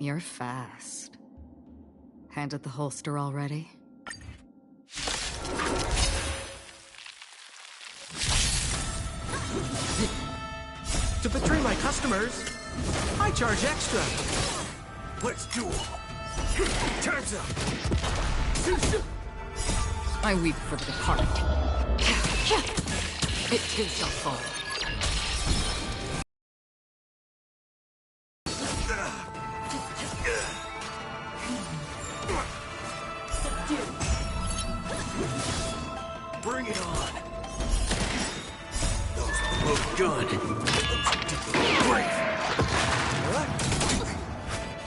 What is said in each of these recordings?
You're fast. Handed the holster already? To betray my customers, I charge extra. Let's duel. Time's up. I weep for the departed. It too shall fall. Bring it on. Those who look good. Those who did the brave.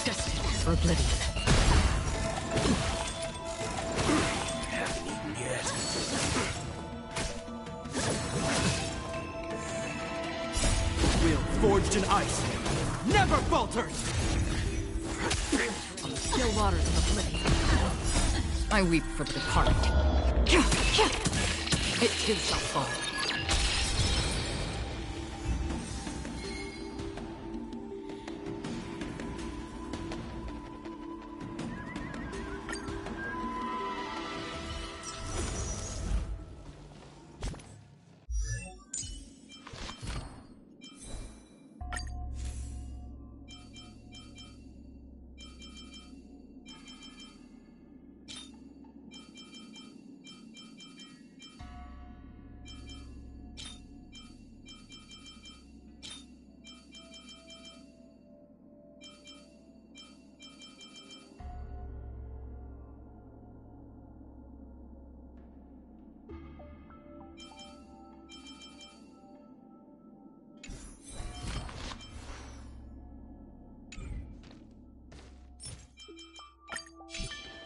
Destined for oblivion. Haven't eaten yet. Will forged in ice never falters. On the still waters of oblivion, I weep for the departed. It too shall fall.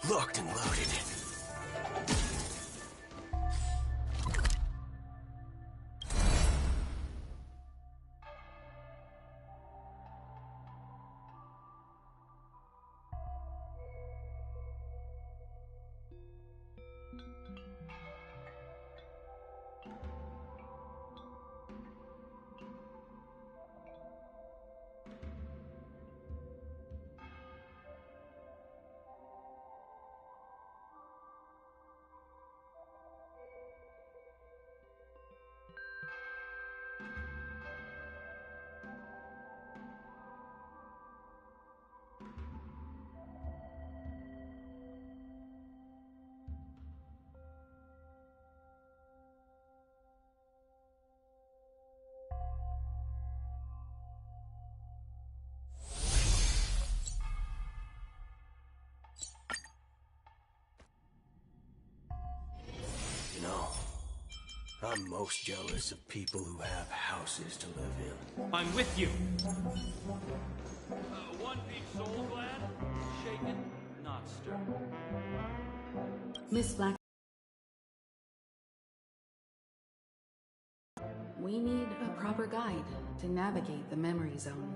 Locked and loaded. I'm most jealous of people who have houses to live in. I'm with you. One piece soul glad, shaken, not stirred. Miss Black. We need a proper guide to navigate the memory zone.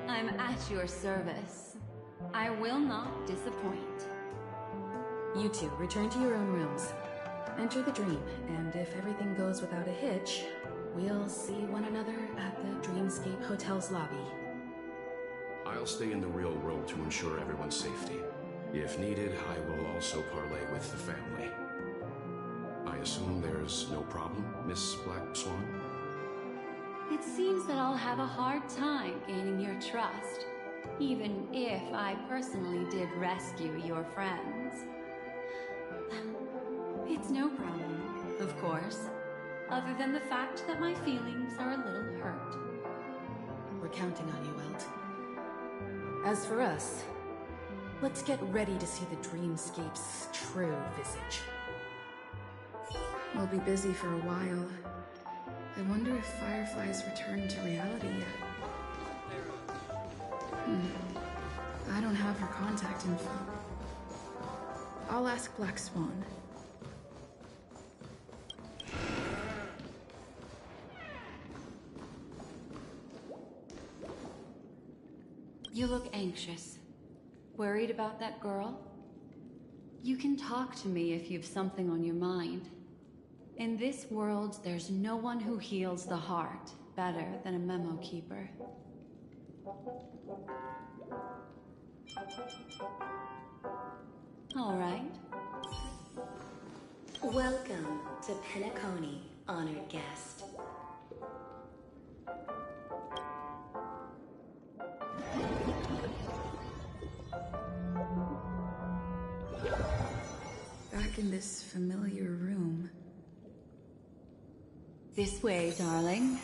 I'm at your service. I will not disappoint. You two, return to your own rooms. Enter the dream, and if everything goes without a hitch, we'll see one another at the Dreamscape Hotel's lobby. I'll stay in the real world to ensure everyone's safety. If needed, I will also parlay with the family. I assume there's no problem, Miss Black Swan? It seems that I'll have a hard time gaining your trust, even if I personally did rescue your friends. It's no problem, of course, other than the fact that my feelings are a little hurt. We're counting on you, Welt. As for us, let's get ready to see the Dreamscape's true visage. We'll be busy for a while. I wonder if Firefly's returned to reality yet. I don't have her contact info. I'll ask Black Swan. You look anxious. Worried about that girl? You can talk to me if you've something on your mind. In this world, there's no one who heals the heart better than a memo keeper. All right. Welcome to Penacony, honored guest. Back in this familiar room. This way, darling.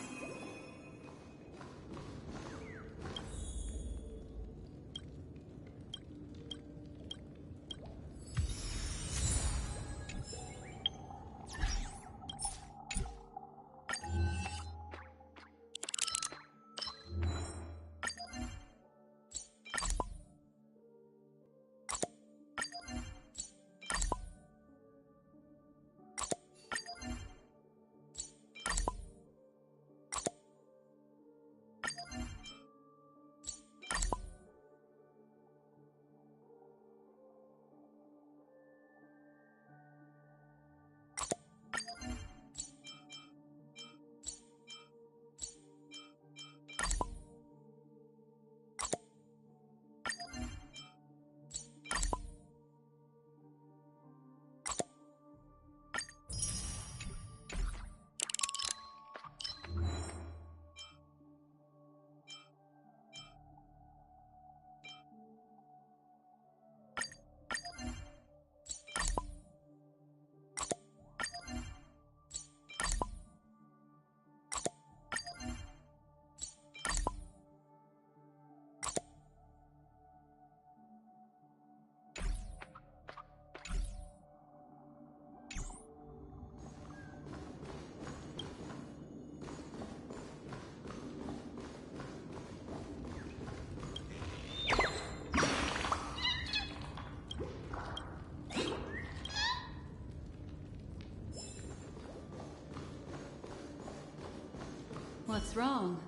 What's wrong?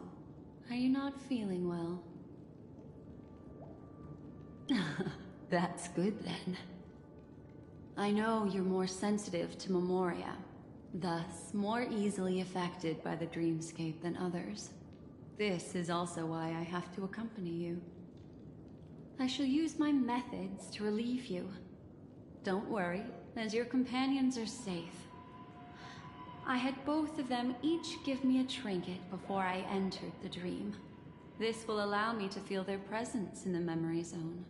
Are you not feeling well? That's good then. I know you're more sensitive to Memoria, thus more easily affected by the dreamscape than others. This is also why I have to accompany you. I shall use my methods to relieve you. Don't worry, as your companions are safe. I had both of them each give me a trinket before I entered the dream. This will allow me to feel their presence in the memory zone.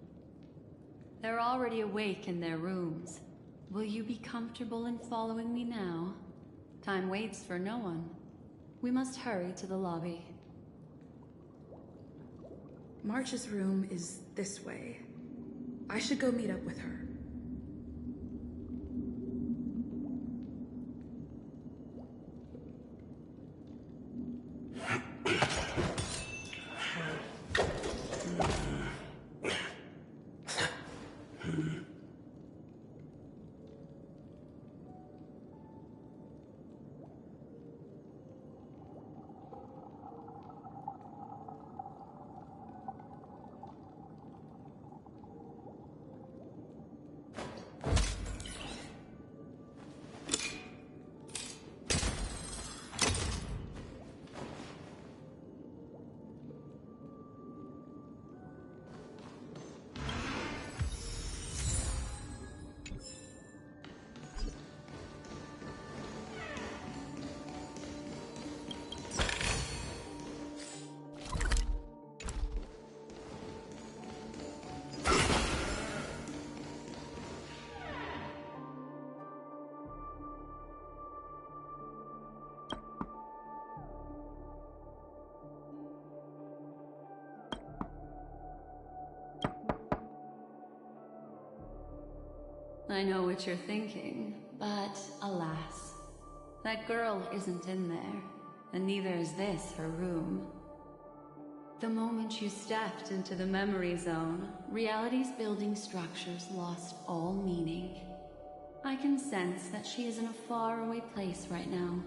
They're already awake in their rooms. Will you be comfortable in following me now? Time waits for no one. We must hurry to the lobby. March's room is this way. I should go meet up with her. I know what you're thinking, but alas, that girl isn't in there, and neither is this her room. The moment you stepped into the memory zone, reality's building structures lost all meaning. I can sense that she is in a faraway place right now.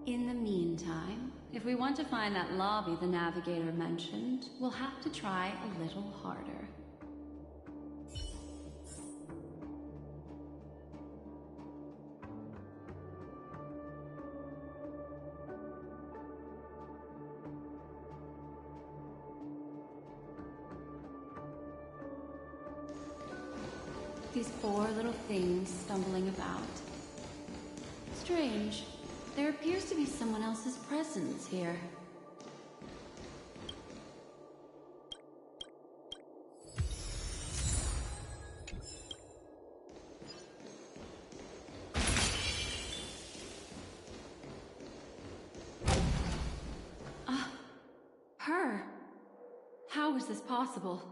In the meantime, If we want to find that lobby the navigator mentioned, we'll have to try a little harder. These poor little things stumbling about. Strange. There appears to be someone else's presence here. Her. How is this possible?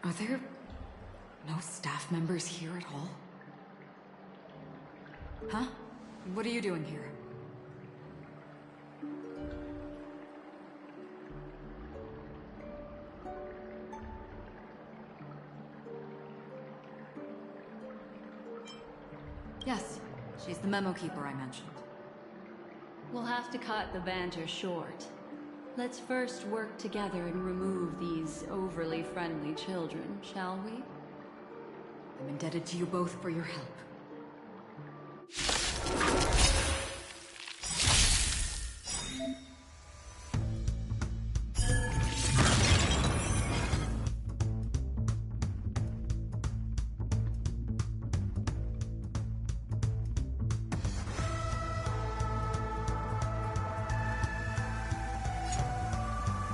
Are there no staff members here at all? Huh? What are you doing here? Yes, she's the memo keeper I mentioned. We'll have to cut the banter short. Let's first work together and remove these overly friendly children, shall we? I'm indebted to you both for your help.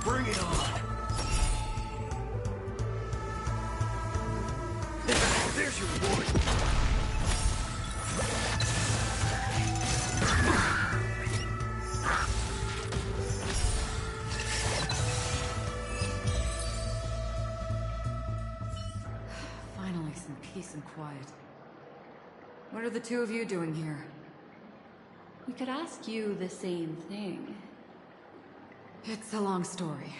Bring it on! There's your reward! Finally, some peace and quiet. What are the two of you doing here? We could ask you the same thing. It's a long story.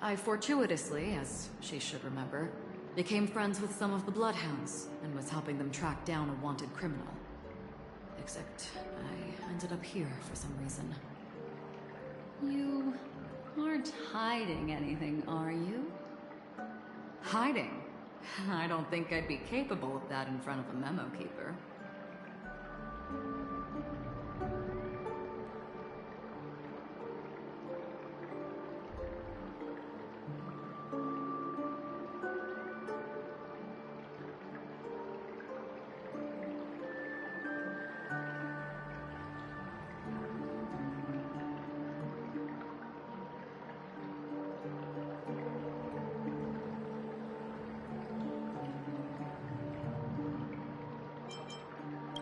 I fortuitously, as she should remember, became friends with some of the Bloodhounds and was helping them track down a wanted criminal. Except I ended up here for some reason. You aren't hiding anything, are you? Hiding? I don't think I'd be capable of that in front of a memo keeper.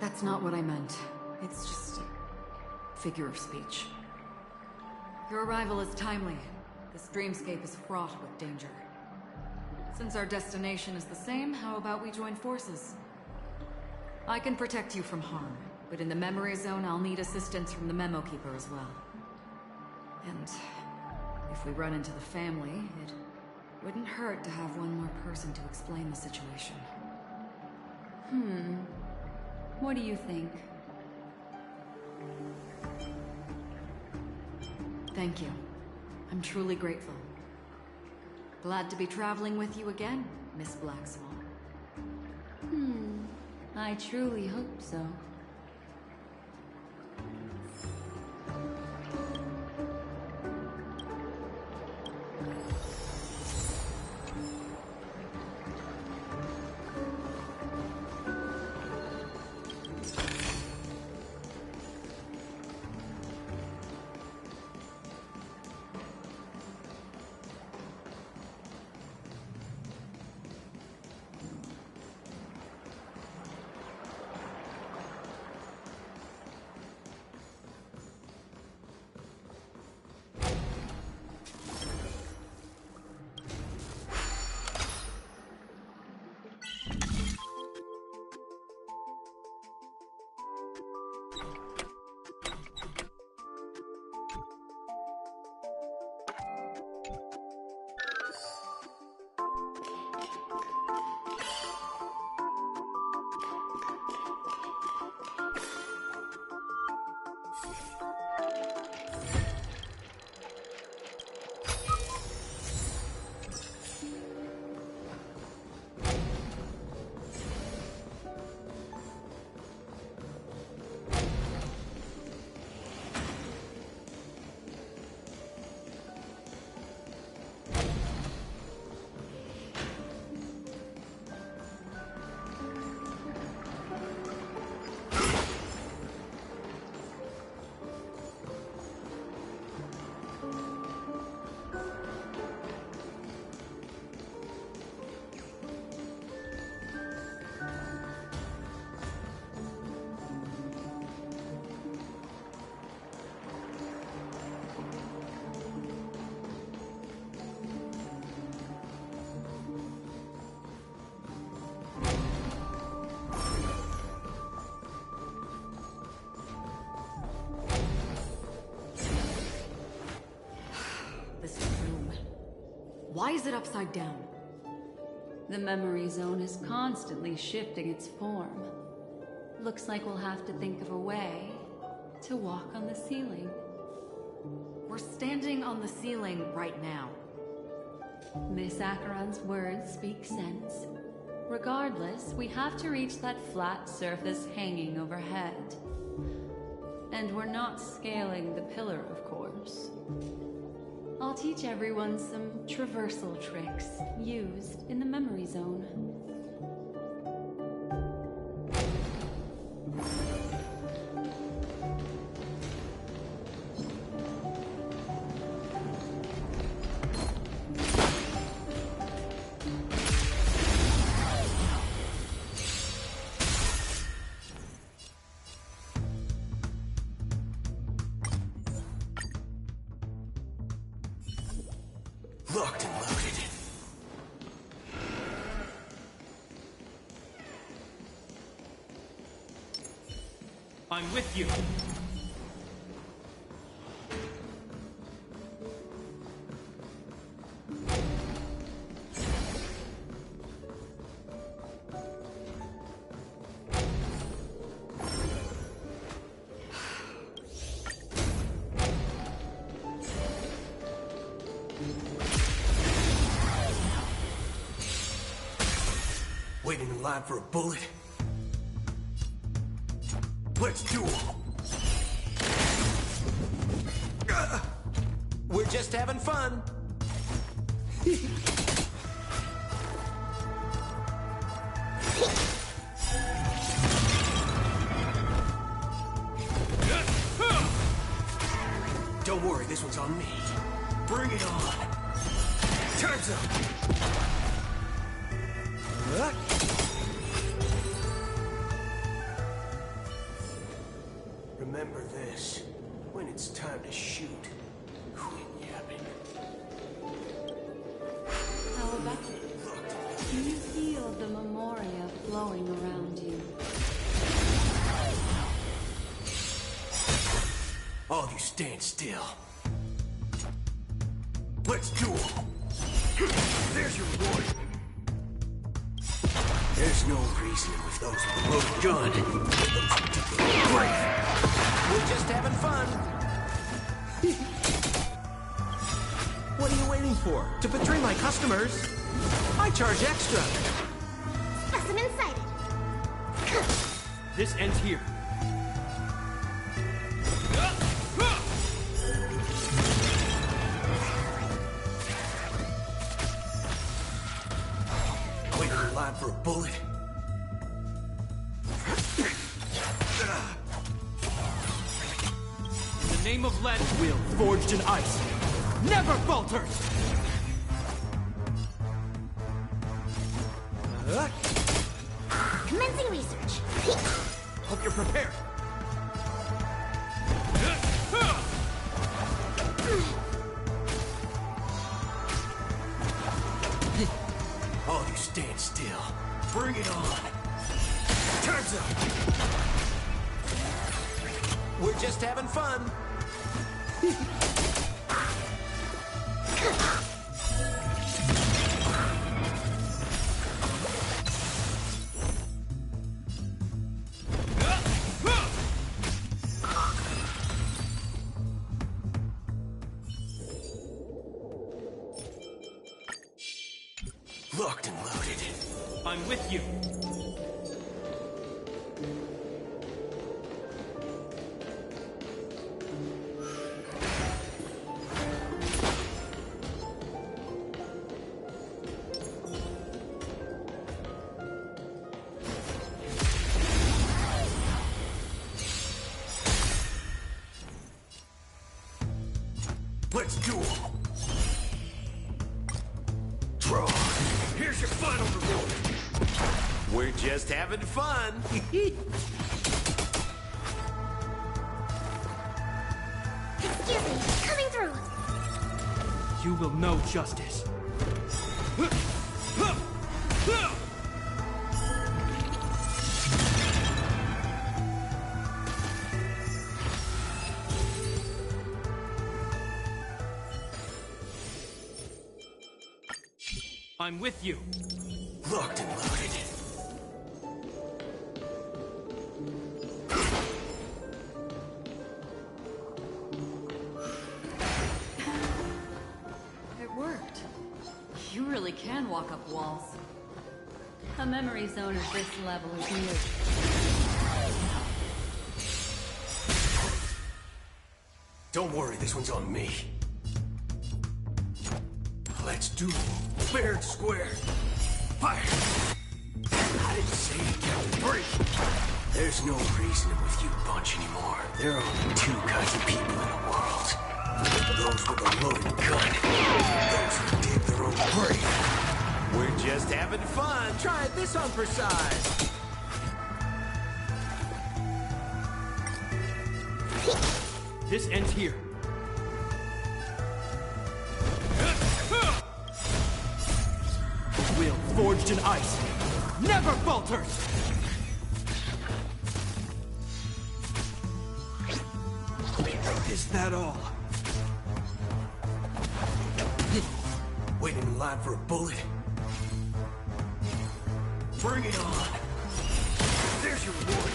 That's not what I meant. It's just a figure of speech. Your arrival is timely. This dreamscape is fraught with danger. Since our destination is the same, how about we join forces? I can protect you from harm, but in the memory zone I'll need assistance from the memo keeper as well. And if we run into the family, it wouldn't hurt to have one more person to explain the situation. What do you think? Thank you. I'm truly grateful. Glad to be traveling with you again, Miss Blackswan. I truly hope so. Why is it upside down? The memory zone is constantly shifting its form. Looks like we'll have to think of a way to walk on the ceiling. We're standing on the ceiling right now. Miss Acheron's words speak sense. Regardless, we have to reach that flat surface hanging overhead. And we're not scaling the pillar, of course. I'll teach everyone some traversal tricks used in the memory zone. Locked and loaded. I'm with you. Waiting in line for a bullet? Let's duel! We're just having fun! Don't worry, this one's on me. Bring it on! Time's up! Remember this. When it's time to shoot, quit yapping. How about it? Do you feel the memoria flowing around you? All of you stand still. Let's duel! There's your reward! There's no reasoning with those with a loaded gun. Those particularly brave. We're just having fun. What are you waiting for? To betray my customers? I charge extra. Specimen sighted. This ends here. Waiting in line for a bullet? In the name of lead, will forged in ice never falters! Commencing research. Hope you're prepared. All of you stand still. Bring it on. Time's up. We're just having fun. Locked and loaded. I'm with you. Let's duel. Draw. Here's your final reward. We're just having fun. Excuse me, coming through. You will know justice. I'm with you. Locked and loaded. It worked. You really can walk up walls. A memory zone of this level is near. Don't worry, this one's on me. Let's do fair and square. Fire! I didn't say it, Captain Break. There's no reasoning with you bunch anymore. There are only two kinds of people in the world. Those with a loaded gun. Those who dig their own grave. We're just having fun. Try this on for size. This ends here. Will forged in ice never falters! Is that all? Waiting in line for a bullet. Bring it on. There's your reward.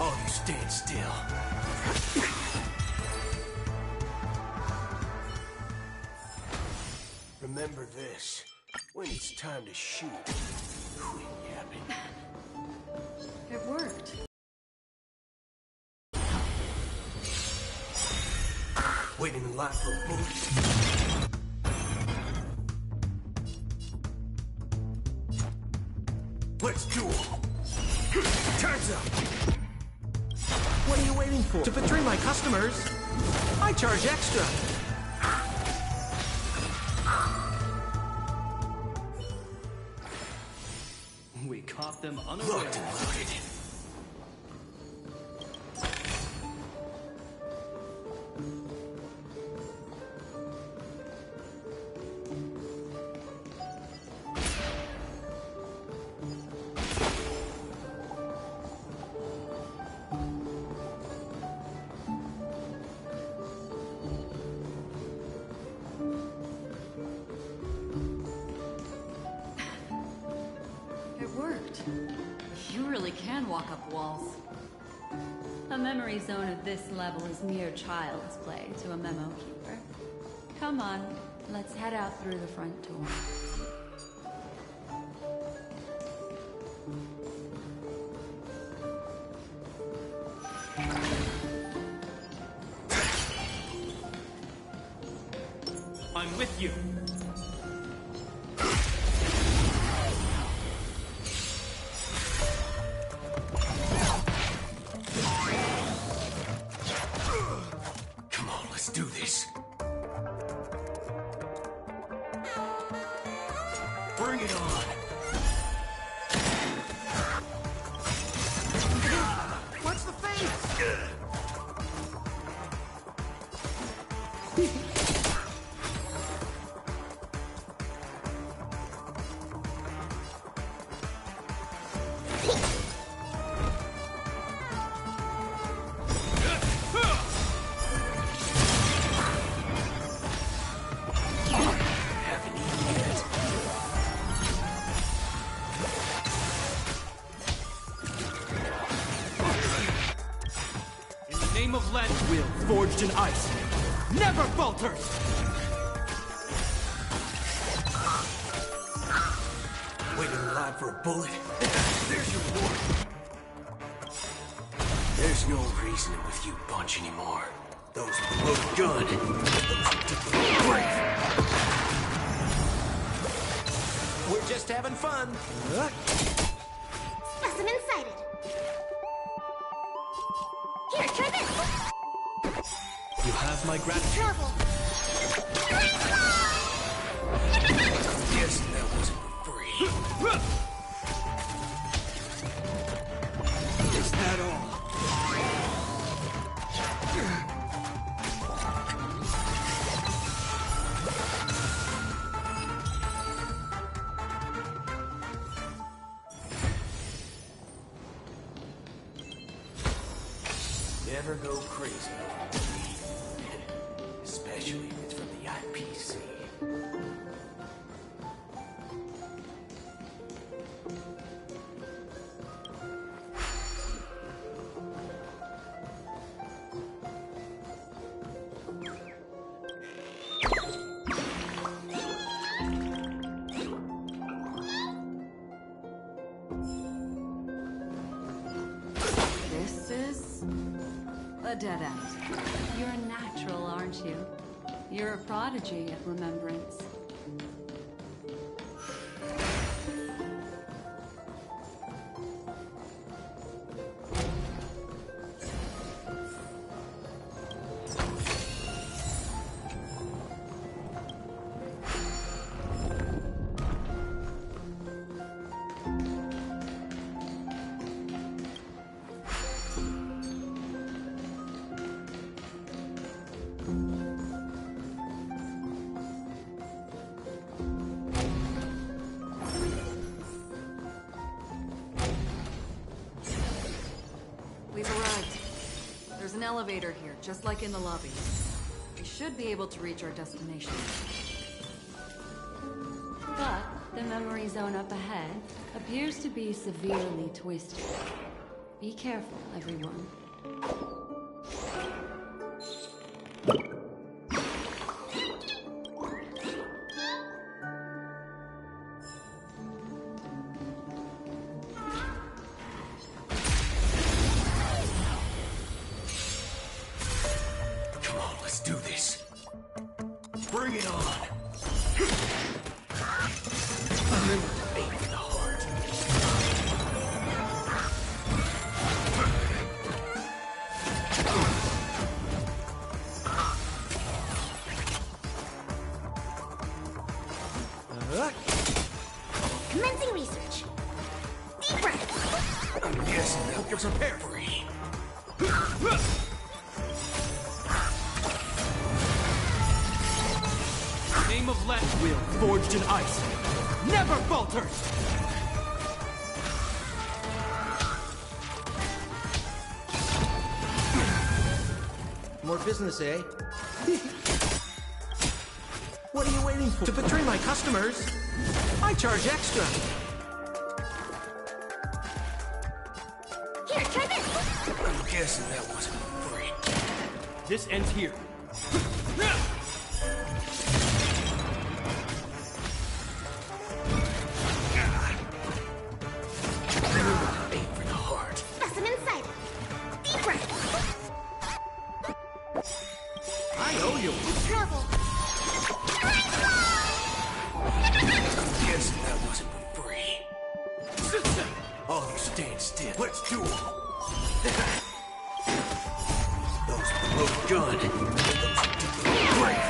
Oh, you stand still. Remember this. When it's time to shoot, quit yapping. It worked. Waiting in line for a bullet. Let's duel. Time's up. What are you waiting for? To betray my customers? I charge extra. We caught them Locked unawares. and loaded. It worked. You really can walk up walls. A memory zone of this level is mere child's play to a memo keeper. Come on, let's head out through the front door. I'm with you. Come on, let's do this. Bring it on. What's the face? Haven't eaten yet. In the name of Len, will forged in ice never falters! Waiting in line for a bullet. There's your reward. There's no reasoning with you bunch anymore. Those with a loaded gun. Those who dig their own grave. We're just having fun. Specimen sighted. Here, try this. You have my gratitude. Trouble. Guess that wasn't for free. Is that all? Never go crazy over me. Especially if it's from the IPC. This is a dead end. You're a natural, aren't you? You're a prodigy at remembrance. We've arrived. There's an elevator here, just like in the lobby. We should be able to reach our destination. But the memory zone up ahead appears to be severely twisted. Be careful, everyone. Come on, let's do this. Bring it on. Remember to aim for the heart. Commencing research. Deep breath. I'm guessing that you're prepared for it. Name of Let will, forged in ice, never falters! More business, eh? What are you waiting for? To betray my customers, I charge extra. Here, try this. I'm guessing that wasn't free. This ends here. Remember to aim for the heart. Specimen sighted. Deep breath. I owe you. Trouble. I'm guessing that wasn't for free. Oh, you stand still. Let's do it. Those below gun. Those do the grave.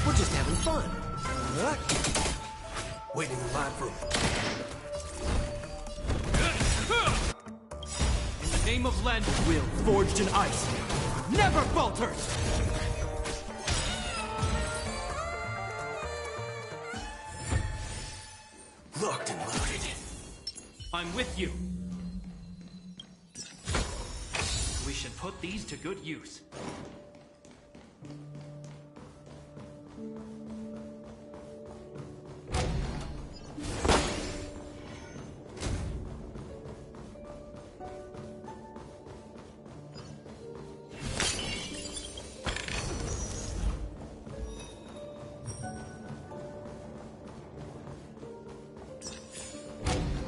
We're just having fun. Waiting in line for In the name of Land will, forged in ice, never falters! locked and loaded. I'm with you. We should put these to good use.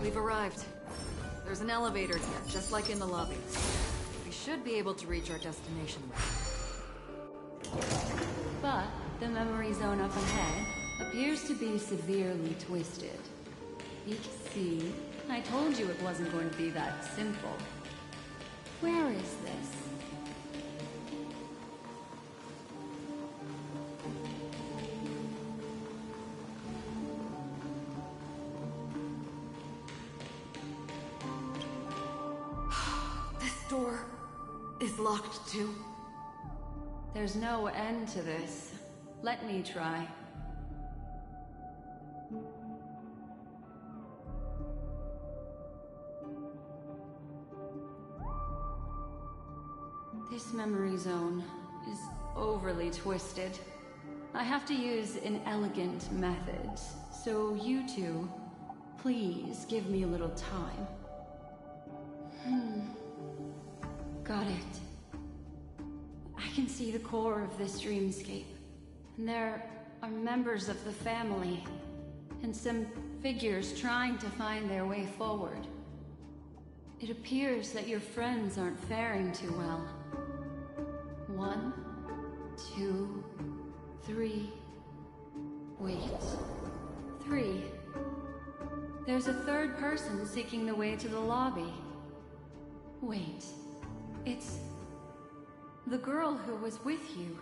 We've arrived. There's an elevator here, just like in the lobby. We should be able to reach our destination. But the memory zone up ahead appears to be severely twisted. You can see, I told you it wasn't going to be that simple. Where is this? This door is locked too. There's no end to this. Let me try. This memory zone is overly twisted. I have to use an elegant method, so you two, please give me a little time. Got it. I can see the core of this dreamscape. And there are members of the family, and some figures trying to find their way forward. It appears that your friends aren't faring too well. 1, 2, 3. Wait. 3. There's a third person seeking the way to the lobby. Wait. It's the girl who was with you.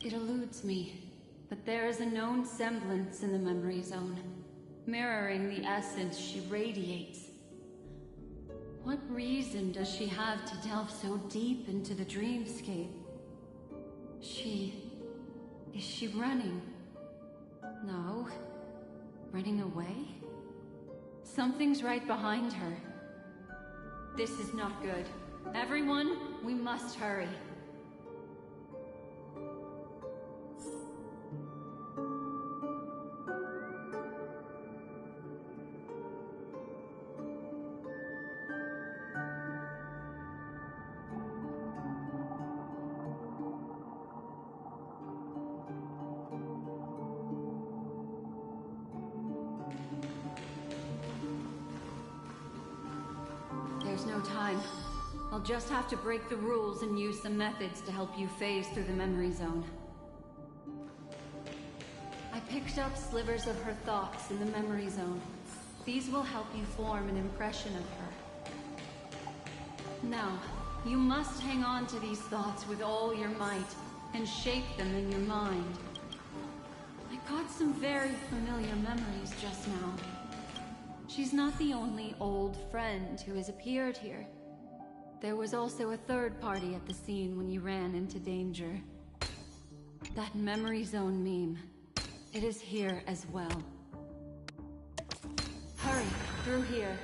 It eludes me, but there is a known semblance in the memory zone, mirroring the essence she radiates. What reason does she have to delve so deep into the dreamscape? Is she running? No. Running away? Something's right behind her. This is not good. Everyone, we must hurry. There's no time. I'll just have to break the rules and use some methods to help you phase through the memory zone. I picked up slivers of her thoughts in the memory zone. These will help you form an impression of her. Now, you must hang on to these thoughts with all your might and shape them in your mind. I got some very familiar memories just now. She's not the only old friend who has appeared here. There was also a third party at the scene when you ran into danger. That memory zone meme. It is here as well. Hurry, through here.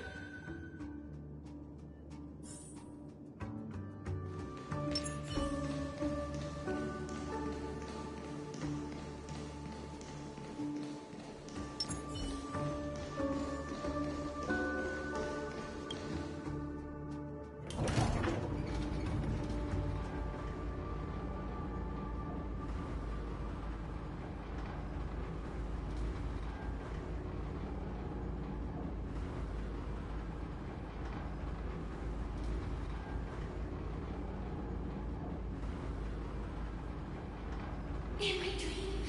In my dream,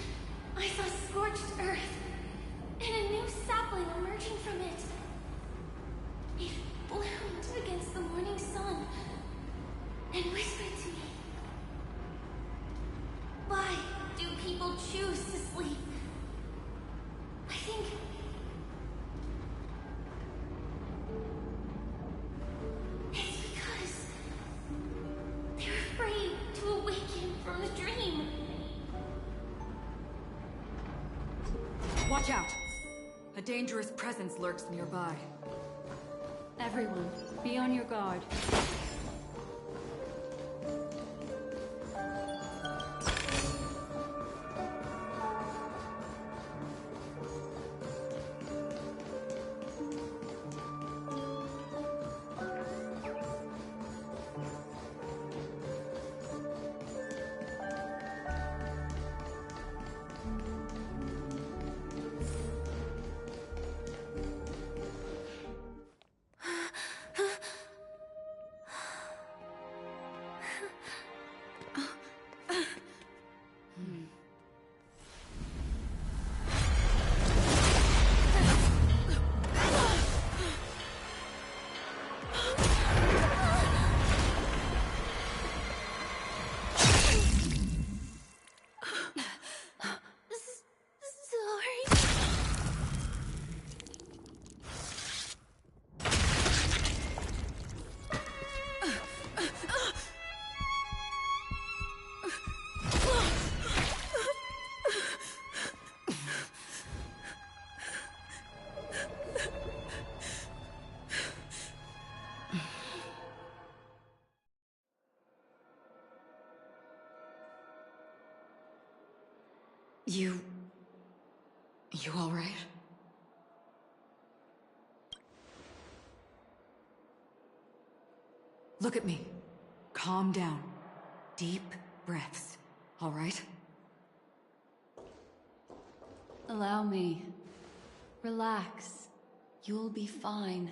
I saw scorched earth, and a new sapling emerging from it. It bloomed against the morning sun, and whispered to me, "Why do people choose to sleep?" I think it's because they're afraid to awaken from the dream. Watch out! A dangerous presence lurks nearby. Everyone, be on your guard. You all right? Look at me. Calm down. Deep breaths, all right? Allow me. Relax. You'll be fine.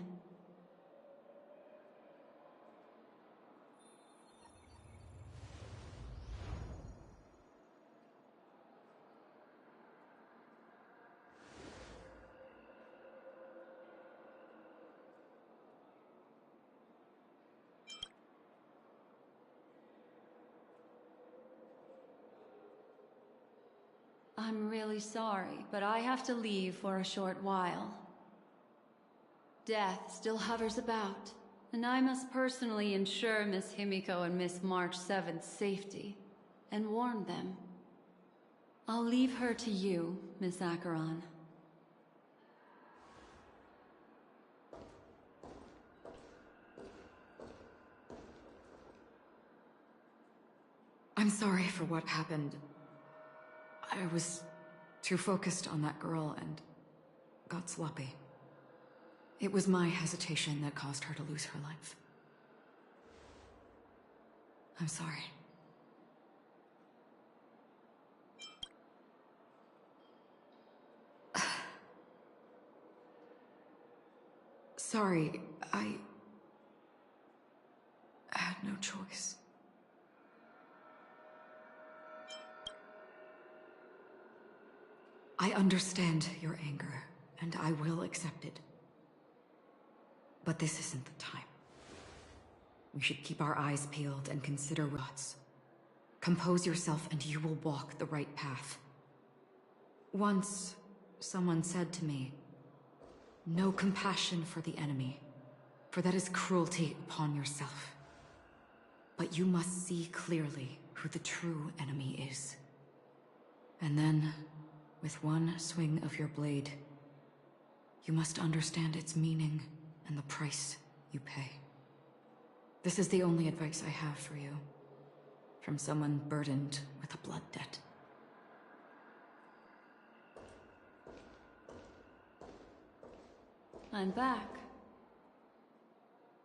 I'm really sorry, but I have to leave for a short while. Death still hovers about, and I must personally ensure Miss Himiko and Miss March 7th's safety, and warn them. I'll leave her to you, Miss Acheron. I'm sorry for what happened. I was too focused on that girl and got sloppy. It was my hesitation that caused her to lose her life. I'm sorry. Sorry, I had no choice. I understand your anger, and I will accept it. But this isn't the time. We should keep our eyes peeled and consider what's. Compose yourself and you will walk the right path. Once, someone said to me, "No compassion for the enemy, for that is cruelty upon yourself. But you must see clearly who the true enemy is. And then, with one swing of your blade, you must understand its meaning and the price you pay." This is the only advice I have for you, from someone burdened with a blood debt. I'm back.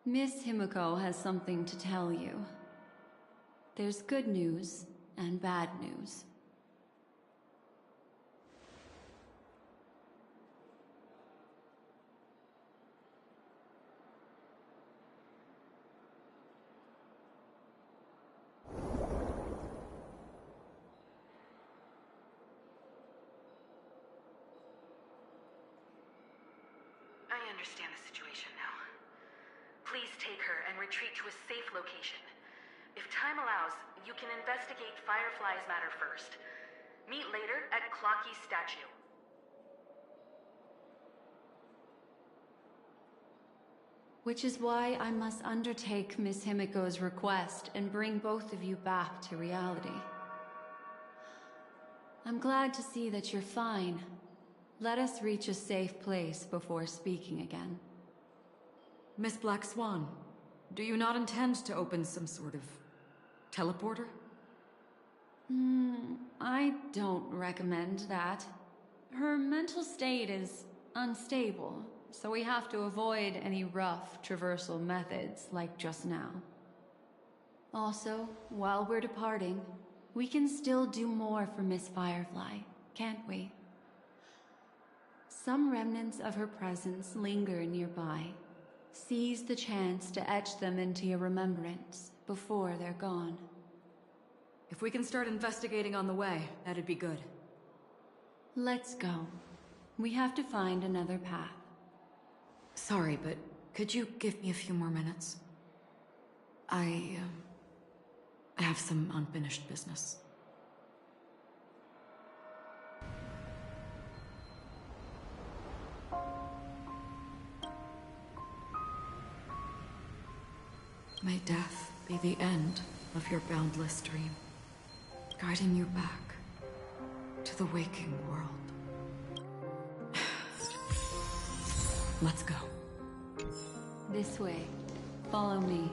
Miss Himiko has something to tell you. There's good news and bad news. I understand the situation now. Please take her and retreat to a safe location. If time allows, you can investigate Firefly's matter first. Meet later at Clocky's statue. Which is why I must undertake Miss Himiko's request and bring both of you back to reality. I'm glad to see that you're fine. Let us reach a safe place before speaking again. Miss Black Swan, do you not intend to open some sort of teleporter? I don't recommend that. Her mental state is unstable, so we have to avoid any rough traversal methods like just now. Also, while we're departing, we can still do more for Miss Firefly, can't we? Some remnants of her presence linger nearby. Seize the chance to etch them into your remembrance before they're gone. If we can start investigating on the way, that'd be good. Let's go. We have to find another path. Sorry, but could you give me a few more minutes? I have some unfinished business. May death be the end of your boundless dream, guiding you back to the waking world. Let's go. This way. Follow me.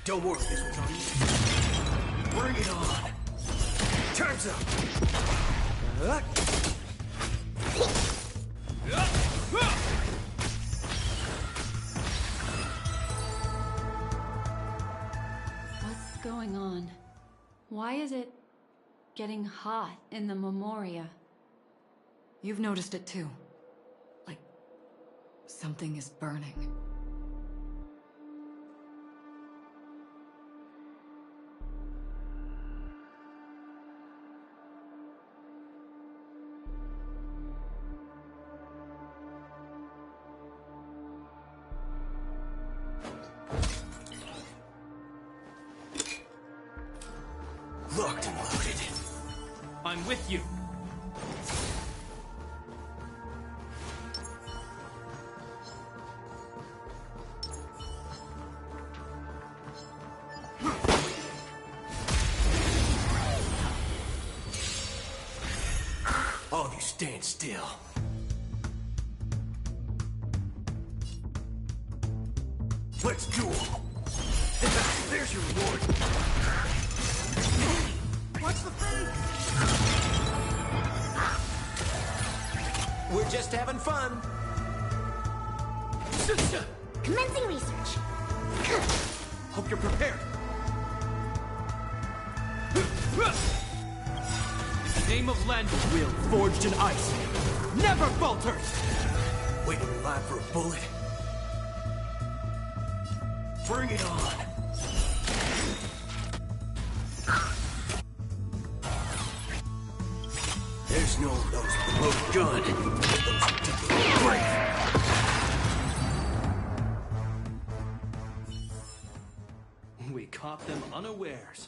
Don't worry, this one's on you. Bring it on. Time's up. What's going on? Why is it getting hot in the Memoria? You've noticed it too. Like, something is burning. Locked and loaded. I'm with you. All of you stand still. Let's duel. There's your reward. What's the face? We're just having fun. Commencing research. Hope you're prepared. Name of land will forged in ice. Never falters! Waiting in line for a bullet. Bring it on. There's no those with the loaded gun. Those who dig the grave. We caught them unawares.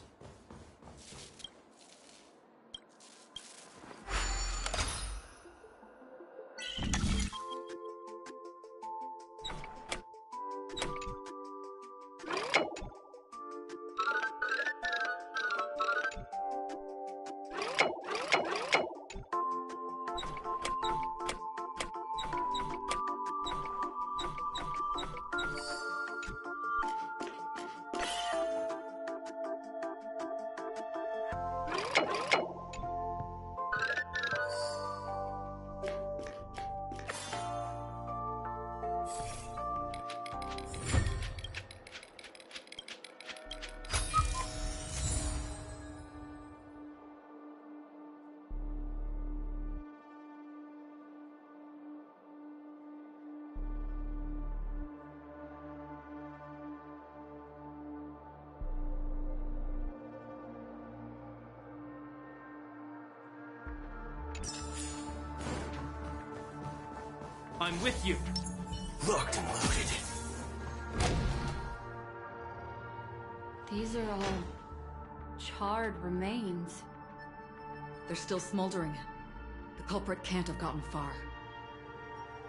I'm with you. Locked and loaded. These are all charred remains. They're still smoldering. The culprit can't have gotten far.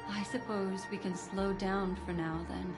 I suppose we can slow down for now, then.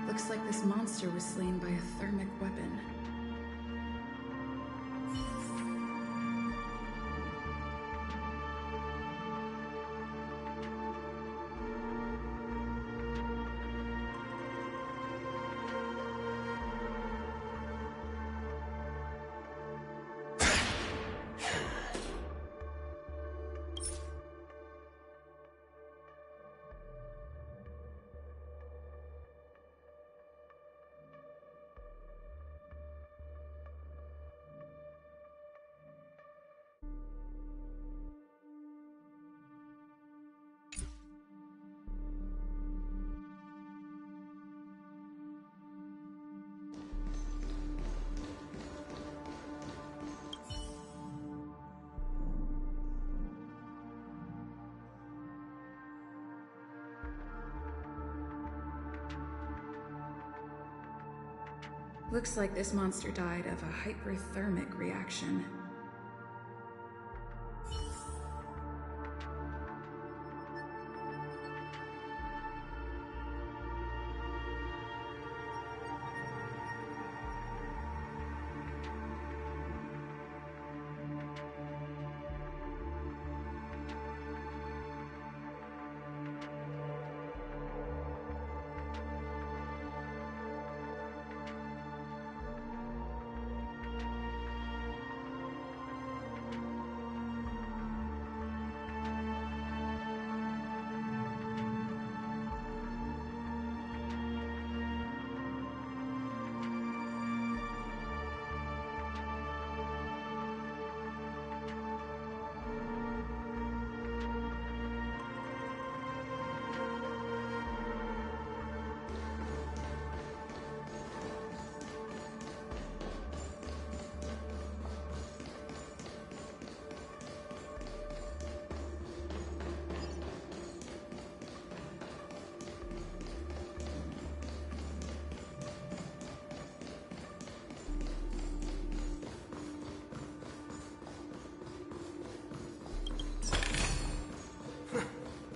Looks like this monster was slain by a thermic weapon. Looks like this monster died of a hyperthermic reaction.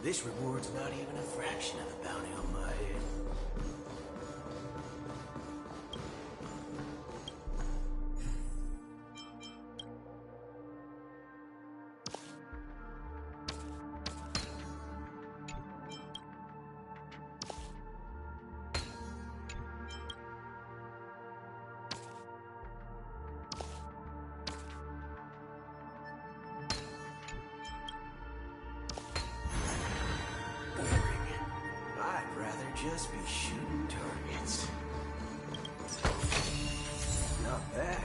This reward's not even a fraction of the bounty on my head. Just be shooting targets. Not bad.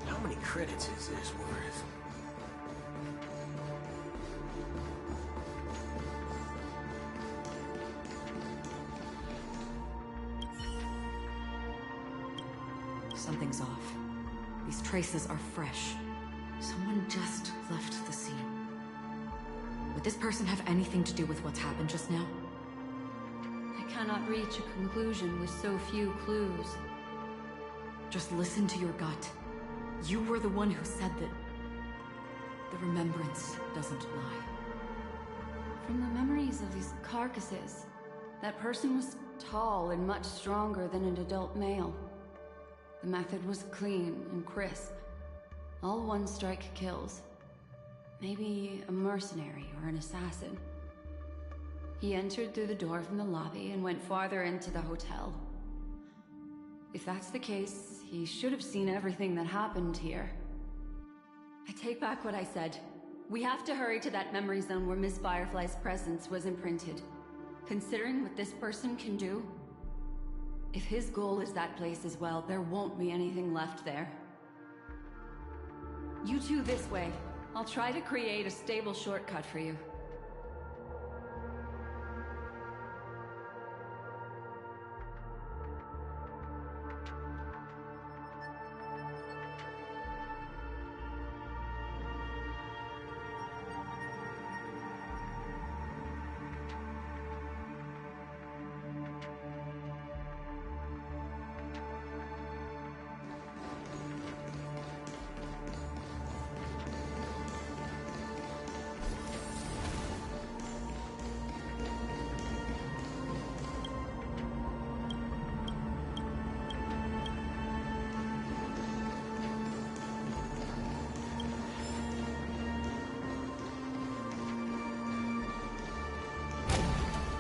How many credits is this worth? Something's off. These traces are fresh. Someone just left the scene. Would this person have anything to do with what's happened just now? Cannot reach a conclusion with so few clues. Just listen to your gut. You were the one who said that the remembrance doesn't lie. From the memories of these carcasses, that person was tall and much stronger than an adult male. The method was clean and crisp. All one-strike kills. Maybe a mercenary or an assassin. He entered through the door from the lobby and went farther into the hotel. If that's the case, he should have seen everything that happened here. I take back what I said. We have to hurry to that memory zone where Miss Firefly's presence was imprinted. Considering what this person can do, if his goal is that place as well, there won't be anything left there. You two this way. I'll try to create a stable shortcut for you.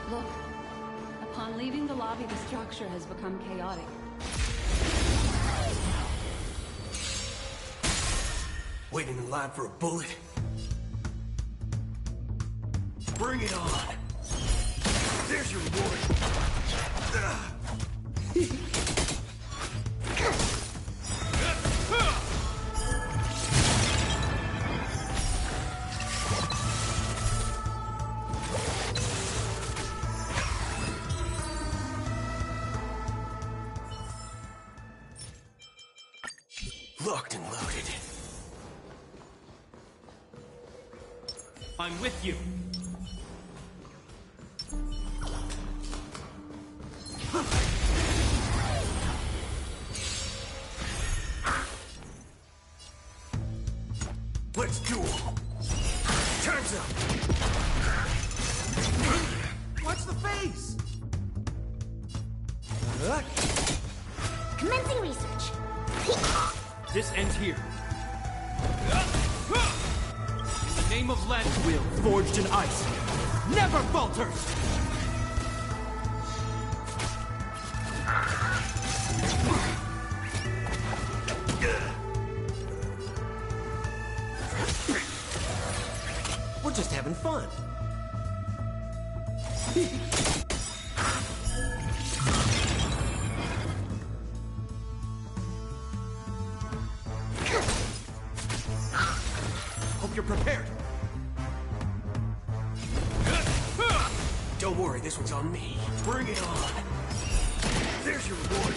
Look. Upon leaving the lobby, the structure has become chaotic. Waiting in line for a bullet? Bring it on! There's your reward! Locked and loaded. I'm with you. Watch the face! Commencing research. This ends here. In the name of Len's will, forged in ice, never falters! We're just having fun. Hope you're prepared. Don't worry, this one's on me. Bring it on. There's your reward.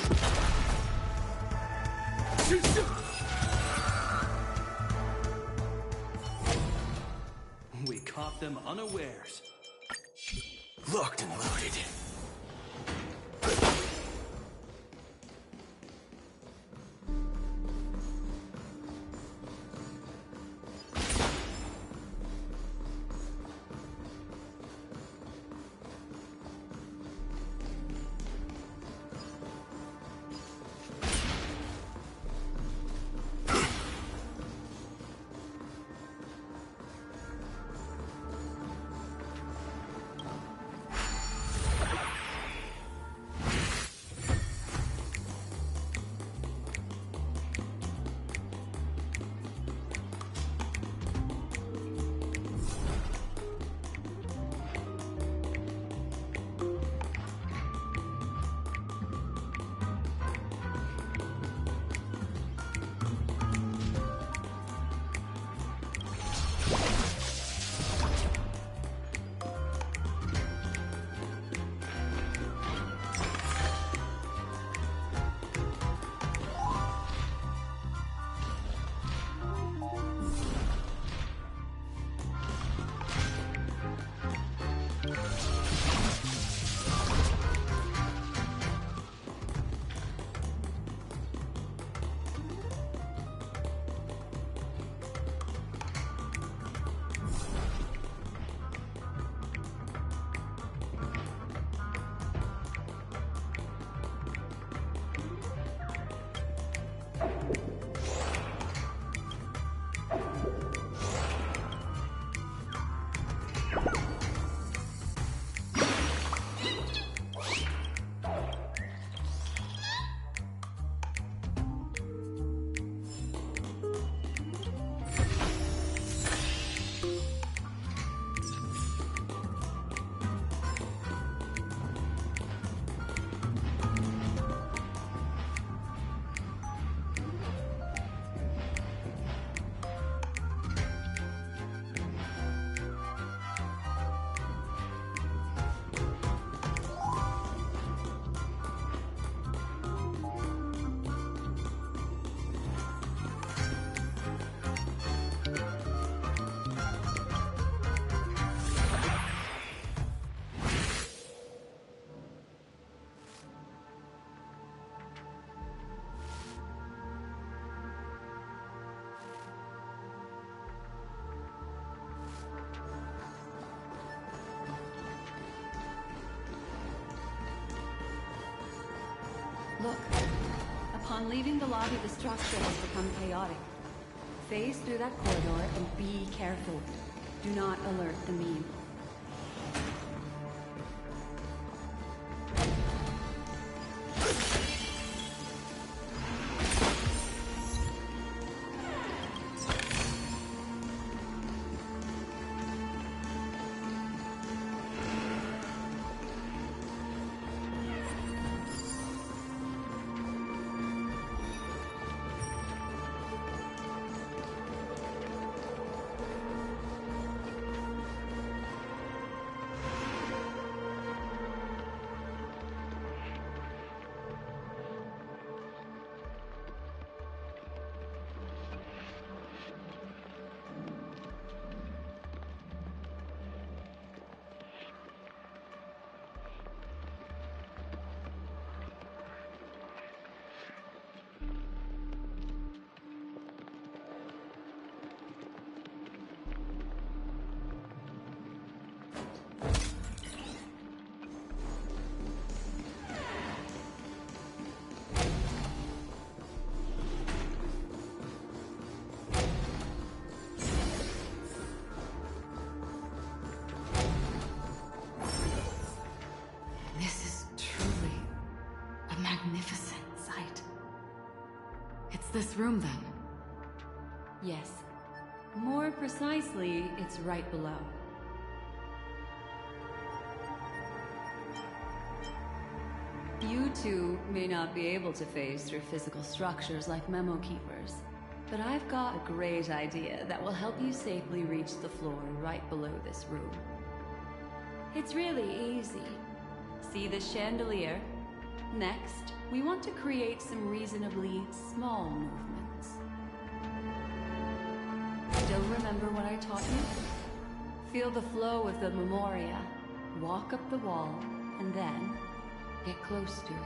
We caught them unawares. Locked and loaded. Look. Upon leaving the lobby, the structure has become chaotic. Phase through that corridor and be careful. Do not alert the meme. this room, then? Yes. More precisely, it's right below. You two may not be able to phase through physical structures like memo keepers, but I've got a great idea that will help you safely reach the floor right below this room. It's really easy. See this chandelier? Next, we want to create some reasonably small movements. Still remember what I taught you? Feel the flow of the memoria, walk up the wall, and then get close to it.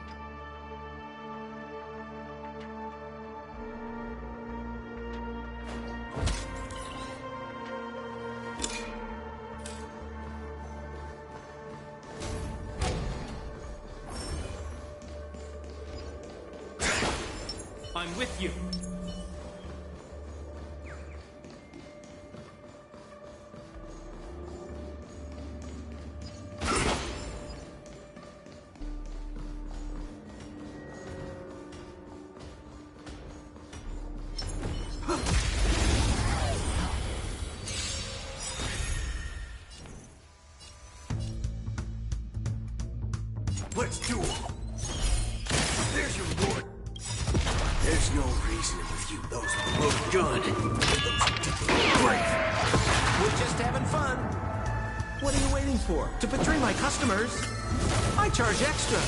I'm with you. Let's do it. There's your reward. There's no reasoning with you. Those with a loaded gun. Those brave. We're just having fun. What are you waiting for? To betray my customers? I charge extra.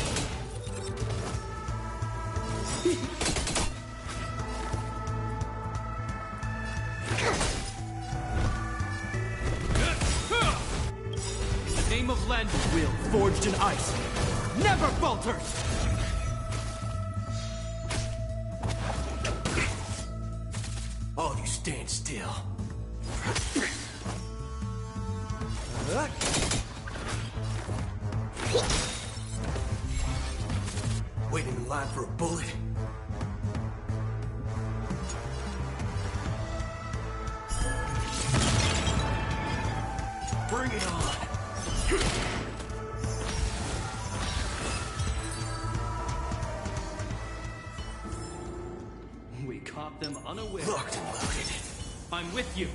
The name of Len will, forged in ice, never falters! All of you stand still. Waiting in line for a bullet. Bring it on. We caught them unaware. Locked and loaded. I'm with you.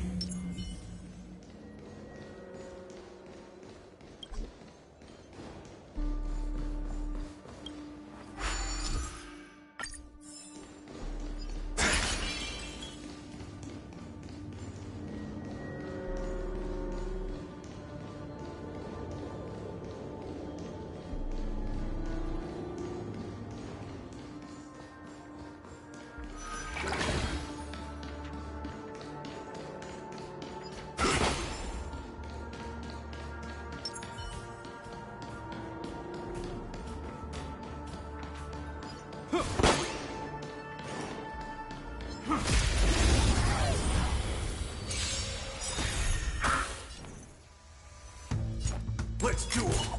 Let's do it.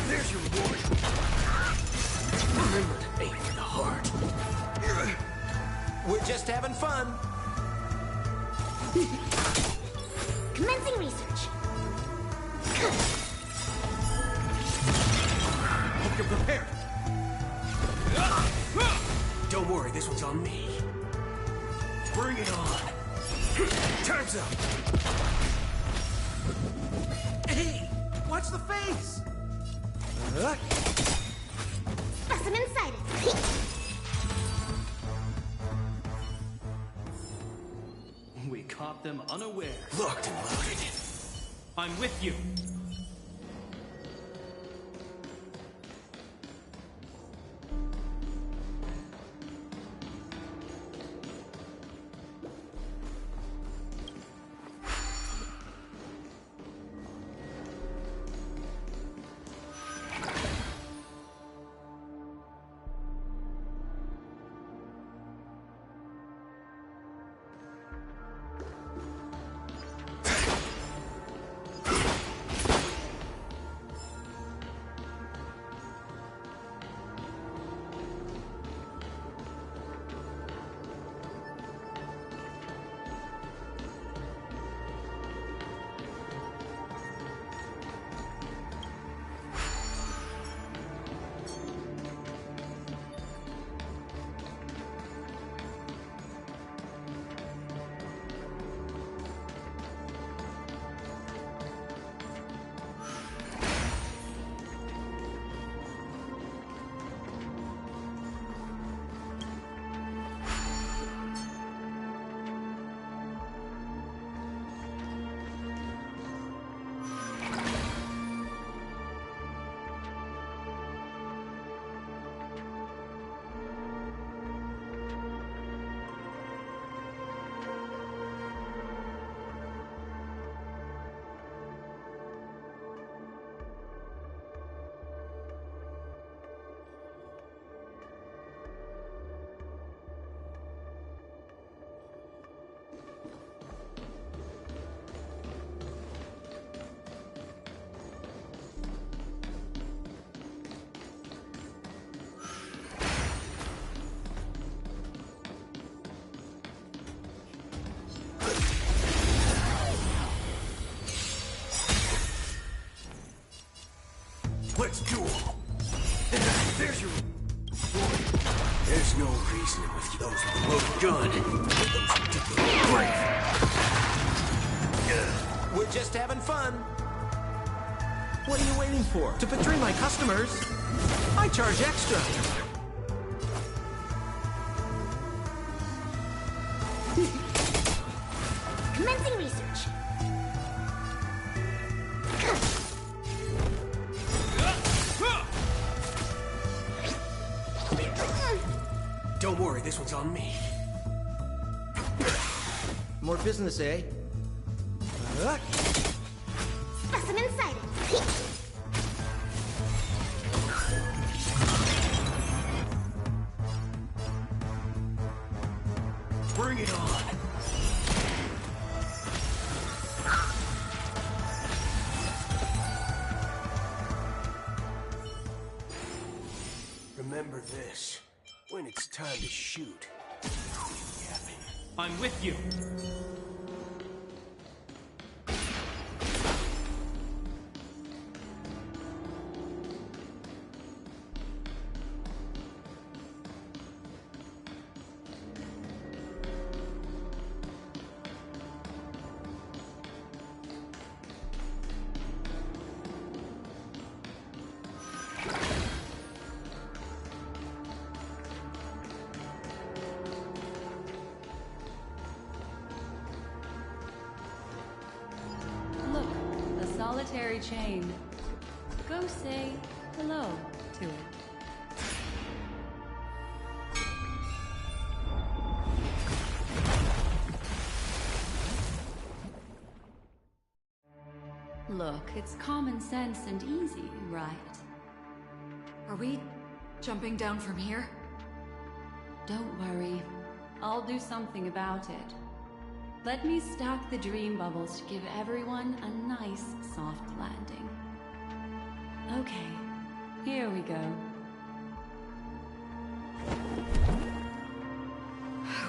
There's your reward. Remember to aim for the heart. We're just having fun. Commencing research. Hope you're prepared. Don't worry, this one's on me. Bring it on. Time's up. Hey, watch the face. Specimen sighted. We caught them unaware. Locked and loaded. I'm with you. gun. Great. We're just having fun. What are you waiting for? To betray my customers? I charge extra. Commencing research. Don't worry, this one's on me. More business, eh? Specimen sighted. Bring it on. Remember this. When it's time to shoot, who are you yapping? I'm with you. Look, a solitary chain. Go say hello to it. Look, it's common sense and easy, right? Are we jumping down from here? Don't worry. I'll do something about it. Let me stack the dream bubbles to give everyone a nice, soft landing. Okay, here we go.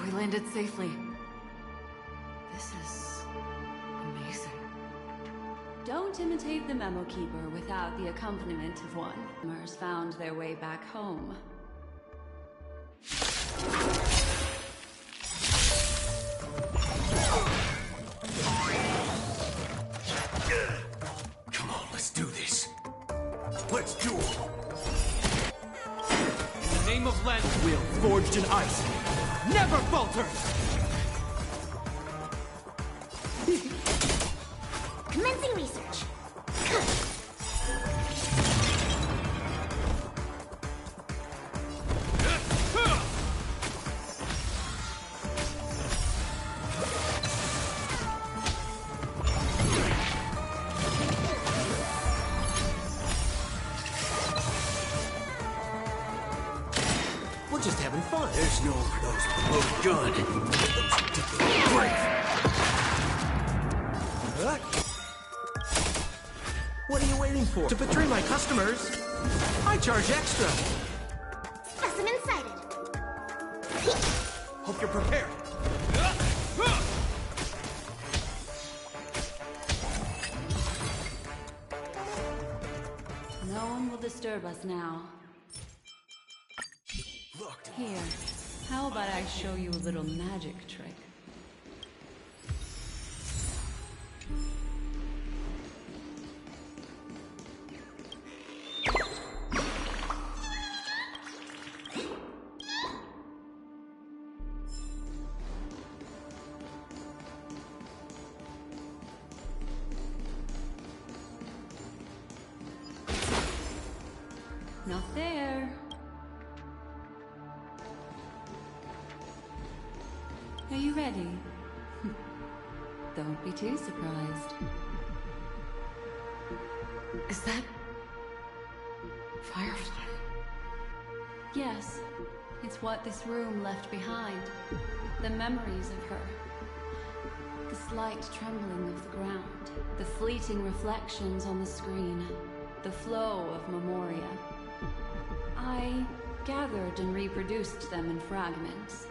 We landed safely. This is amazing. Don't imitate the Memo Keeper without the accompaniment of one. Mers found their way back home. Come on, let's do this. Let's do it. In the name of Lend, will forged in ice never falters! Commencing research. We're just having fun. There's no gun. Great. What are you waiting for? To betray my customers? I charge extra. Specimen sighted. Hope you're prepared. No one will disturb us now. Look. Here, how about I show you a little magic trick? Not there. Are you ready? Don't be too surprised. Is that... Firefly? Yes, it's what this room left behind. The memories of her. The slight trembling of the ground. The fleeting reflections on the screen. The flow of memoria. I gathered and reproduced them in fragments.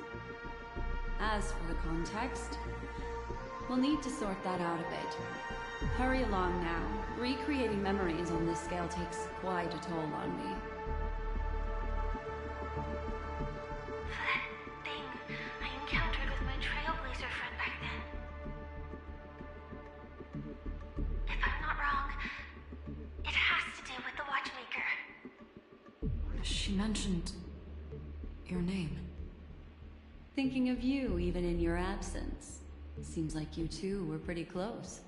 As for the context, we'll need to sort that out a bit. Hurry along now. Recreating memories on this scale takes quite a toll on me. That thing I encountered She mentioned your name. Thinking of you even in your absence. Seems like you two were pretty close.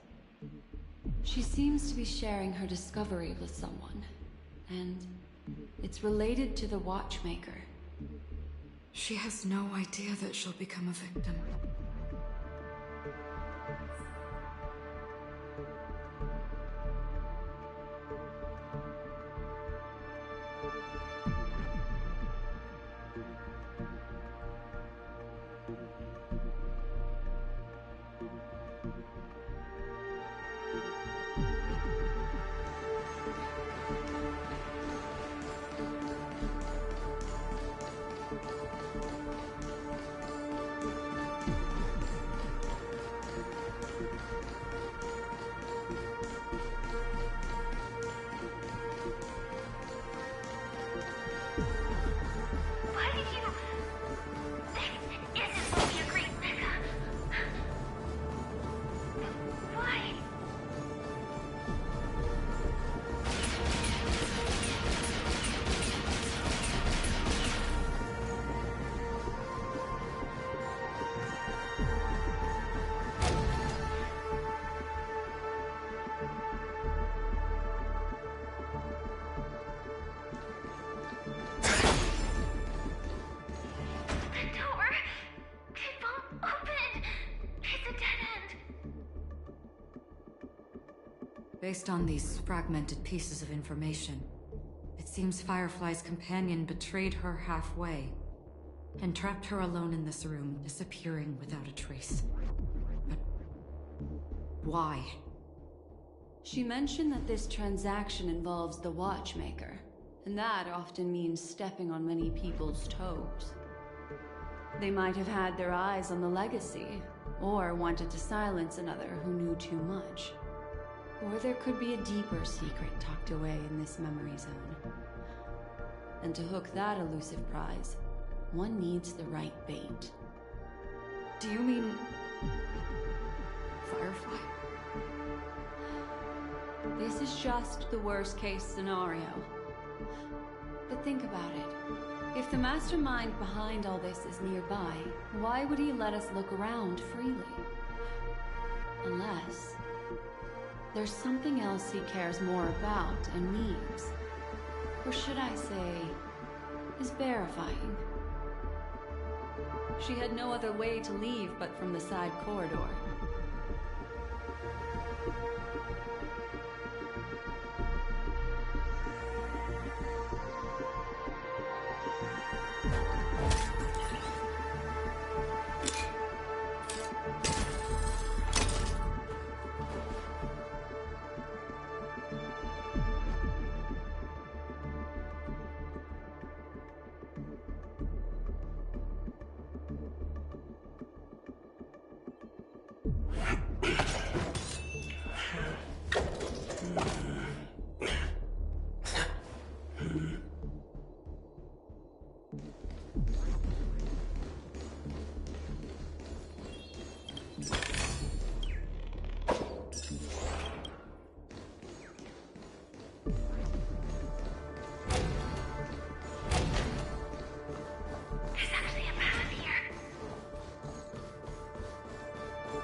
She seems to be sharing her discovery with someone, and it's related to the Watchmaker. She has no idea that she'll become a victim. Based on these fragmented pieces of information, it seems Firefly's companion betrayed her halfway and trapped her alone in this room, disappearing without a trace. But why? She mentioned that this transaction involves the Watchmaker, and that often means stepping on many people's toes. They might have had their eyes on the legacy, or wanted to silence another who knew too much. Or there could be a deeper secret tucked away in this memory zone. And to hook that elusive prize, one needs the right bait. Do you mean Firefly? This is just the worst case scenario. But think about it. If the mastermind behind all this is nearby, why would he let us look around freely? Unless there's something else he cares more about and needs. Or should I say, is verifying. She had no other way to leave but from the side corridor.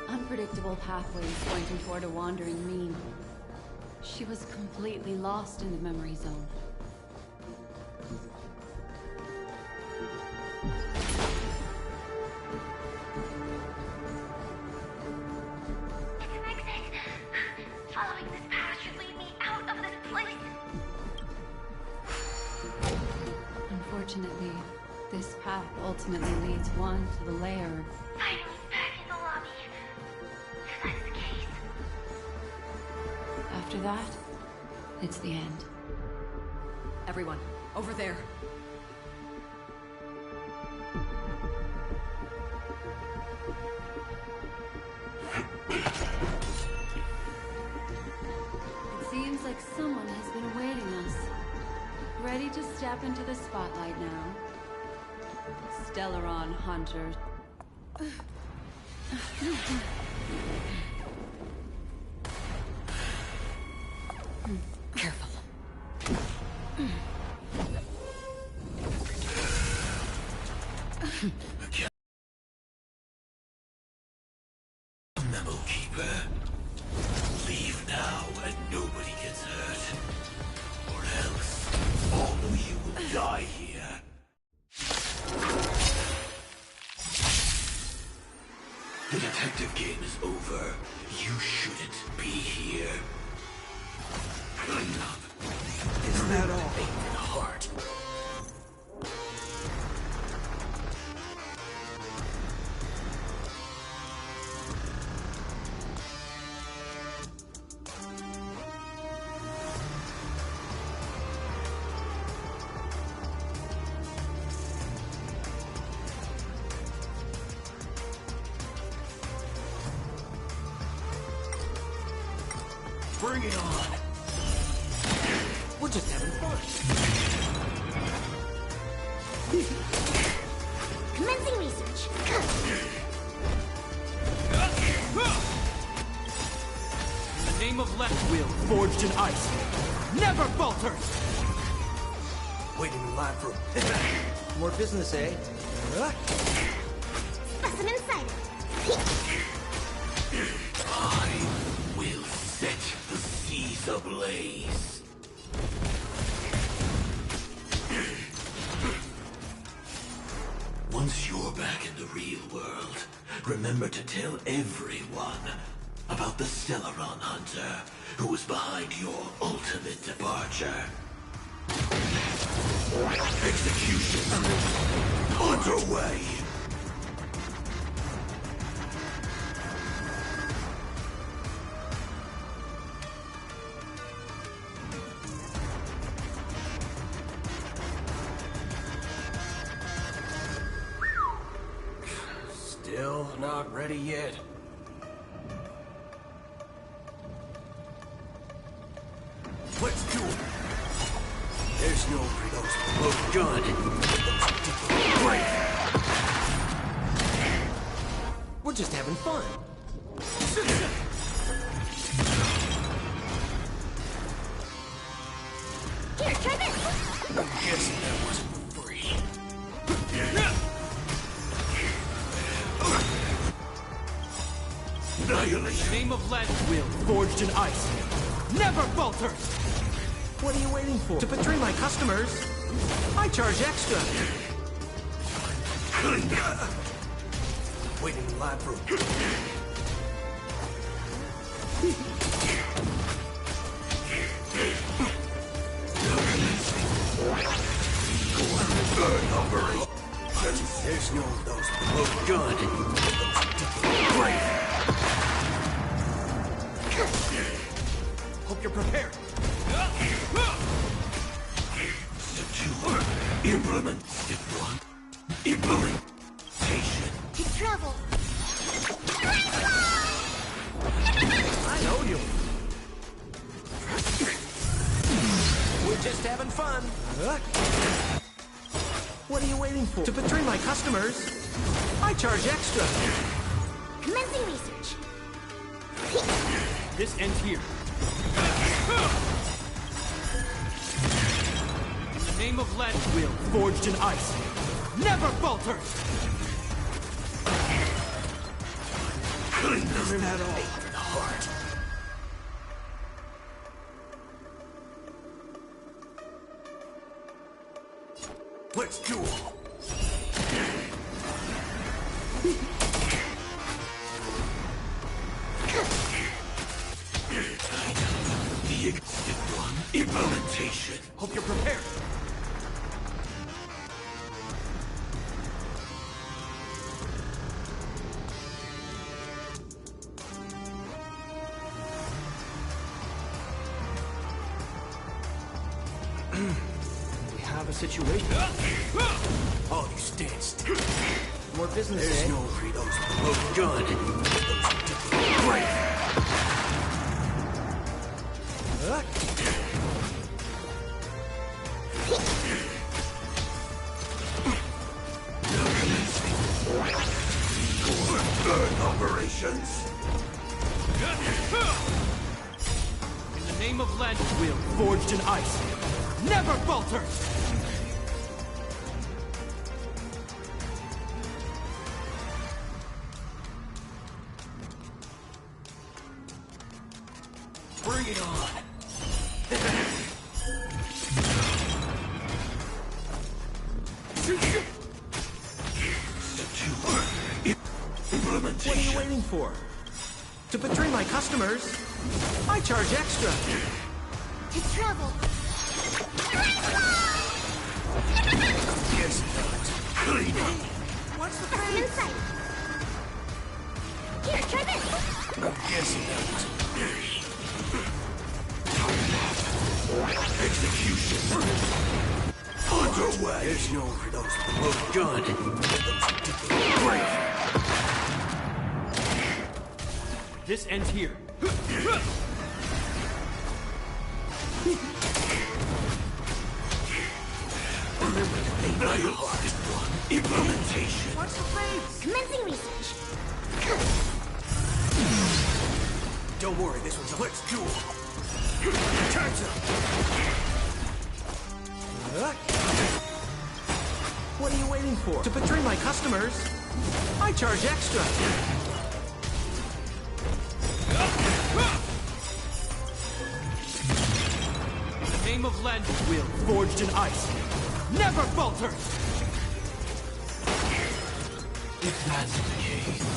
Unpredictable pathways pointing toward a wandering Reem. She was completely lost in the memory zone. It's an exit. Following this path should lead me out of this place. Unfortunately, this path ultimately leads one to the lair. Finally back in the lobby. If that's the case. After that, it's the end. Everyone, over there. It seems like someone has been awaiting us. Ready to step into the spotlight now. Stellaron Hunter. Careful. The detective game is over. You shouldn't be here. Clean up. Isn't that all? Aching heart. Bring it on. We're just having fun. Commencing research. In the name of Left Will, forged in ice, never falters! Waiting in line for... More business, eh? Specimen sighted. I will set the seas ablaze. Once you're back in the real world, remember to tell everyone about the Celeron Hunter who was behind your ultimate departure. Execution underway. Still not ready yet. Let's do it. There's no those load gun. Great. We're just having fun. Here, try this. I'm guessing that wasn't free. Annihilation. Name of Left Will, forged in ice, never falters! What are you waiting for? To betray my customers? I charge extra. Waiting in line for... There's no of those below gun. Great. Hope you're prepared. Secure. Implement. Step one. Implementation. To travel. I know you. We're just having fun. What are you waiting for? To betray my customers? I charge extra. Commencing research. This ends here. In the name of Left Will, forged in ice, never falters! Isn't that all? For the heart. Let's do it. The step one. Implementation. Hope you're prepared. We have a situation. Oh, you stand still. More business, There's eh? no free those below gun. Great. Burn operations. In the name of Left Will, forged in ice, never falters! Bring it on. Secure. What are you waiting for? To betray my customers, I charge extra. To travel. Guess not. Clean up. What's the That's an face? insight. Here, try this. I'm guessing not. Execution. Underway. There's no for those with the most gun. Those who did the brave. This ends here. Remember to make my hardest one. Implementation. What's the face? Commencing research. Don't worry, this one's a let's duel. Time's up. What are you waiting for? To betray my customers, I charge extra. The name of land will, forged in ice, never falter! If that's the case.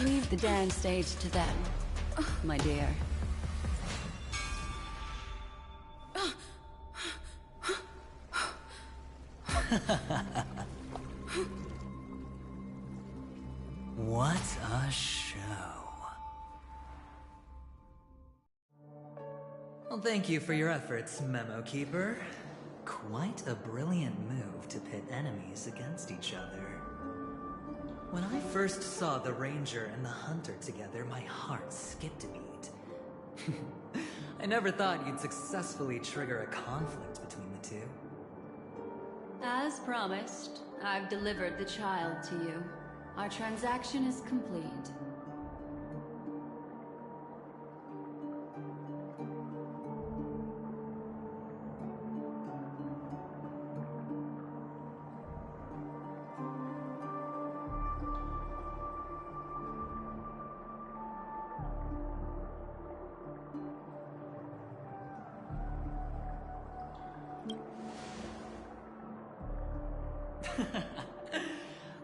Leave the dance stage to them, my dear. What a show. Well, thank you for your efforts, Memo Keeper. Quite a brilliant move to pit enemies against each other. When I first saw the Ranger and the Hunter together, my heart skipped a beat. I never thought you'd successfully trigger a conflict between the two. As promised, I've delivered the child to you. Our transaction is complete.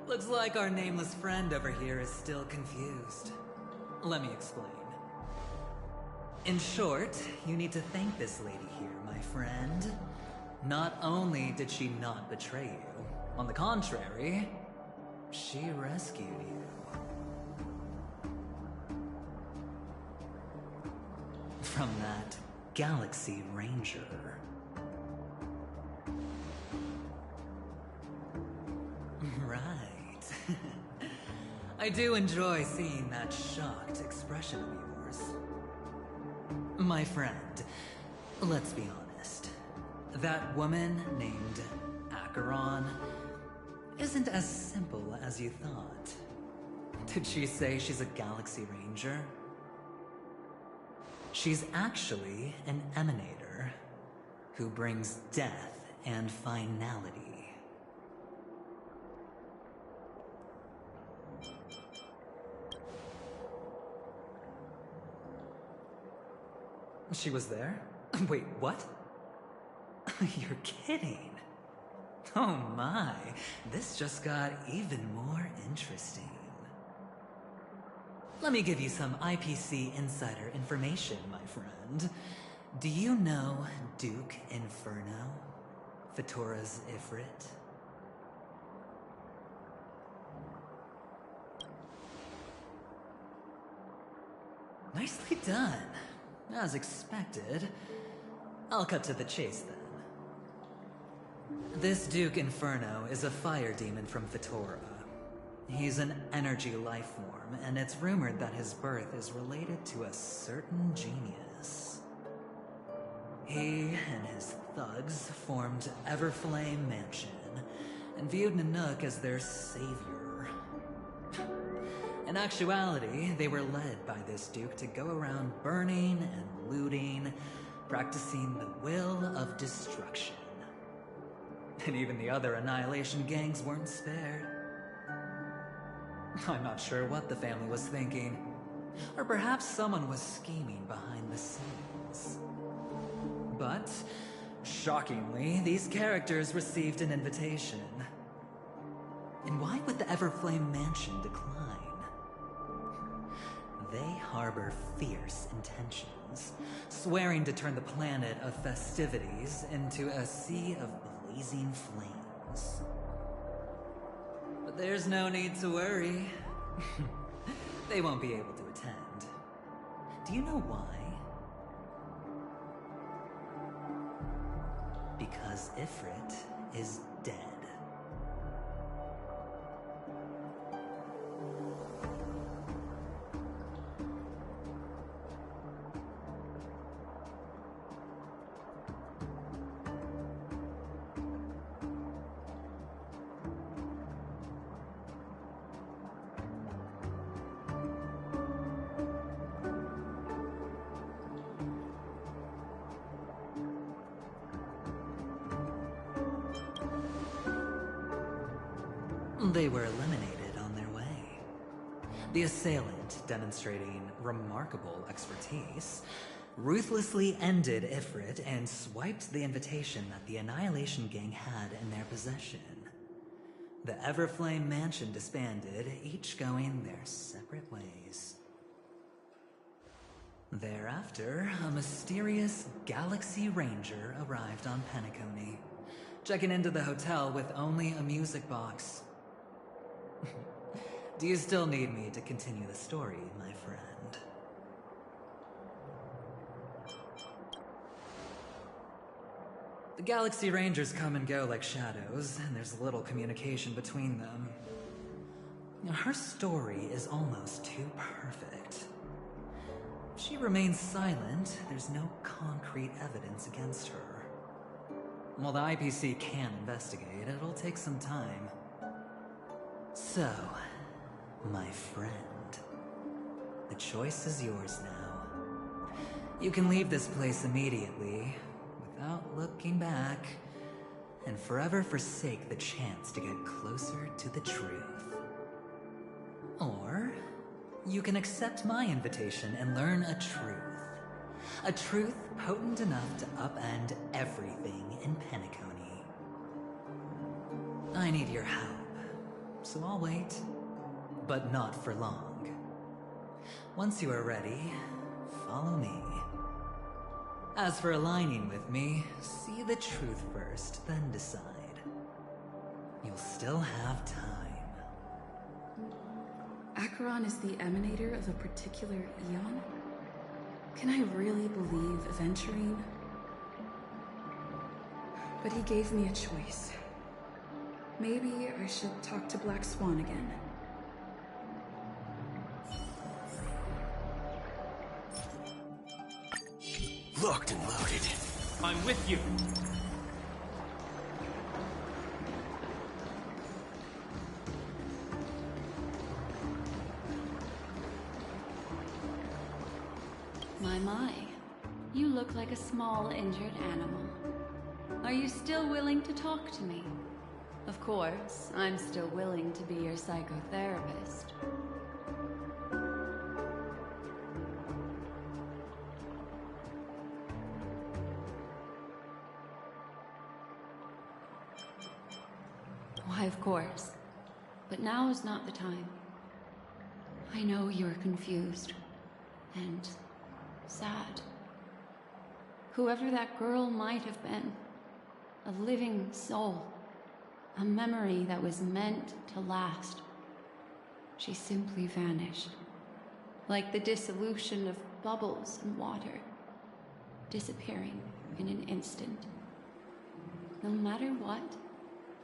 Looks like our nameless friend over here is still confused. Let me explain. In short, you need to thank this lady here, my friend. Not only did she not betray you, on the contrary, she rescued you. From that Galaxy Ranger. Right. I do enjoy seeing that shocked expression of yours. My friend, let's be honest. That woman named Acheron isn't as simple as you thought. Did she say she's a Galaxy Ranger? She's actually an emanator who brings death and finality. She was there? Wait, what? You're kidding. Oh my, this just got even more interesting. Let me give you some IPC insider information, my friend. Do you know Duke Inferno? Fatora's Ifrit? Nicely done. As expected. I'll cut to the chase then. This Duke Inferno is a fire demon from Fatora. He's an energy life form, and it's rumored that his birth is related to a certain genius. He and his thugs formed Everflame Mansion, and viewed Nanook as their savior. In actuality, they were led by this Duke to go around burning and looting, practicing the will of destruction. And even the other Annihilation gangs weren't spared. I'm not sure what the family was thinking. Or perhaps someone was scheming behind the scenes. But, shockingly, these characters received an invitation. And why would the Everflame Mansion decline? They harbor fierce intentions, swearing to turn the planet of festivities into a sea of blazing flames. But there's no need to worry. They won't be able to attend. Do you know why? Because Ifrit is dead. They were eliminated on their way. The assailant, demonstrating remarkable expertise, ruthlessly ended Ifrit and swiped the invitation that the Annihilation Gang had in their possession. The Everflame Mansion disbanded, each going their separate ways. Thereafter, a mysterious Galaxy Ranger arrived on Penacony, checking into the hotel with only a music box. Do you still need me to continue the story, my friend? The Galaxy Rangers come and go like shadows, and there's little communication between them. Her story is almost too perfect. If she remains silent, there's no concrete evidence against her. While the IPC can investigate, it'll take some time. So, my friend, the choice is yours now. You can leave this place immediately, without looking back, and forever forsake the chance to get closer to the truth. Or, you can accept my invitation and learn a truth. A truth potent enough to upend everything in Penacony. I need your help. So I'll wait, but not for long. Once you are ready, follow me. As for aligning with me, see the truth first, then decide. You'll still have time. Acheron is the emanator of a particular eon? Can I really believe Aventurine? But he gave me a choice. Maybe I should talk to Black Swan again. Locked and loaded. I'm with you. My. You look like a small, injured animal. Are you still willing to talk to me? Of course, I'm still willing to be your psychotherapist. Why, of course. But now is not the time. I know you're confused. And sad. Whoever that girl might have been. A living soul. A memory that was meant to last. She simply vanished. Like the dissolution of bubbles in water. Disappearing in an instant. No matter what,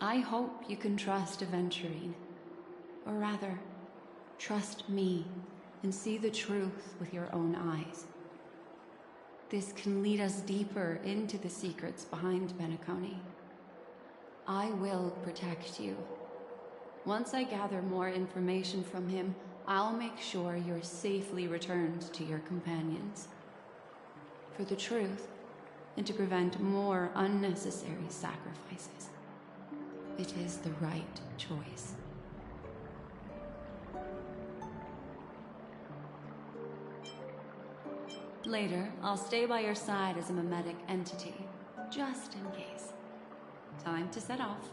I hope you can trust Aventurine. Or rather, trust me and see the truth with your own eyes. This can lead us deeper into the secrets behind Penacony. I will protect you. Once I gather more information from him, I'll make sure you're safely returned to your companions. For the truth, and to prevent more unnecessary sacrifices. It is the right choice. Later, I'll stay by your side as a mimetic entity, just in case. Time to set off.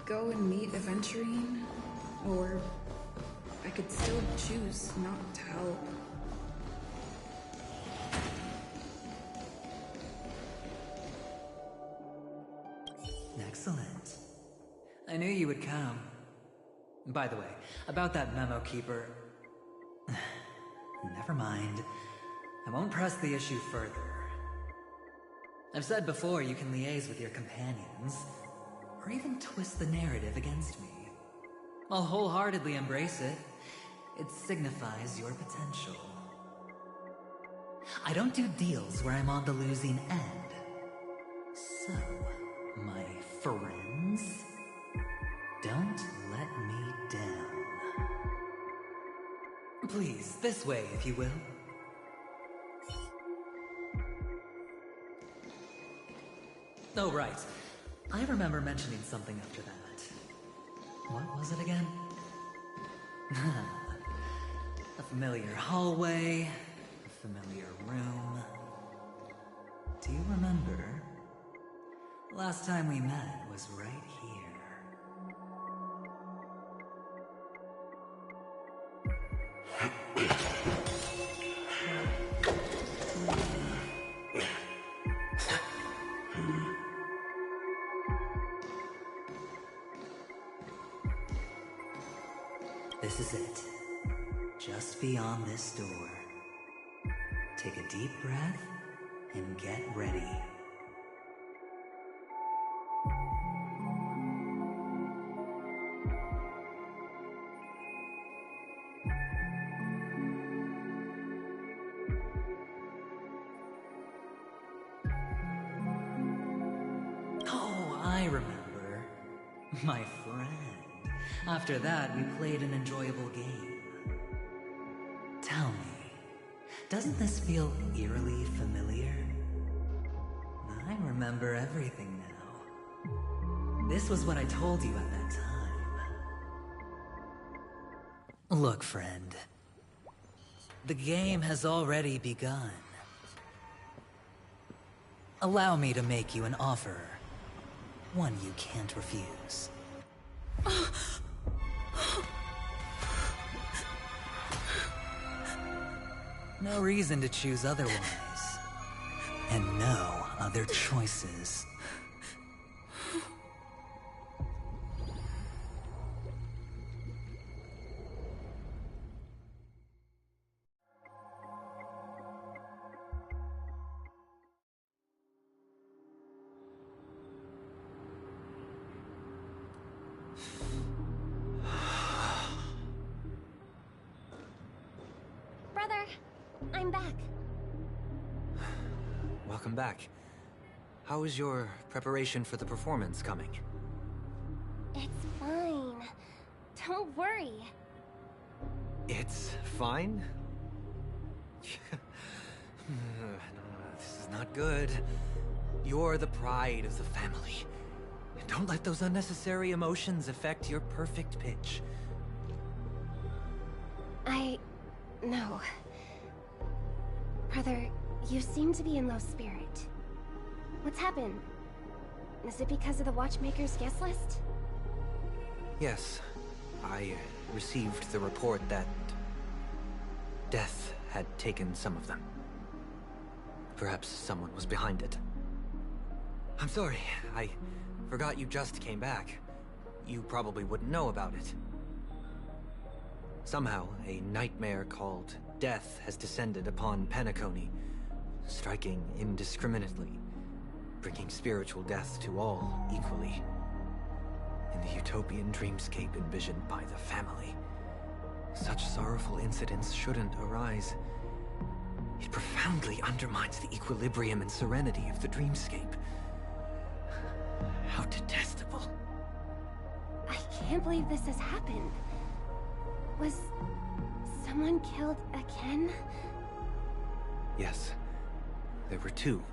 Go and meet Aventurine, or I could still choose not to help. Excellent. I knew you would come. By the way, about that memo keeper... Never mind. I won't press the issue further. I've said before you can liaise with your companions, or even twist the narrative against me. I'll wholeheartedly embrace it. It signifies your potential. I don't do deals where I'm on the losing end. So, my friends, don't let me down. Please, this way, if you will. Oh, right. I remember mentioning something after that. What was it again? A familiar hallway, a familiar room. Do you remember? Last time we met was right here. This is it. Just beyond this door. Take a deep breath and get ready. Oh, I remember. My friend. After that, we played an enjoyable game. Tell me, doesn't this feel eerily familiar? I remember everything now. This was what I told you at that time. Look, friend. The game has already begun. Allow me to make you an offer. One you can't refuse. No reason to choose otherwise. And no other choices. Brother, I'm back. Welcome back. How is your preparation for the performance coming? It's fine. Don't worry. It's fine? No, this is not good. You're the pride of the family. And don't let those unnecessary emotions affect your perfect pitch. No. Brother, you seem to be in low spirit. What's happened? Is it because of the Watchmaker's guest list? Yes. I received the report that death had taken some of them. Perhaps someone was behind it. I'm sorry, I forgot you just came back. You probably wouldn't know about it. Somehow, a nightmare called death has descended upon Penacony, striking indiscriminately, bringing spiritual death to all equally. In the utopian dreamscape envisioned by the family, such sorrowful incidents shouldn't arise. It profoundly undermines the equilibrium and serenity of the dreamscape. How detestable. I can't believe this has happened. Was someone killed again? Yes. There were two.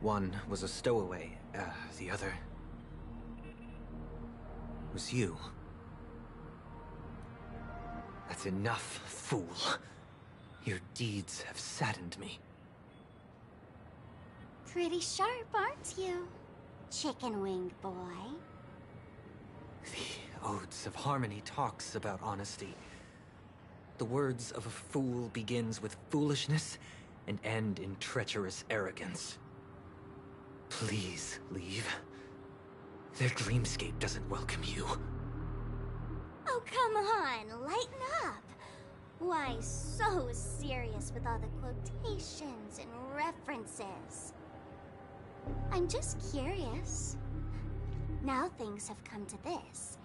One was a stowaway, the other was you. That's enough, fool. Your deeds have saddened me. Pretty sharp, aren't you, chicken-winged boy? The Odes of Harmony talks about honesty. The words of a fool begins with foolishness and end in treacherous arrogance. Please leave. Their dreamscape doesn't welcome you. Oh, come on, lighten up. Why so serious with all the quotations and references? I'm just curious. Now things have come to this.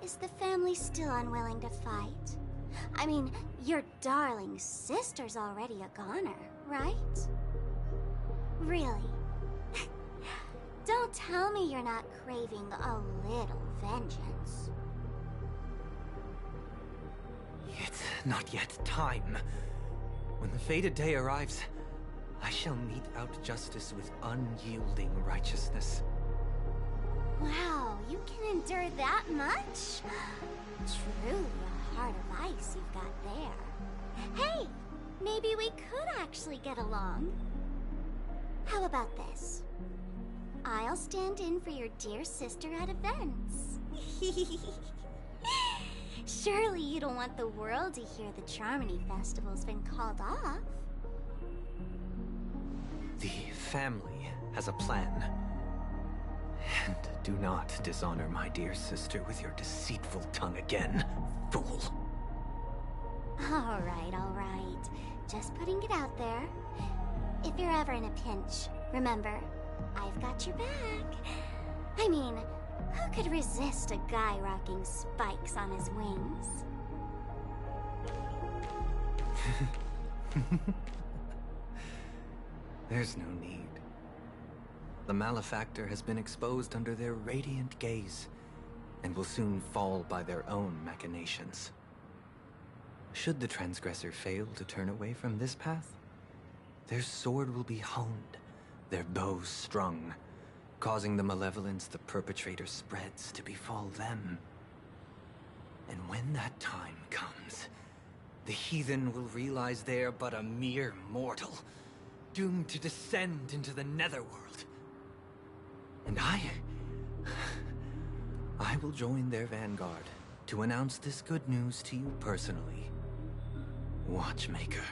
Is the family still unwilling to fight? I mean, your darling sister's already a goner, right? Really? Don't tell me you're not craving a little vengeance. It's not yet time. When the fated day arrives, I shall mete out justice with unyielding righteousness. Wow, you can endure that much? Truly a heart of ice you've got there. Hey, maybe we could actually get along. How about this? I'll stand in for your dear sister at events. Surely you don't want the world to hear the Charmony Festival's been called off. The family has a plan. And do not dishonor my dear sister with your deceitful tongue again, fool. All right. Just putting it out there. If you're ever in a pinch, remember, I've got your back. I mean, who could resist a guy rocking spikes on his wings? There's no need. The malefactor has been exposed under their radiant gaze, and will soon fall by their own machinations. Should the transgressor fail to turn away from this path, their sword will be honed, their bows strung, causing the malevolence the perpetrator spreads to befall them. And when that time comes, the heathen will realize they're but a mere mortal, doomed to descend into the netherworld. And I will join their vanguard to announce this good news to you personally, Watchmaker.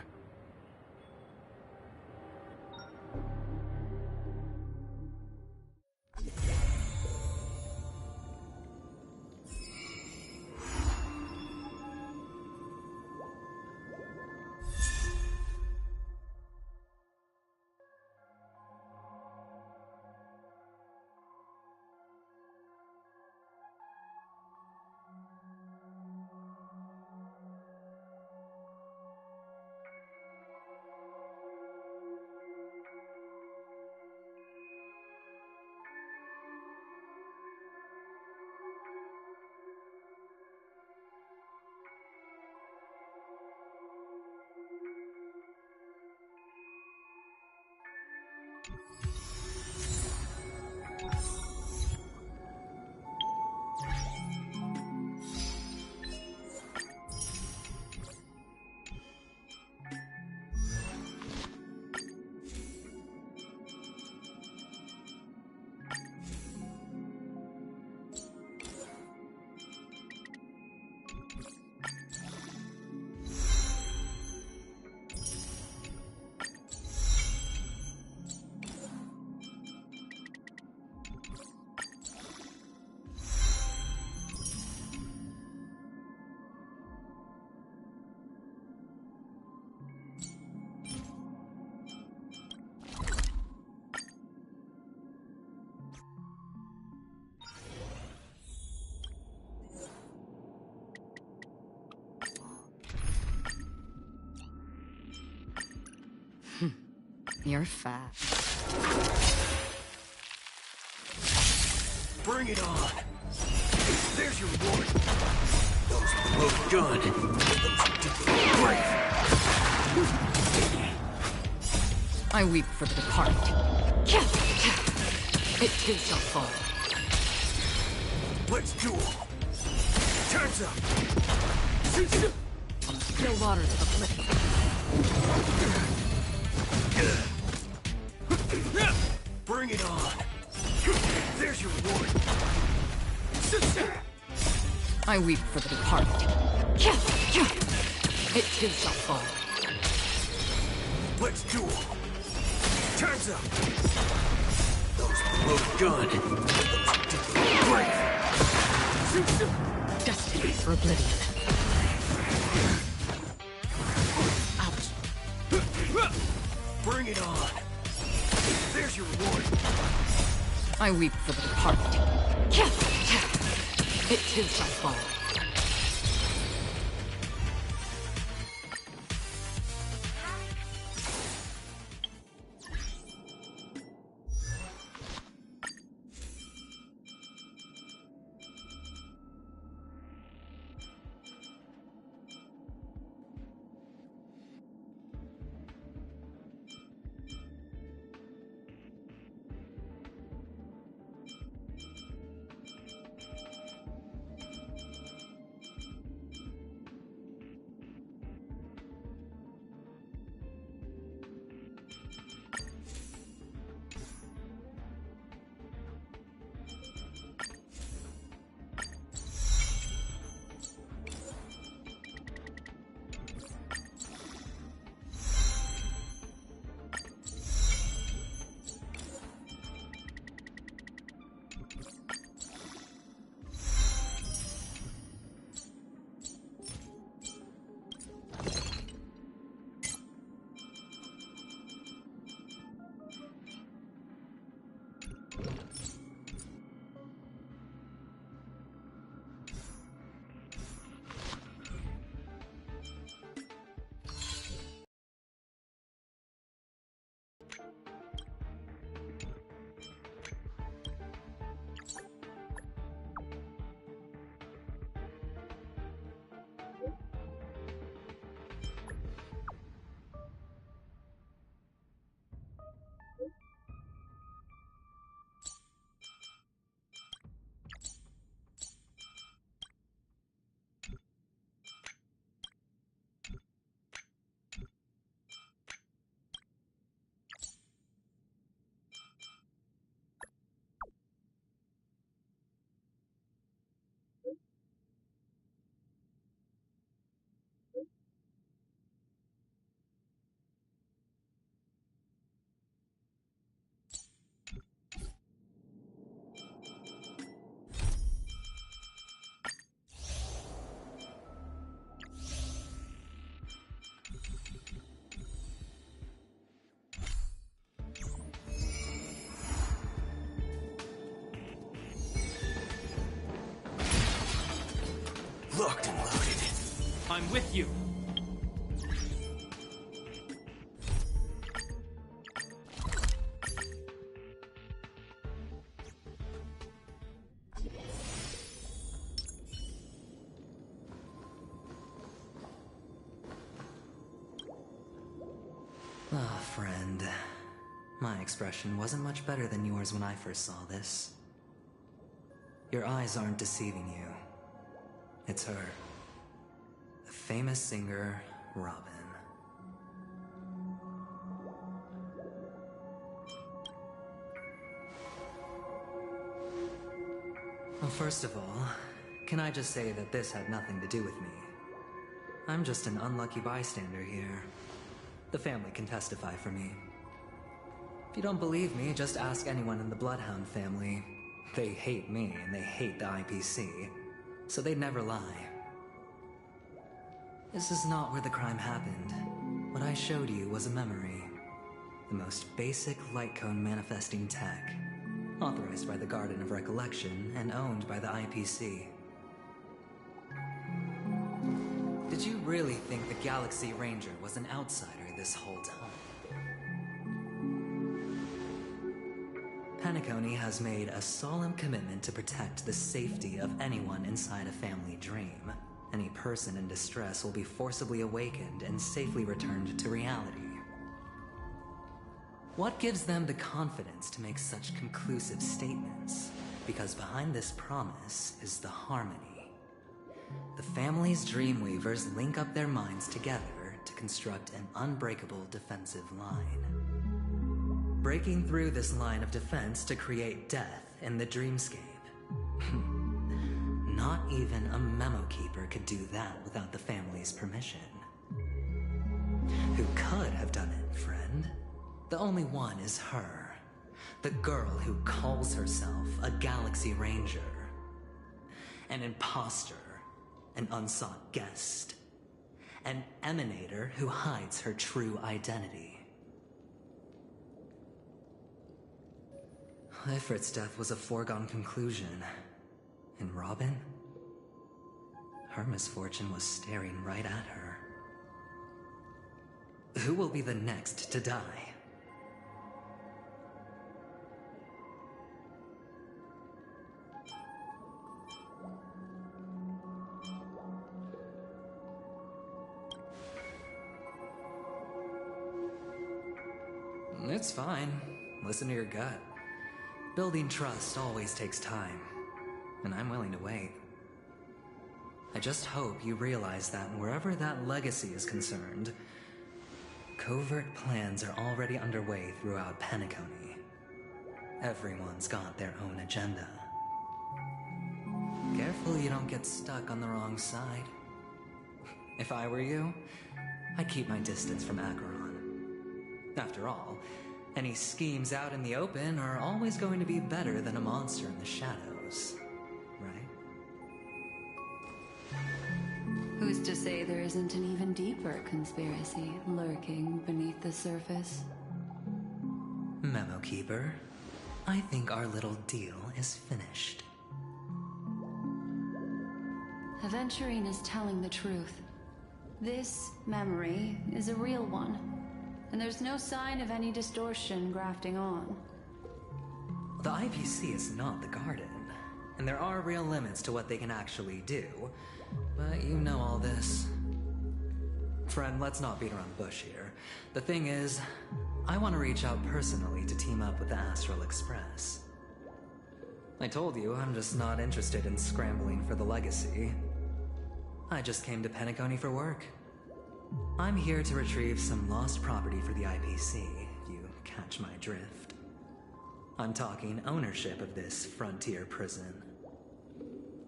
You're fat. Bring it on. There's your reward. Those look good. Those brave. I weep for the departed. It too shall fall. Let's duel. Time's up. On the still waters of oblivion. Bring it on. There's your reward. I weep for the departed. It too shall fall. Let's duel. Time's up. Those look good. Brave. Destiny for oblivion. Ouch. Bring it on. There's your reward. I weep for the departed. It too shall fall. Locked and loaded. I'm with you. Ah, friend. My expression wasn't much better than yours when I first saw this. Your eyes aren't deceiving you. It's her. The famous singer, Robin. Well, first of all, can I just say that this had nothing to do with me? I'm just an unlucky bystander here. The family can testify for me. If you don't believe me, just ask anyone in the Bloodhound family. They hate me, and they hate the IPC, so they'd never lie. This is not where the crime happened. What I showed you was a memory. The most basic light cone manifesting tech. Authorized by the Garden of Recollection and owned by the IPC. Did you really think the Galaxy Ranger was an outsider this whole time? Penacony has made a solemn commitment to protect the safety of anyone inside a family dream. Any person in distress will be forcibly awakened and safely returned to reality. What gives them the confidence to make such conclusive statements? Because behind this promise is the harmony. The family's Dreamweavers link up their minds together to construct an unbreakable defensive line. Breaking through this line of defense to create death in the dreamscape. Not even a memo keeper could do that without the family's permission. Who could have done it, friend? The only one is her. The girl who calls herself a Galaxy Ranger. An imposter. An unsought guest. An emanator who hides her true identity. Ifrit's death was a foregone conclusion. And Robin? Her misfortune was staring right at her. Who will be the next to die? It's fine. Listen to your gut. Building trust always takes time, and I'm willing to wait. I just hope you realize that wherever that legacy is concerned, covert plans are already underway throughout Penacony. Everyone's got their own agenda. Careful you don't get stuck on the wrong side. If I were you, I'd keep my distance from Acheron. After all, any schemes out in the open are always going to be better than a monster in the shadows, right? Who's to say there isn't an even deeper conspiracy lurking beneath the surface? Memo Keeper, I think our little deal is finished. Aventurine is telling the truth. This memory is a real one, and there's no sign of any distortion grafting on. The IPC is not the Garden, and there are real limits to what they can actually do, but you know all this. Friend, let's not beat around the bush here. The thing is, I want to reach out personally to team up with the Astral Express. I told you I'm just not interested in scrambling for the legacy. I just came to Penacony for work. I'm here to retrieve some lost property for the IPC, if you catch my drift. I'm talking ownership of this frontier prison.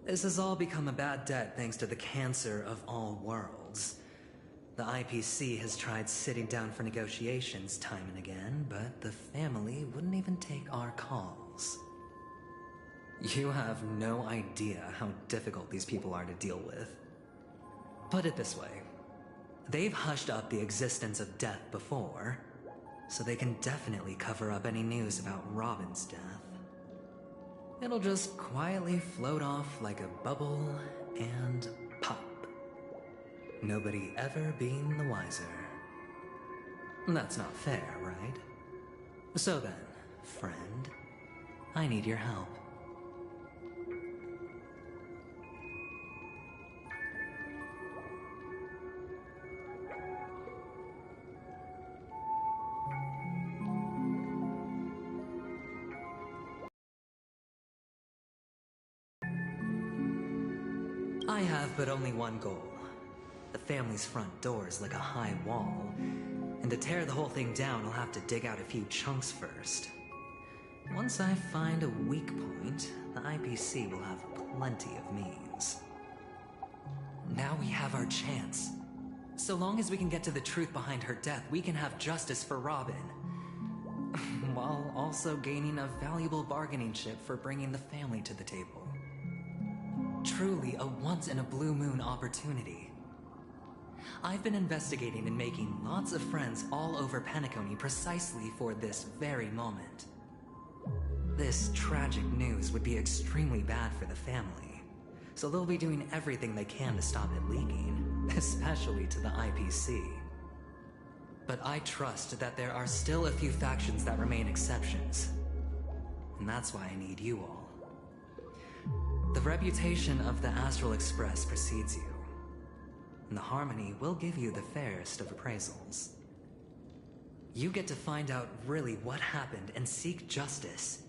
This has all become a bad debt thanks to the cancer of all worlds. The IPC has tried sitting down for negotiations time and again, but the family wouldn't even take our calls. You have no idea how difficult these people are to deal with. Put it this way. They've hushed up the existence of death before, so they can definitely cover up any news about Robin's death. It'll just quietly float off like a bubble and pop. Nobody ever being the wiser. That's not fair, right? So then, friend, I need your help. I have but only one goal. The family's front door is like a high wall, and to tear the whole thing down, I'll have to dig out a few chunks first. Once I find a weak point, the IPC will have plenty of means. Now we have our chance. So long as we can get to the truth behind her death, we can have justice for Robin. While also gaining a valuable bargaining chip for bringing the family to the table. Truly a once-in-a-blue-moon opportunity. I've been investigating and making lots of friends all over Penacony precisely for this very moment. This tragic news would be extremely bad for the family, so they'll be doing everything they can to stop it leaking, especially to the IPC. But I trust that there are still a few factions that remain exceptions. and that's why I need you all. The reputation of the Astral Express precedes you, and the Harmony will give you the fairest of appraisals. You get to find out really what happened and seek justice,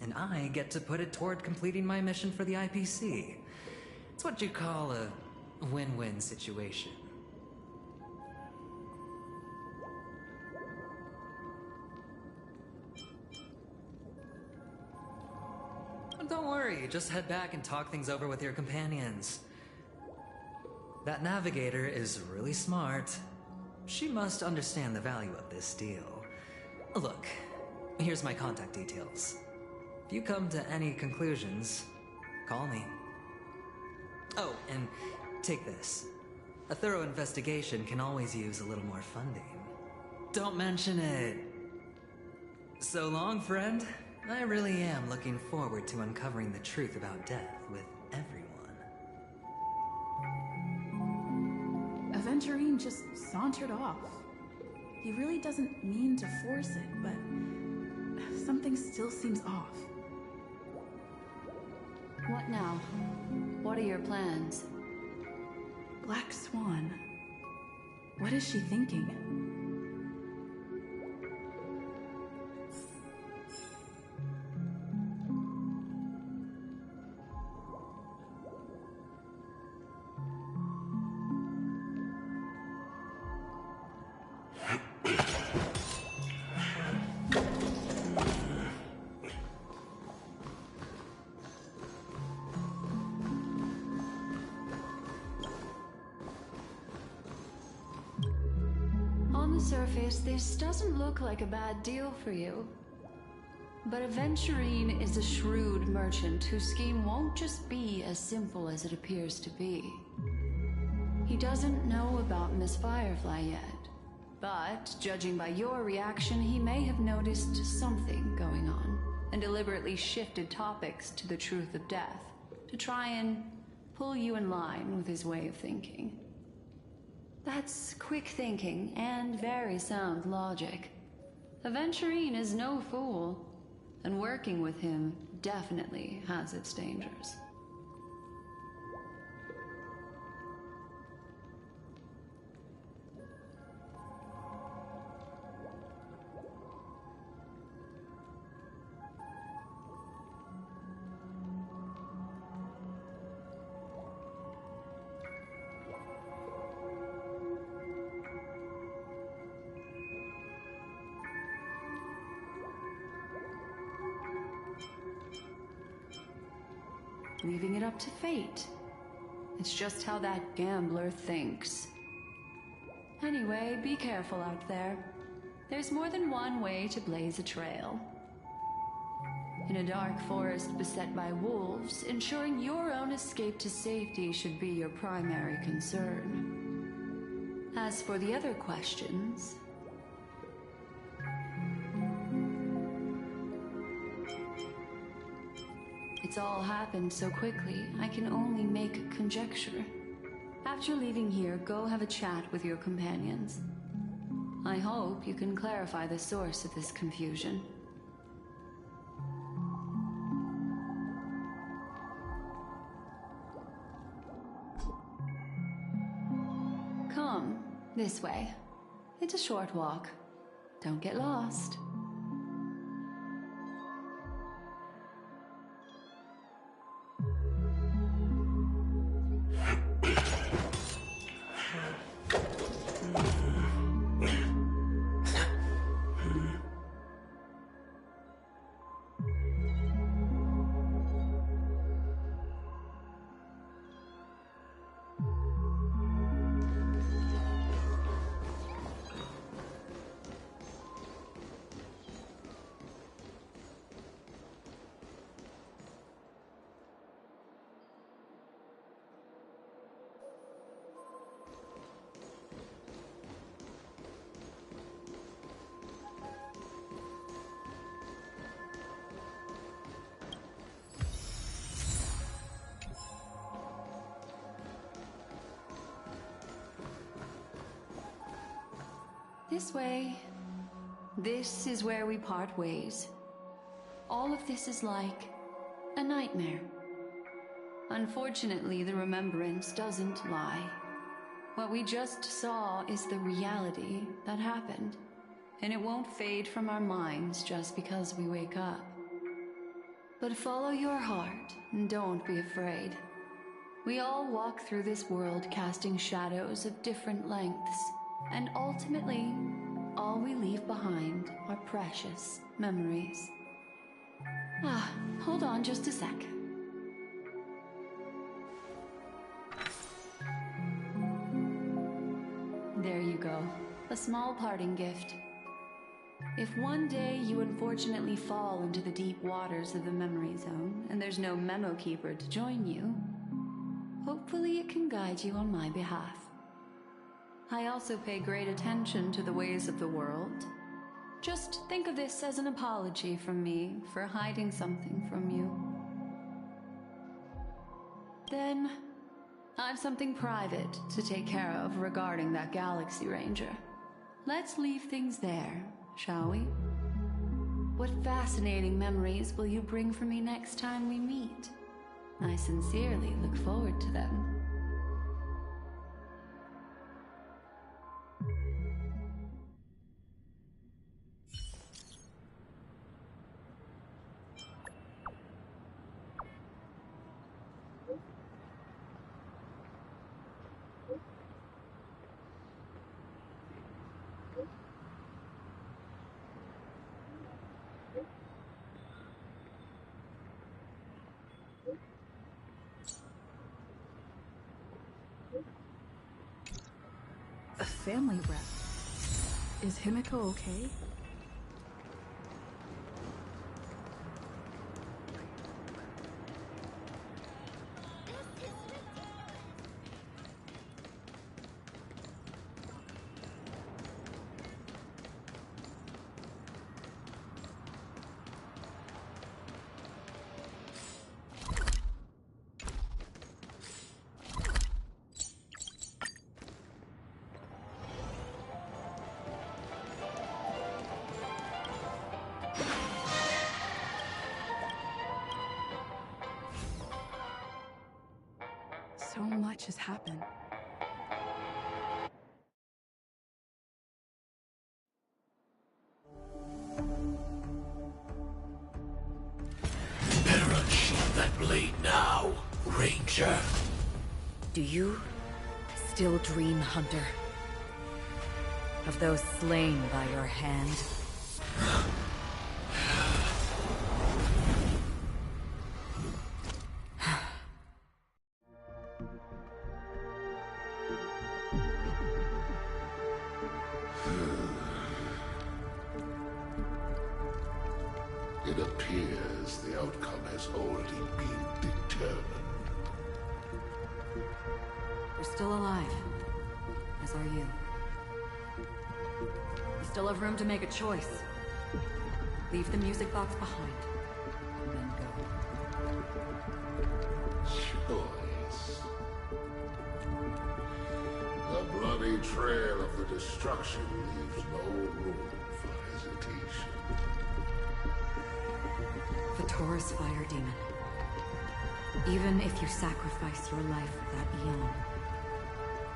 and I get to put it toward completing my mission for the IPC. It's what you call a win-win situation. Don't worry, just head back and talk things over with your companions. That navigator is really smart. She must understand the value of this deal. Look, here's my contact details. If you come to any conclusions, call me. Oh, and take this. A thorough investigation can always use a little more funding. Don't mention it. So long, friend. I really am looking forward to uncovering the truth about death with everyone. Aventurine just sauntered off. He really doesn't mean to force it, but something still seems off. What now? What are your plans? Black Swan. What is she thinking? On the surface, this doesn't look like a bad deal for you. But Aventurine is a shrewd merchant whose scheme won't just be as simple as it appears to be. He doesn't know about Miss Firefly yet, but judging by your reaction, he may have noticed something going on and deliberately shifted topics to the truth of death to try and pull you in line with his way of thinking. That's quick thinking and very sound logic. Aventurine is no fool, and working with him definitely has its dangers. Leaving it up to fate. It's just how that gambler thinks. Anyway, be careful out there. There's more than one way to blaze a trail. In a dark forest beset by wolves, ensuring your own escape to safety should be your primary concern. As for the other questions, it's all happened so quickly, I can only make conjecture. After leaving here, go have a chat with your companions. I hope you can clarify the source of this confusion. Come, this way. It's a short walk. Don't get lost. This way. This is where we part ways. all of this is like a nightmare. Unfortunately, the remembrance doesn't lie. What we just saw is the reality that happened, and it won't fade from our minds just because we wake up. But follow your heart, and don't be afraid. We all walk through this world casting shadows of different lengths, and ultimately, all we leave behind are precious memories. Hold on just a sec. There you go. A small parting gift. If one day you unfortunately fall into the deep waters of the memory zone, and there's no memo keeper to join you, hopefully it can guide you on my behalf. I also pay great attention to the ways of the world. Just think of this as an apology from me for hiding something from you. Then, I've something private to take care of regarding that Galaxy Ranger. Let's leave things there, shall we? What fascinating memories will you bring for me next time we meet? I sincerely look forward to them. A family rep. Is Himiko okay? So much has happened. Better unsheath that blade now, Ranger. Do you still dream, Hunter? Of those slain by your hand? It appears the outcome has already been determined. You're still alive, as are you. You still have room to make a choice. Leave the music box behind, and then go. Choice. The bloody trail of the destruction leaves no room for hesitation. Vitora's fire demon. Even if you sacrifice your life for that eon,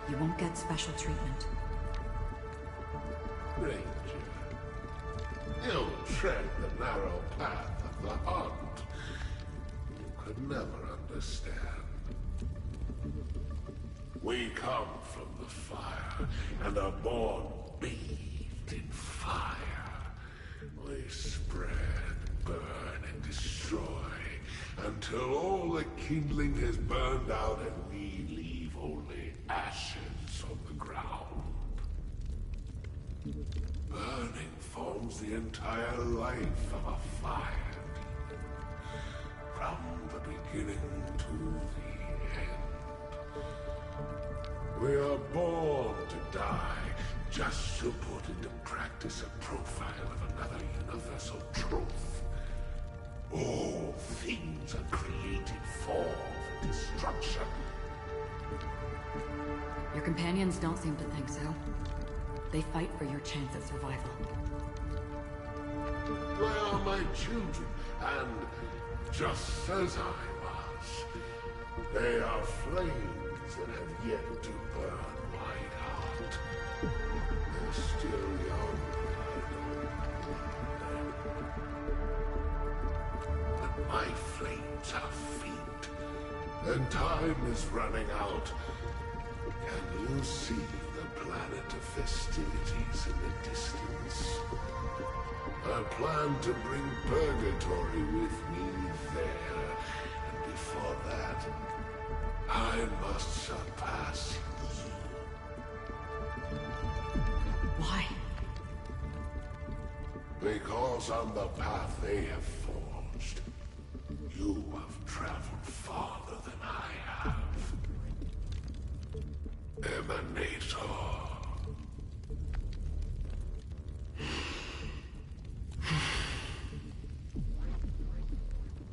you won't get special treatment. Ranger, you tread the narrow path of the hunt. You could never understand. We come from the fire, and are born bathed in fire. We spread, burn, and destroy, until all the kindling has burned out and we leave only ashes on the ground. Burning forms the entire life of a fire demon, from the beginning to the end. We are born to die, just to put into practice a profile of another universal truth. All things are created for the destruction. Your companions don't seem to think so. They fight for your chance at survival. They are my children, and just as I was, they are flames that have yet to burn wide out. They're still young, but my flames are faint, and time is running out. Can you see the planet of festivities in the distance? I plan to bring Purgatory with me there, and before that, I must surpass you. Why? Because on the path they have forged, you have traveled farther than I have. Emanator.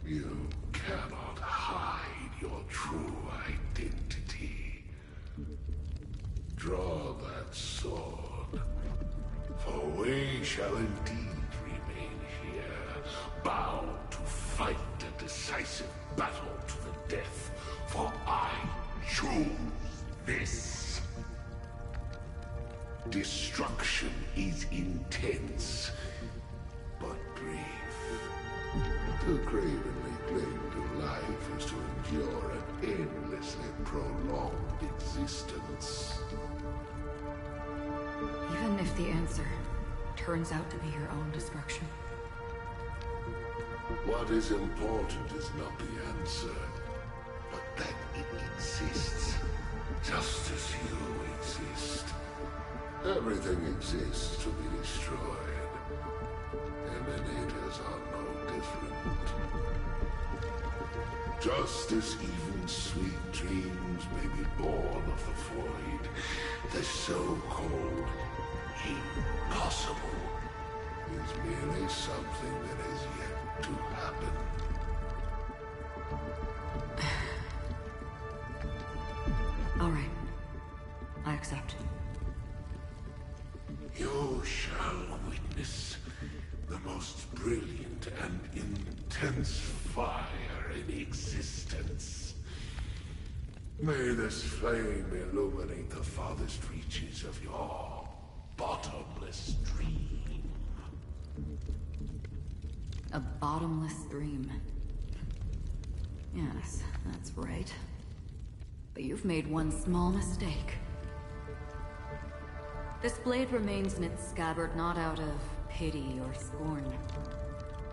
You cannot hide your true identity. Draw that sword, for we shall indeed remain here, bound to fight a decisive battle to the death, for I choose this. Destruction is intense, but brief. To cravenly cling to life is to endure an endlessly prolonged existence. Even if the answer turns out to be your own destruction. What is important is not the answer, but that it exists, just as you exist. Everything exists to be destroyed. Emanators are no different. Just as even sweet dreams may be born of the void, the so-called impossible is merely something that has yet to happen. All right. I accept. You shall witness the most brilliant and intense fire in existence. May this flame illuminate the farthest reaches of your bottomless dream. A bottomless dream. Yes, that's right. But you've made one small mistake. This blade remains in its scabbard not out of pity or scorn.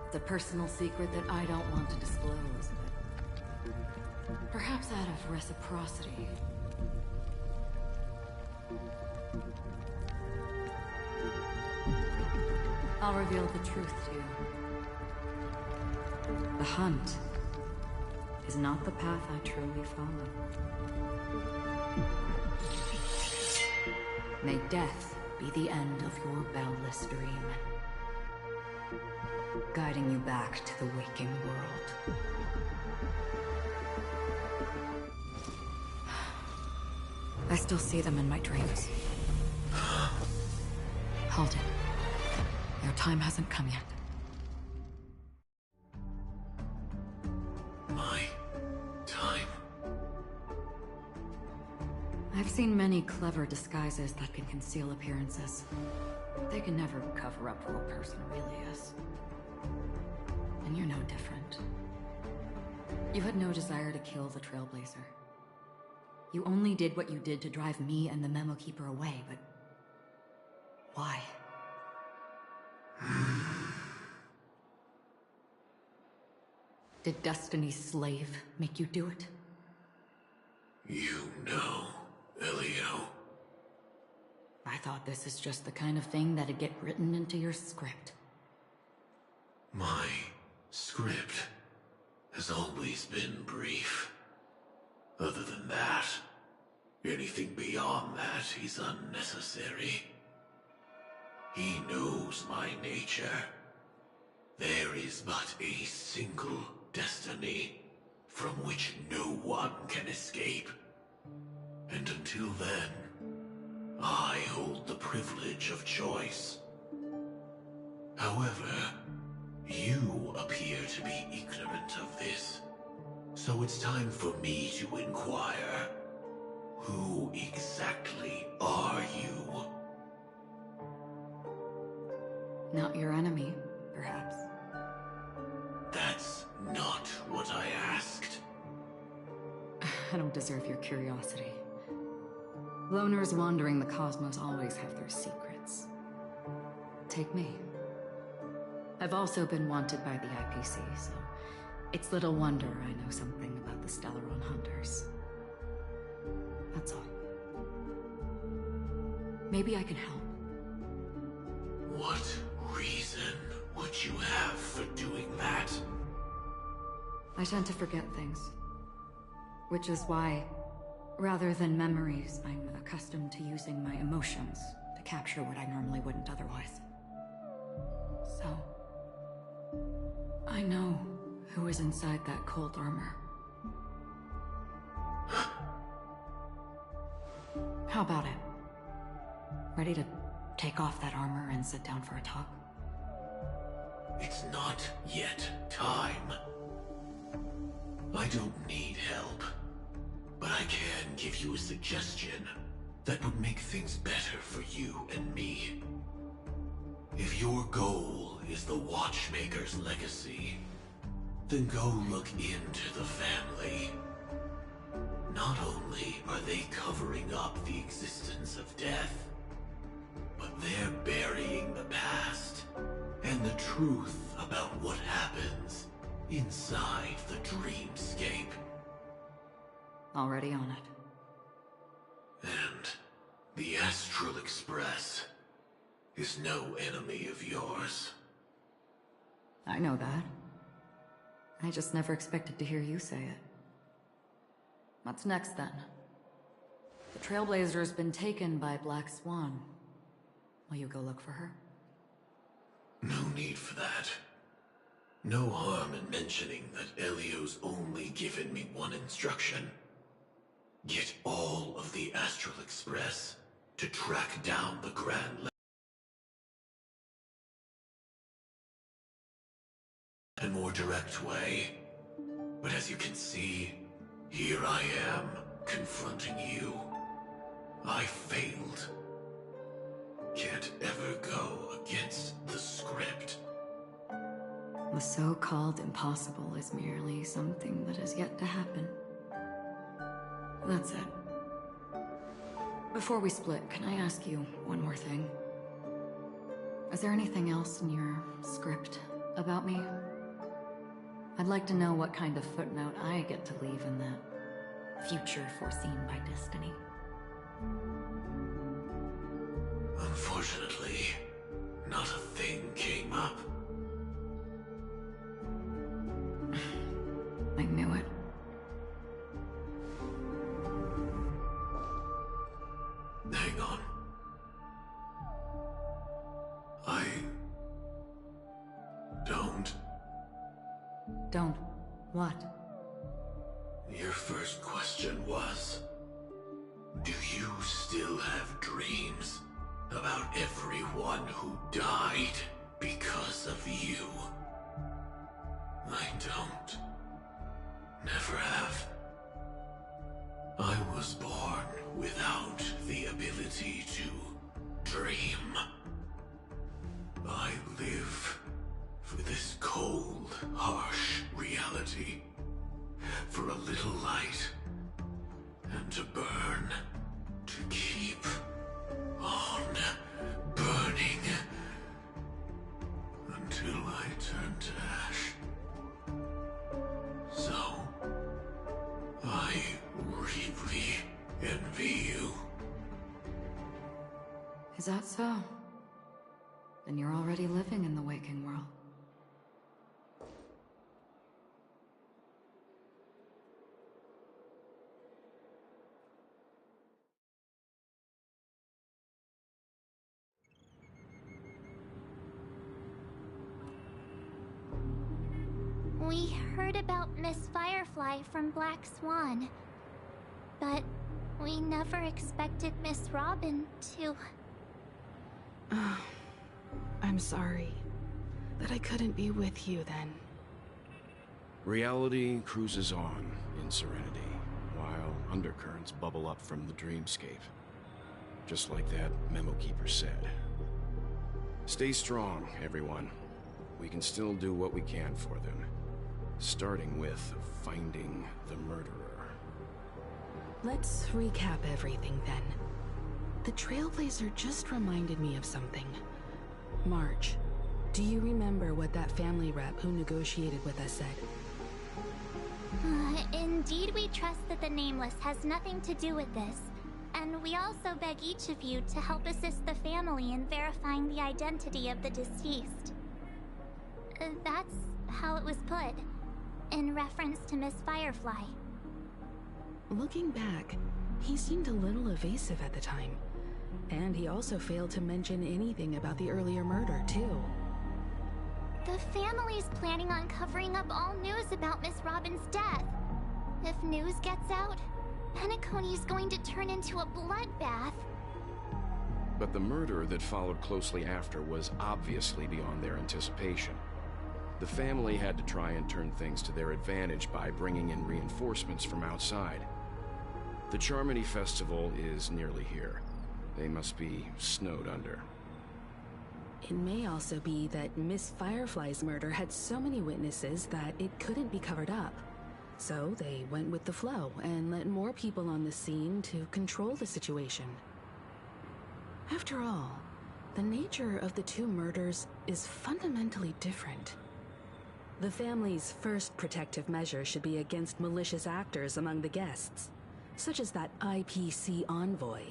It's a personal secret that I don't want to disclose, but perhaps out of reciprocity. I'll reveal the truth to you. The hunt is not the path I truly follow. May death be the end of your boundless dream, guiding you back to the waking world. I still see them in my dreams. Hold it. Their time hasn't come yet. My time? I've seen many clever disguises that can conceal appearances. They can never cover up who a person really is. And you're no different. You had no desire to kill the Trailblazer. You only did what you did to drive me and the Memo Keeper away, but... why? Did Destiny's slave make you do it? You know, Elio. I thought this is just the kind of thing that'd get written into your script. My script has always been brief. Other than that, anything beyond that is unnecessary. He knows my nature. There is but a single destiny from which no one can escape. And until then, I hold the privilege of choice. However, You appear to be ignorant of this. So it's time for me to inquire. Who exactly are you? Not your enemy, perhaps. That's not what I asked. I don't deserve your curiosity. Loners wandering the cosmos always have their secrets. Take me. I've also been wanted by the IPC, so it's little wonder I know something about the Stellaron Hunters. That's all. Maybe I can help. What reason would you have for doing that? I tend to forget things. Which is why, rather than memories, I'm accustomed to using my emotions to capture what I normally wouldn't otherwise. So, I know who is inside that cold armor. How about it? Ready to take off that armor and sit down for a talk? It's not yet time. I don't need help, but I can give you a suggestion that would make things better for you and me. If your goal is the Watchmaker's legacy, then go look into the family. Not only are they covering up the existence of death, but they're burying the past and the truth about what happens inside the dreamscape. Already on it. And the Astral Express is no enemy of yours. I know that. I just never expected to hear you say it. What's next, then? The Trailblazer's been taken by Black Swan. Will you go look for her? No need for that. No harm in mentioning that Elio's only given me one instruction. Get all of the Astral Express to track down the Grand in a more direct way. But as you can see, here I am, confronting you. I failed. Can't ever go against the script. The so-called impossible is merely something that has yet to happen. That's it. Before we split, can I ask you one more thing? Is there anything else in your script about me? I'd like to know what kind of footnote I get to leave in that future foreseen by destiny. Unfortunately, not a thing came up. I knew it. Hang on. I don't. Don't. What? Your first question was, do you still have dreams about everyone who died because of you? I don't. Never have. I was born without the ability to dream. I live for this cold, harsh reality, for a little light, and to burn, to keep on burning, until I turn to ash. So, I really envy you. Is that so? Then you're already living in the waking world. We heard about Miss Firefly from Black Swan, but we never expected Miss Robin to... I'm sorry. that I couldn't be with you then. Reality cruises on in serenity, while undercurrents bubble up from the dreamscape. Just like that memo keeper said. Stay strong, everyone. We can still do what we can for them. Starting with finding the murderer. Let's recap everything then. The Trailblazer just reminded me of something. March, do you remember what that family rep who negotiated with us said? Indeed, we trust that the Nameless has nothing to do with this. And we also beg each of you to help assist the family in verifying the identity of the deceased. That's how it was put, in reference to Miss Firefly. Looking back, he seemed a little evasive at the time. And he also failed to mention anything about the earlier murder, too. The family's planning on covering up all news about Miss Robin's death. If news gets out, Penacony's going to turn into a bloodbath. But the murder that followed closely after was obviously beyond their anticipation. The family had to try and turn things to their advantage by bringing in reinforcements from outside. The Charmony Festival is nearly here. They must be snowed under. It may also be that Miss Firefly's murder had so many witnesses that it couldn't be covered up. So they went with the flow and let more people on the scene to control the situation. After all, the nature of the two murders is fundamentally different. The family's first protective measure should be against malicious actors among the guests, such as that IPC envoy.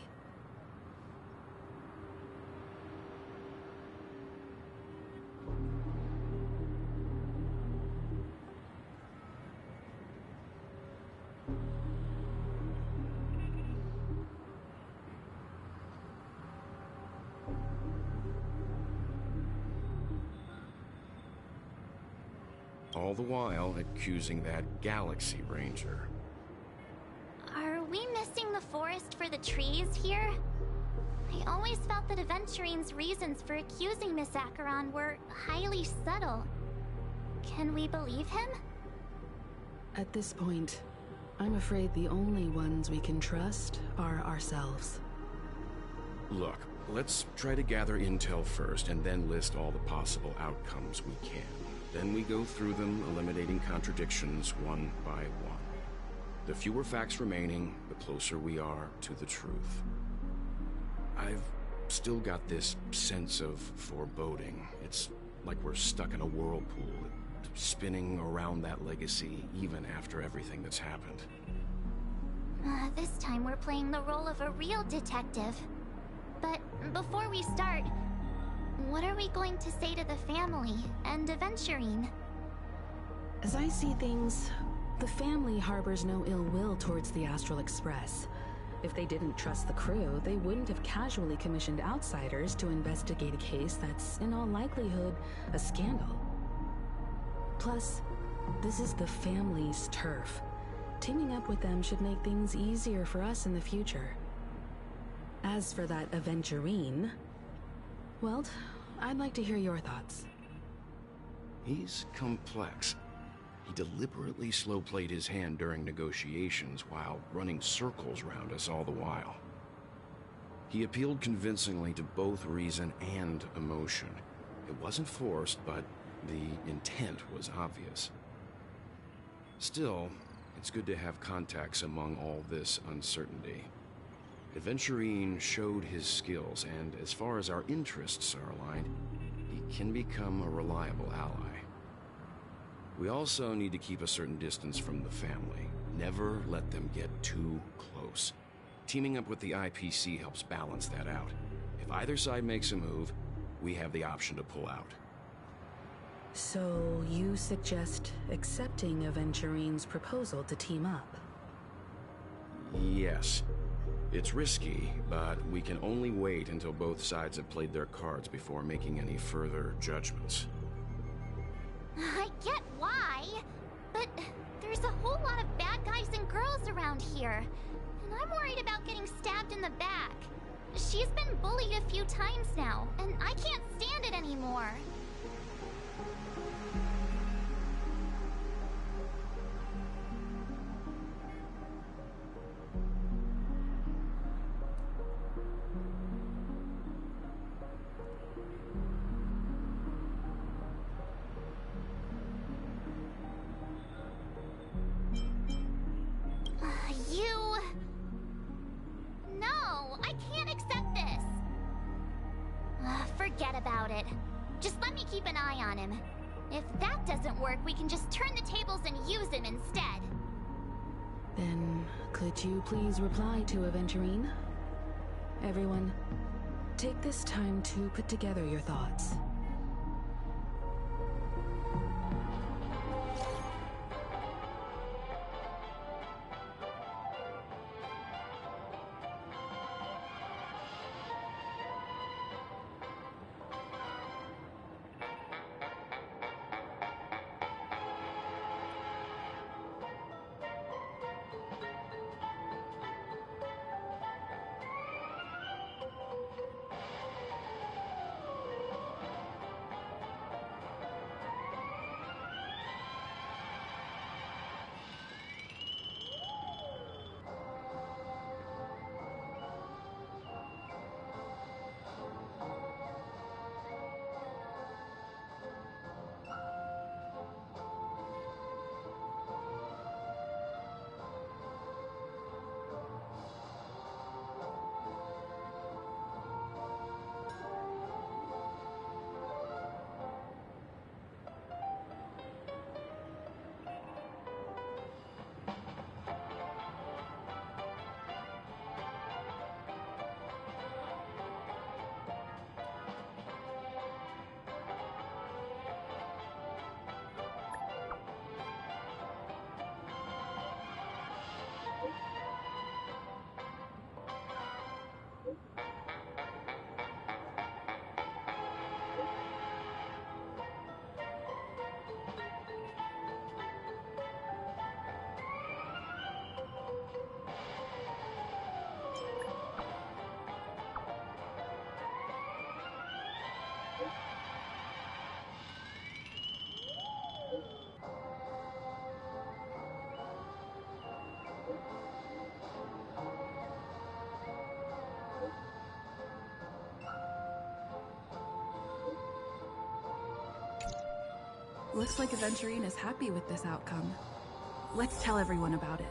All the while accusing that Galaxy Ranger. Are we missing the forest for the trees here? I always felt that Aventurine's reasons for accusing Miss Acheron were highly subtle. Can we believe him? At this point, I'm afraid the only ones we can trust are ourselves. Look, let's try to gather intel first and then list all the possible outcomes we can. Then we go through them, eliminating contradictions one by one. The fewer facts remaining, the closer we are to the truth. I've still got this sense of foreboding. It's like we're stuck in a whirlpool, spinning around that legacy even after everything that's happened. This time we're playing the role of a real detective. But before we start, what are we going to say to the family and Aventurine? As I see things, the family harbors no ill will towards the Astral Express. If they didn't trust the crew, they wouldn't have casually commissioned outsiders to investigate a case that's, in all likelihood, a scandal. Plus, this is the family's turf. Teaming up with them should make things easier for us in the future. As for that Aventurine, well, I'd like to hear your thoughts. He's complex. He deliberately slow-played his hand during negotiations while running circles around us all the while. He appealed convincingly to both reason and emotion. It wasn't forced, but the intent was obvious. Still, it's good to have contacts among all this uncertainty. Aventurine showed his skills, and as far as our interests are aligned, he can become a reliable ally. We also need to keep a certain distance from the family. Never let them get too close. Teaming up with the IPC helps balance that out. If either side makes a move, we have the option to pull out. So you suggest accepting Aventurine's proposal to team up? Yes. It's risky, but we can only wait until both sides have played their cards before making any further judgments. I get why, but there's a whole lot of bad guys and girls around here, and I'm worried about getting stabbed in the back. She's been bullied a few times now, and I can't stand it anymore. forget about it. Just let me keep an eye on him. If that doesn't work, we can just turn the tables and use him instead. Then, could you please reply to Aventurine? Everyone, take this time to put together your thoughts. Looks like Aventurine is happy with this outcome. Let's tell everyone about it.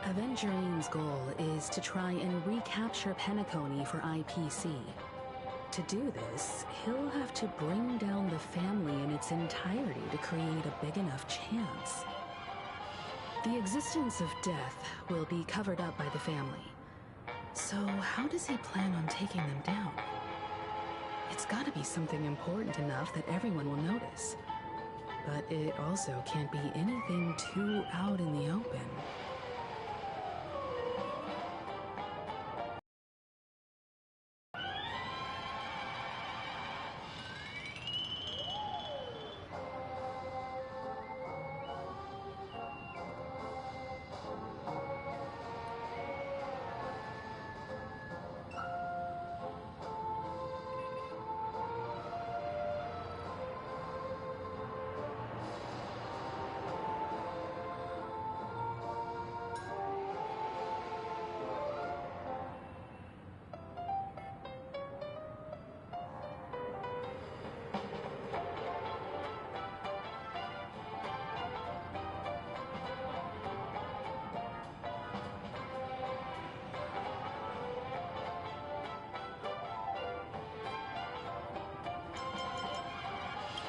Avengerine's goal is to try and recapture Penacony for IPC. To do this, he'll have to bring down the family in its entirety to create a big enough chance. The existence of death will be covered up by the family. So how does he plan on taking them down? It's gotta be something important enough that everyone will notice. But it also can't be anything too out in the open.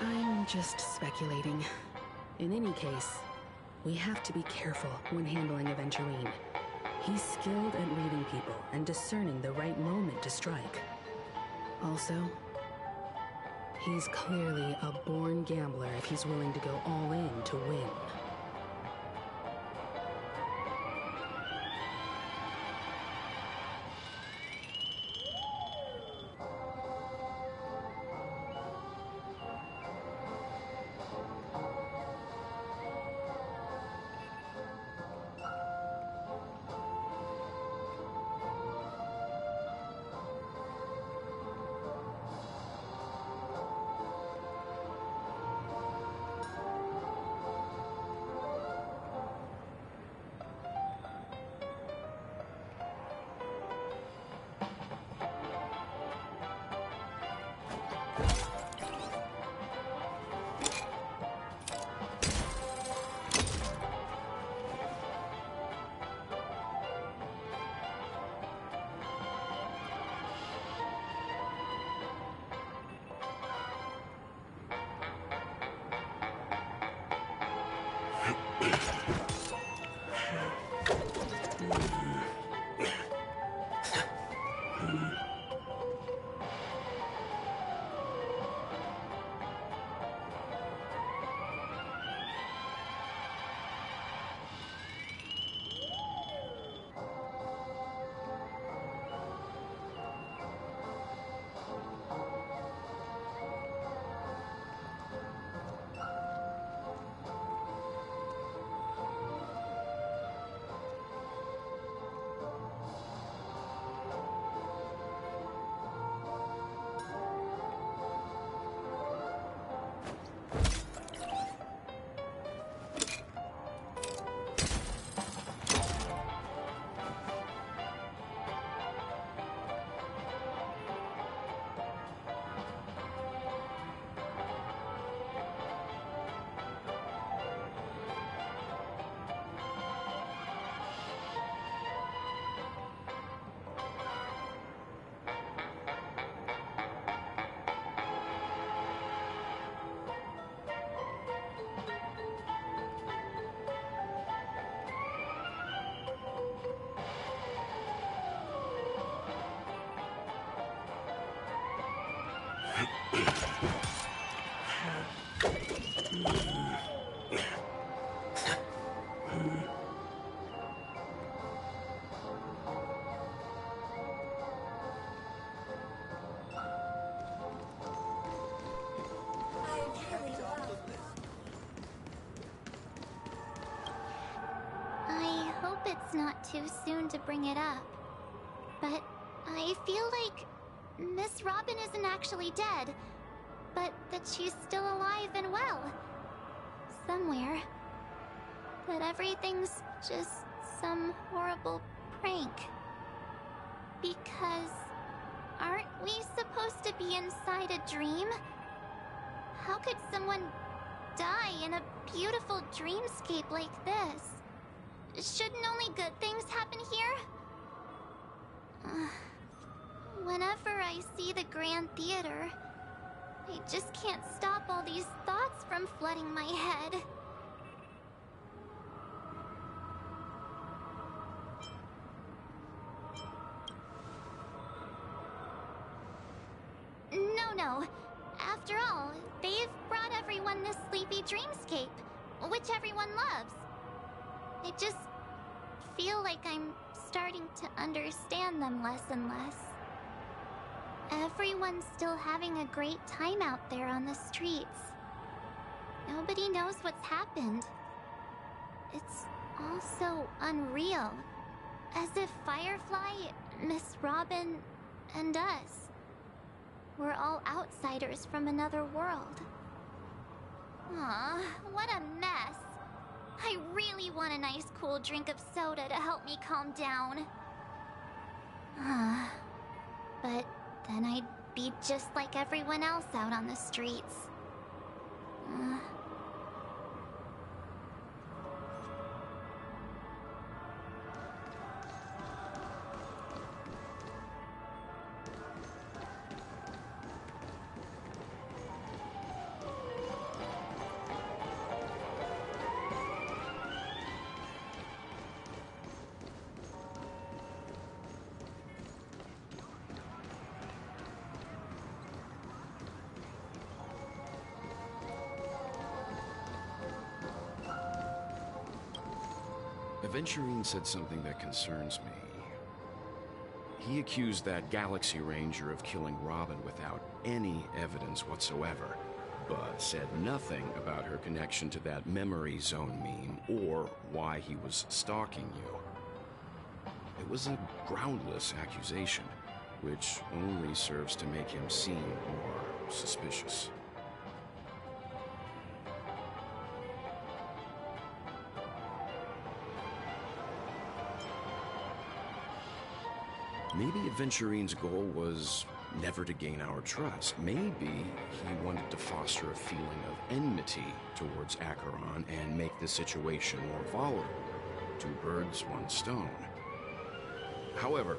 I'm just speculating. In any case, we have to be careful when handling Aventurine. He's skilled at reading people and discerning the right moment to strike. Also, he's clearly a born gambler if he's willing to go all in to win. I hope it's not too soon to bring it up, but I feel like Miss Robin isn't actually dead, but that she's still alive and well. Somewhere. That everything's just some horrible prank. Because aren't we supposed to be inside a dream? How could someone die in a beautiful dreamscape like this? Shouldn't only good things happen here? Whenever I see the Grand Theater, I just can't stop all these thoughts from flooding my head. No. After all, they've brought everyone this sleepy dreamscape, which everyone loves. I just feel like I'm starting to understand them less and less. Everyone's still having a great time out there on the streets. Nobody knows what's happened. It's all so unreal. As if Firefly, Miss Robin, and us we're all outsiders from another world. Aw, what a mess. I really want a nice cool drink of soda to help me calm down. But then I'd be just like everyone else out on the streets. Aventurine said something that concerns me. He accused that Galaxy Ranger of killing Robin without any evidence whatsoever, but said nothing about her connection to that memory zone meme or why he was stalking you. It was a groundless accusation, which only serves to make him seem more suspicious. Maybe Aventurine's goal was never to gain our trust. Maybe he wanted to foster a feeling of enmity towards Acheron and make the situation more volatile. Two birds, one stone. However,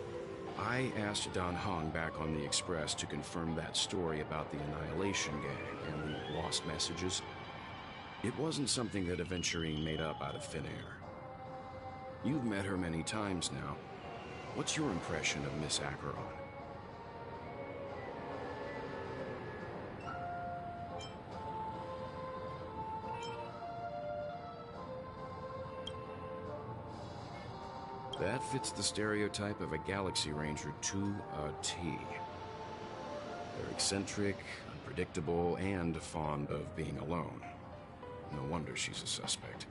I asked Dan Heng back on the Express to confirm that story about the Annihilation Gang and the lost messages. It wasn't something that Aventurine made up out of thin air. You've met her many times now. What's your impression of Miss Acheron? That fits the stereotype of a Galaxy Ranger to a T. They're eccentric, unpredictable, and fond of being alone. No wonder she's a suspect.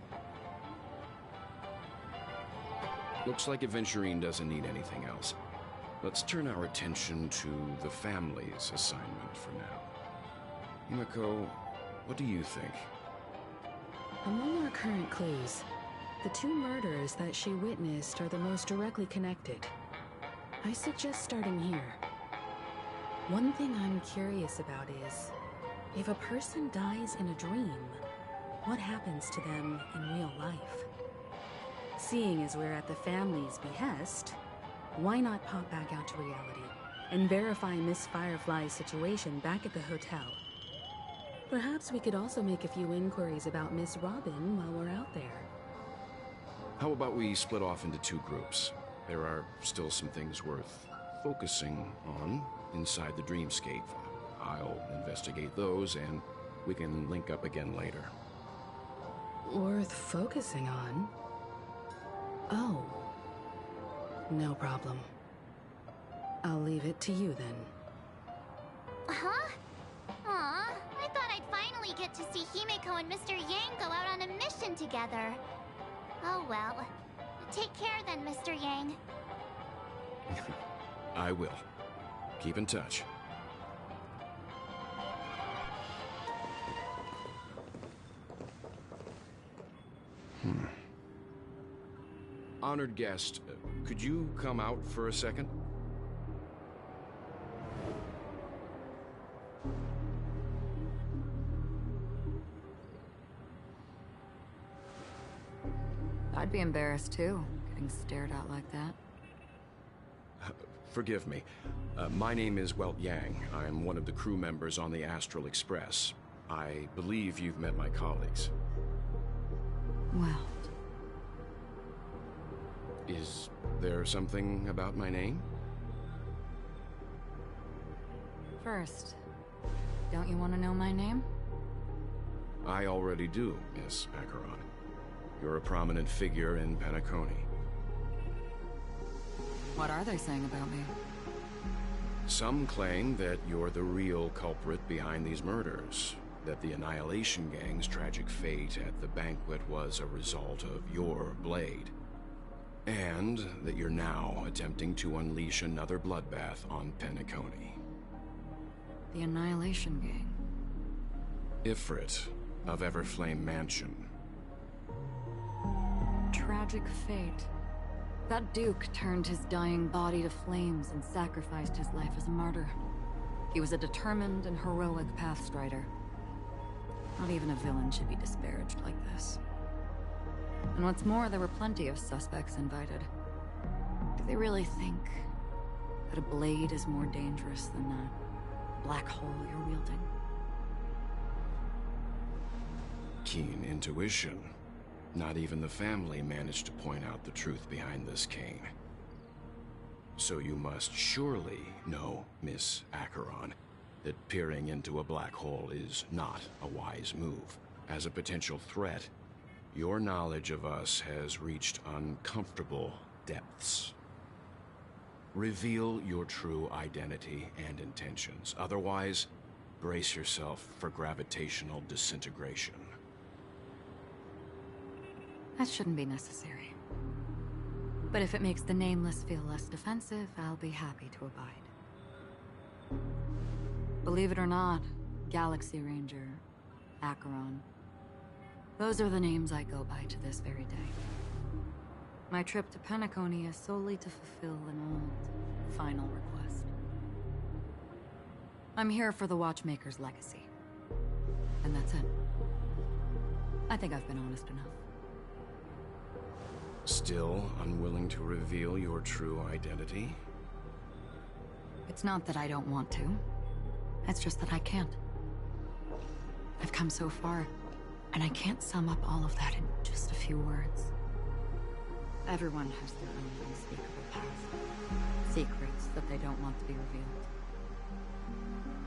Looks like Aventurine doesn't need anything else. Let's turn our attention to the family's assignment for now. Himiko, what do you think? Among our current clues, the two murders that she witnessed are the most directly connected. I suggest starting here. One thing I'm curious about is, if a person dies in a dream, what happens to them in real life? Seeing as we're at the family's behest, why not pop back out to reality and verify Miss Firefly's situation back at the hotel? Perhaps we could also make a few inquiries about Miss Robin while we're out there. How about we split off into two groups? There are still some things worth focusing on inside the dreamscape. I'll investigate those, and we can link up again later. Worth focusing on? Oh. No problem. I'll leave it to you then. Huh? Aw, I thought I'd finally get to see Himiko and Mr. Yang go out on a mission together. Oh well. Take care then, Mr. Yang. I will. Keep in touch. Honored guest, could you come out for a second? I'd be embarrassed too, getting stared at like that. Forgive me. My name is Welt Yang. I'm one of the crew members on the Astral Express. I believe you've met my colleagues. Well. Is there something about my name? First, don't you want to know my name? I already do, Miss Acheron. You're a prominent figure in Penacony. What are they saying about me? Some claim that you're the real culprit behind these murders, that the Annihilation Gang's tragic fate at the banquet was a result of your blade, and that you're now attempting to unleash another bloodbath on Penacony. The Annihilation Gang? Ifrit of Everflame Mansion. Tragic fate. That Duke turned his dying body to flames and sacrificed his life as a martyr. He was a determined and heroic pathstrider. Not even a villain should be disparaged like this. And what's more, there were plenty of suspects invited. Do they really think that a blade is more dangerous than that black hole you're wielding? Keen intuition. Not even the family managed to point out the truth behind this cane. So you must surely know, Miss Acheron, that peering into a black hole is not a wise move. As a potential threat, your knowledge of us has reached uncomfortable depths. Reveal your true identity and intentions. Otherwise, brace yourself for gravitational disintegration. That shouldn't be necessary. But if it makes the Nameless feel less defensive, I'll be happy to abide. Believe it or not, Galaxy Ranger, Acheron, those are the names I go by to this very day. My trip to Penacony is solely to fulfill an old, final request. I'm here for the Watchmaker's legacy. And that's it. I think I've been honest enough. Still unwilling to reveal your true identity? It's not that I don't want to. It's just that I can't. I've come so far, and I can't sum up all of that in just a few words. Everyone has their own unspeakable past. Secrets that they don't want to be revealed.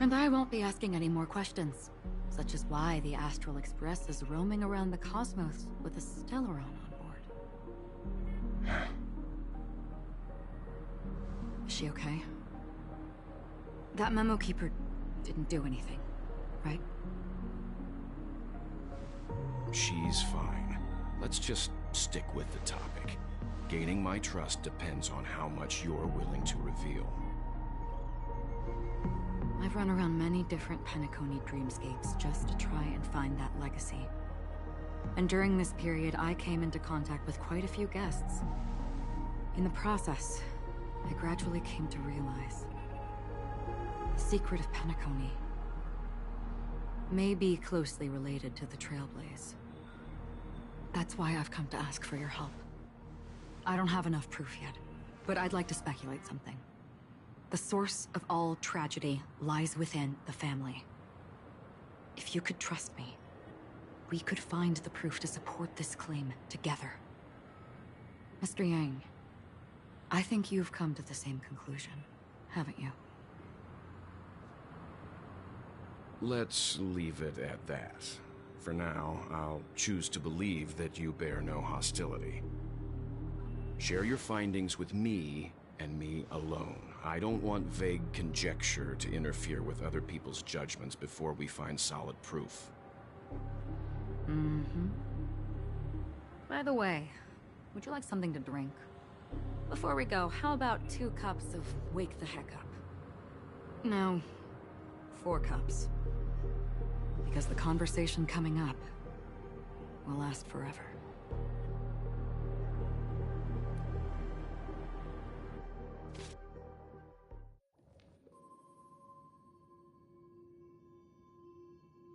And I won't be asking any more questions, such as why the Astral Express is roaming around the cosmos with a Stellaron on board. Is she okay? That memo keeper didn't do anything, right? She's fine. Let's just stick with the topic. Gaining my trust depends on how much you're willing to reveal. I've run around many different Penacony dreamscapes just to try and find that legacy. And during this period, I came into contact with quite a few guests. In the process, I gradually came to realize the secret of Penacony may be closely related to the Trailblaze. That's why I've come to ask for your help. I don't have enough proof yet, but I'd like to speculate something. The source of all tragedy lies within the family. If you could trust me, we could find the proof to support this claim together. Mr. Yang, I think you've come to the same conclusion, haven't you? Let's leave it at that. For now, I'll choose to believe that you bear no hostility. Share your findings with me and me alone. I don't want vague conjecture to interfere with other people's judgments before we find solid proof. Mm-hmm. By the way, would you like something to drink? Before we go, how about 2 cups of Wake the Heck Up? No, 4 cups. Because the conversation coming up will last forever.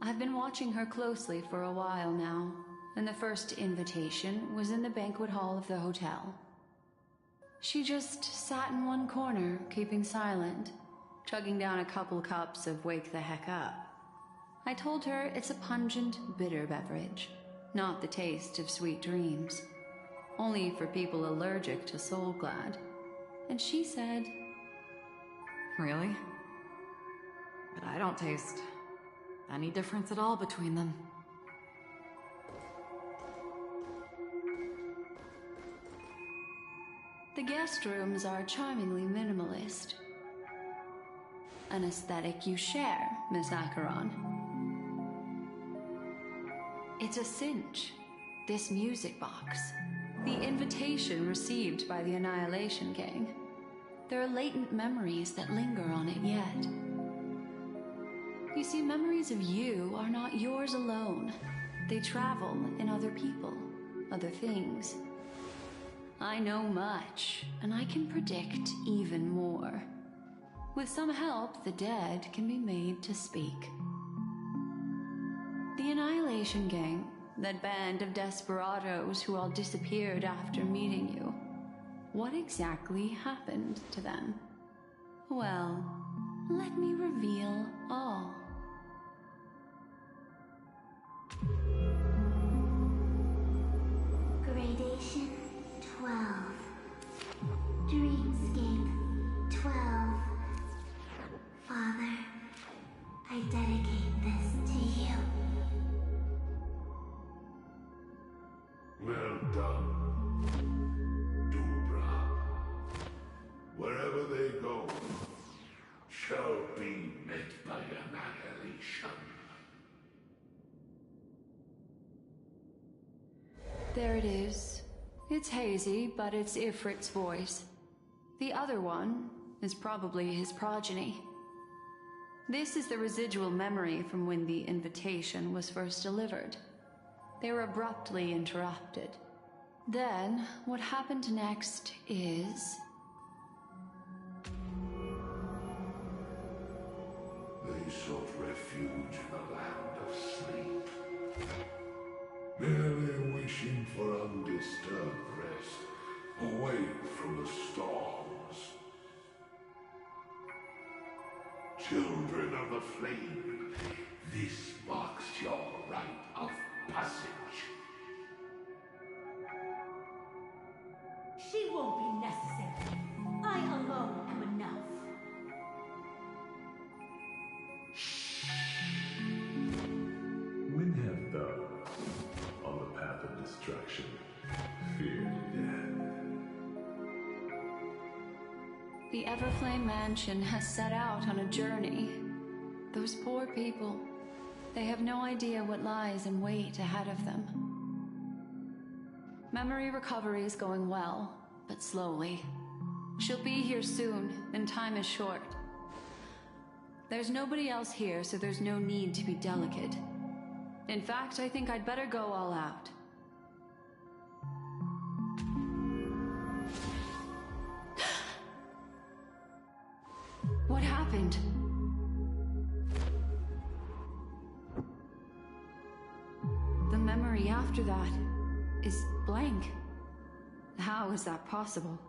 I've been watching her closely for a while now, and the first invitation was in the banquet hall of the hotel. She just sat in one corner, keeping silent, chugging down a couple cups of Wake the Heck Up. I told her it's a pungent, bitter beverage, not the taste of sweet dreams. Only for people allergic to Soul Glad. And she said, Really? But I don't taste any difference at all between them. the guest rooms are charmingly minimalist. An aesthetic you share, Miss Acheron. It's a cinch, this music box. The invitation received by the Annihilation Gang. There are latent memories that linger on it yet. You see, memories of you are not yours alone. They travel in other people, other things. I know much, and I can predict even more. With some help, the dead can be made to speak. The Annihilation Gang, that band of desperados who all disappeared after meeting you. What exactly happened to them? Well, let me reveal all. Gradation 12. Dreamscape 12. Father, I dedicate this to you. Well done, Dubra. Wherever they go, shall be met by annihilation. There it is. It's hazy, but it's Ifrit's voice. The other one is probably his progeny. This is the residual memory from when the invitation was first delivered. They were abruptly interrupted. Then, what happened next is... They sought refuge in a land of sleep, merely wishing for undisturbed rest, away from the storms. Children of the flame, this marks your rite of passage. She won't be necessary. I alone am enough. When have thou, on the path of destruction, feared death? The Everflame Mansion has set out on a journey. Those poor people, they have no idea what lies in wait ahead of them. Memory recovery is going well, but slowly. She'll be here soon, and time is short. There's nobody else here, so there's no need to be delicate. In fact, I think I'd better go all out. What happened? The memory after that is blank. How is that possible?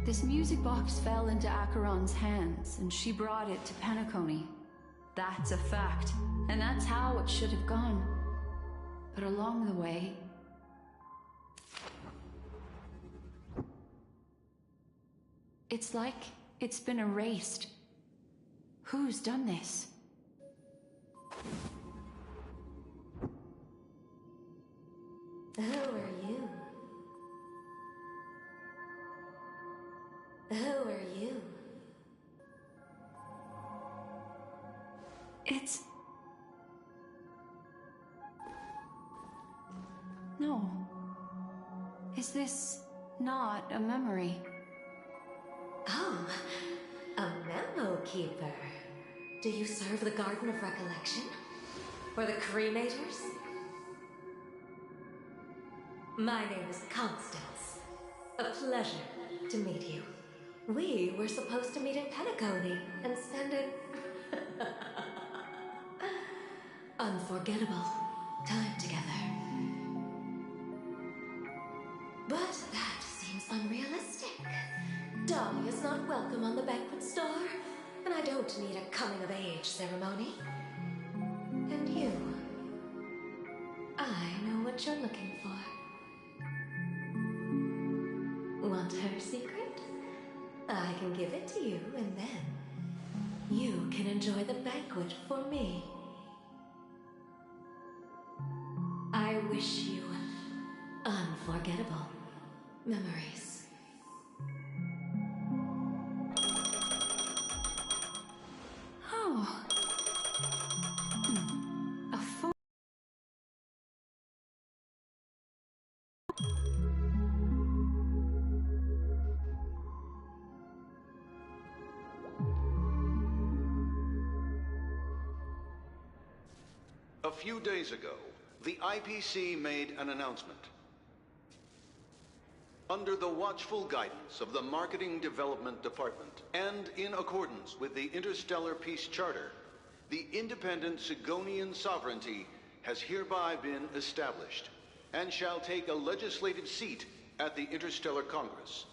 This music box fell into Acheron's hands, and she brought it to Penacony. That's a fact, and that's how it should have gone. But along the way... it's like it's been erased. Who's done this? Who are you? Who are you? It's... no. Is this not a memory? Oh, a memo keeper. Do you serve the Garden of Recollection? Or the Cremators? My name is Constance. A pleasure to meet you. We were supposed to meet in Penacony and spend an unforgettable time together. unrealistic. Dolly is not welcome on the banquet star, and I don't need a coming-of-age ceremony. And you, I know what you're looking for. Want her secret? I can give it to you, and then you can enjoy the banquet for me. I wish you unforgettable memories. Oh. A four. A few days ago, the IPC made an announcement. Under the watchful guidance of the Marketing Development Department, and in accordance with the Interstellar Peace Charter, the independent Sigonian sovereignty has hereby been established, and shall take a legislative seat at the Interstellar Congress.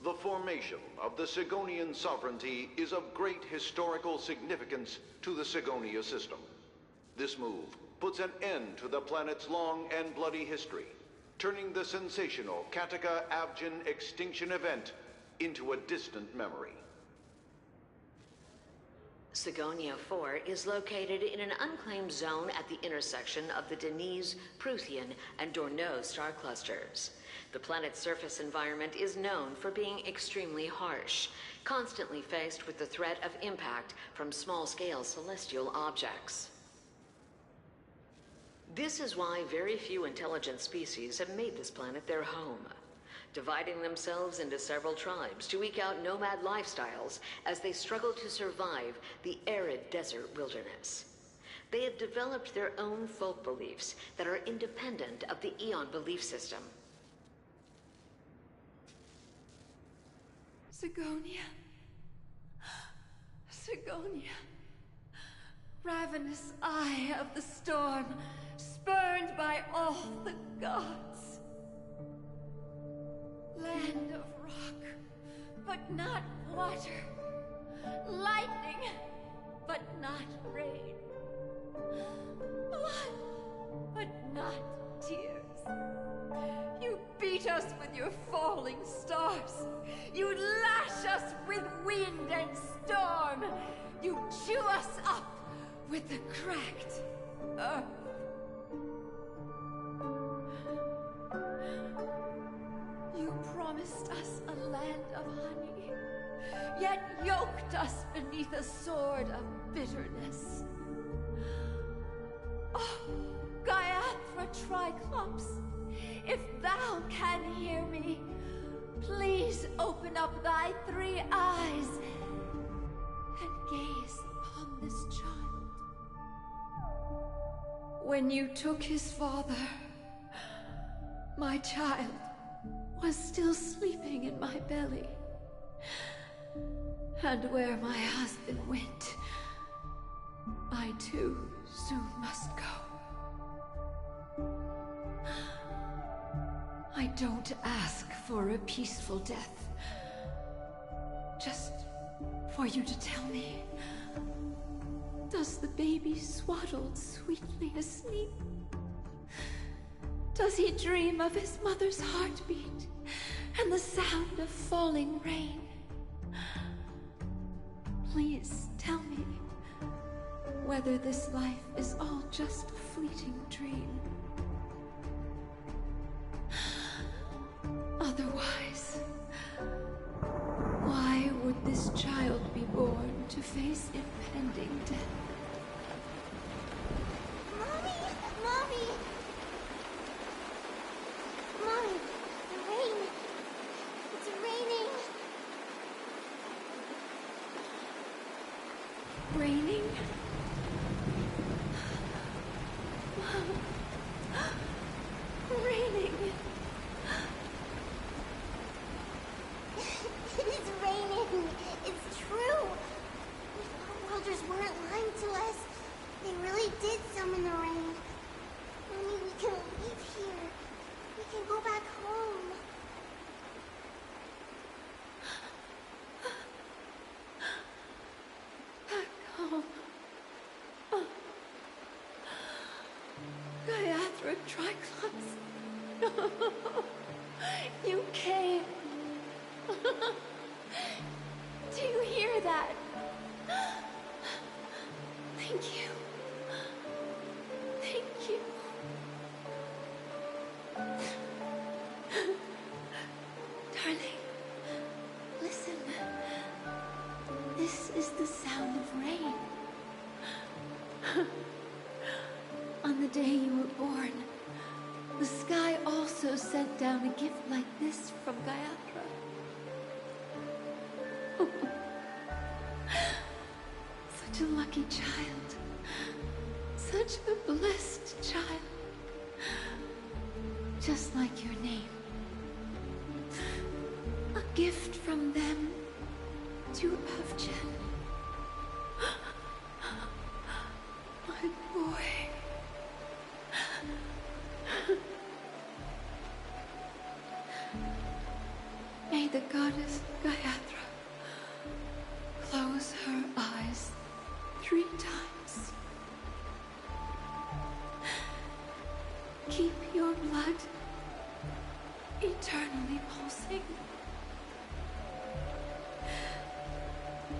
The formation of the Sigonian sovereignty is of great historical significance to the Sigonia system. This move puts an end to the planet's long and bloody history, turning the sensational Kataka-Abjin extinction event into a distant memory. Sigonia 4 is located in an unclaimed zone at the intersection of the Denise, Prothean, and Dorneau star clusters. The planet's surface environment is known for being extremely harsh, constantly faced with the threat of impact from small-scale celestial objects. This is why very few intelligent species have made this planet their home, dividing themselves into several tribes to eke out nomad lifestyles as they struggle to survive the arid desert wilderness. They have developed their own folk beliefs that are independent of the Eon belief system. Sigonia. Sigonia. Ravenous eye of the storm, spurned by all the gods. Land of rock, but not water. Lightning, but not rain. Blood, but not tears. You beat us with your falling stars. You lash us with wind and storm. You chew us up with the cracked earth. You promised us a land of honey, yet yoked us beneath a sword of bitterness. Oh, Gaiathra Triclops, if thou can hear me, please open up thy 3 eyes and gaze upon this child. When you took his father, my child was still sleeping in my belly. And where my husband went, I too soon must go. I don't ask for a peaceful death. Just for you to tell me, does the baby swaddled sweetly asleep? Does he dream of his mother's heartbeat and the sound of falling rain? Please tell me whether this life is all just a fleeting dream. Otherwise, why would this child be born to face impending death? Mommy! Mommy! Mommy, the rain. It's raining. Raining? Raining. It is raining. It's true. The welders weren't lying to us. They really did summon the rain. Mommy, we can leave here. We can go back home. for a Triclops. You came. Do you hear that? Thank you. Thank you. Darling, listen. This is the sound of rain. On the day you were born, the sky also sent down a gift like this from Gayatra. Such a lucky child. Such a blessed child. Just like your name. A gift from them to Avjen. My boy. May the goddess Gayatra close her eyes 3 times. Keep your blood eternally pulsing.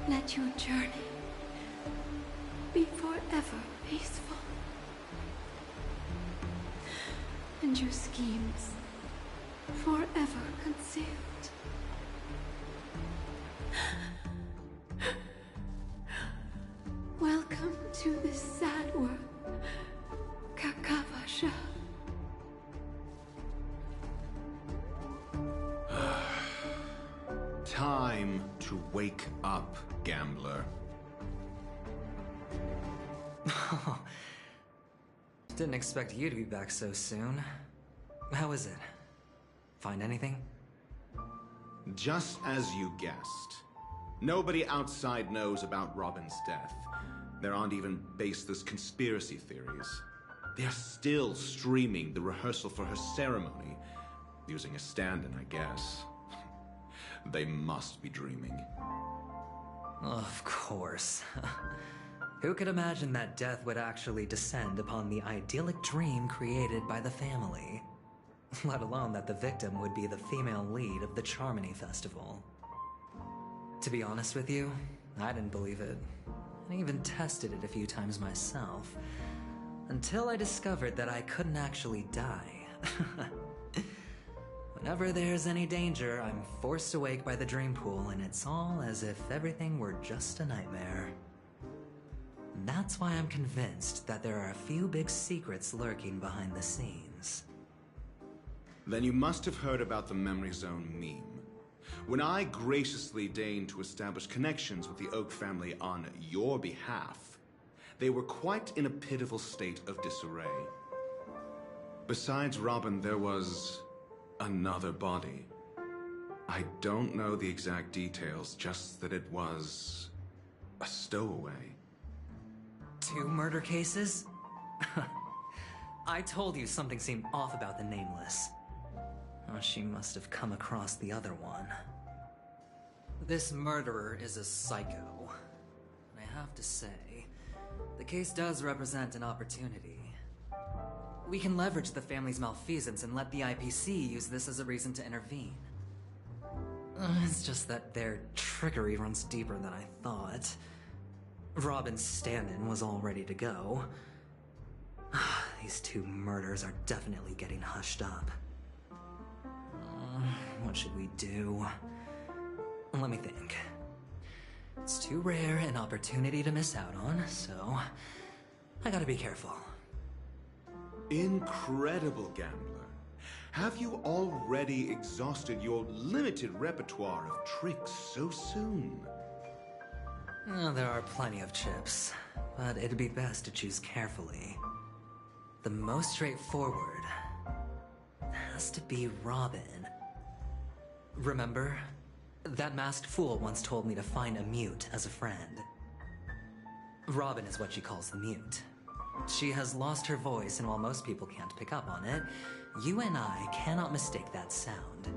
Let your journey be forever peaceful. And your schemes forever concealed. Welcome to this sad world, Kakavasha. Time to wake up, gambler. Didn't expect you to be back so soon. How is it? Find anything? Just as you guessed. Nobody outside knows about Robin's death. There aren't even baseless conspiracy theories. They're still streaming the rehearsal for her ceremony, using a stand-in, I guess. They must be dreaming. Of course. Who could imagine that death would actually descend upon the idyllic dream created by the family? Let alone that the victim would be the female lead of the Charmony Festival. To be honest with you, I didn't believe it. I even tested it a few times myself. Until I discovered that I couldn't actually die. Whenever there's any danger, I'm forced awake by the dream pool, and it's all as if everything were just a nightmare. That's why I'm convinced that there are a few big secrets lurking behind the scenes. Then you must have heard about the Memory Zone meme. When I graciously deigned to establish connections with the Oak family on your behalf, they were quite in a pitiful state of disarray. Besides Robin, there was another body. I don't know the exact details, just that it was a stowaway. 2 murder cases? I told you something seemed off about the Nameless. Oh, she must have come across the other one. This murderer is a psycho. And I have to say, the case does represent an opportunity. We can leverage the family's malfeasance and let the IPC use this as a reason to intervene. It's just that their trickery runs deeper than I thought. Robin's stand-in was all ready to go. These 2 murders are definitely getting hushed up. What should we do? Let me think. It's too rare an opportunity to miss out on, so I gotta be careful. Incredible, gambler. Have you already exhausted your limited repertoire of tricks so soon? There are plenty of chips, but it'd be best to choose carefully. The most straightforward has to be Robin. Remember? That masked fool once told me to find a mute as a friend. Robin is what she calls the mute. She has lost her voice, and while most people can't pick up on it, you and I cannot mistake that sound.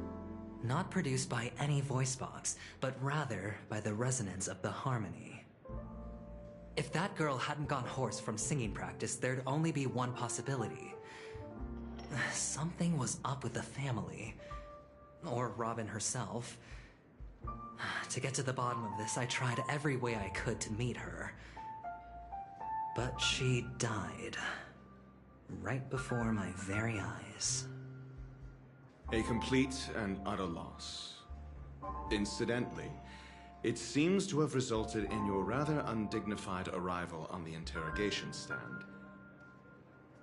Not produced by any voice box, but rather by the resonance of the harmony. If that girl hadn't gone hoarse from singing practice, there'd only be one possibility. Something was up with the family. Or Robin herself. To get to the bottom of this, I tried every way I could to meet her. But she died. Right before my very eyes. A complete and utter loss. Incidentally, it seems to have resulted in your rather undignified arrival on the interrogation stand.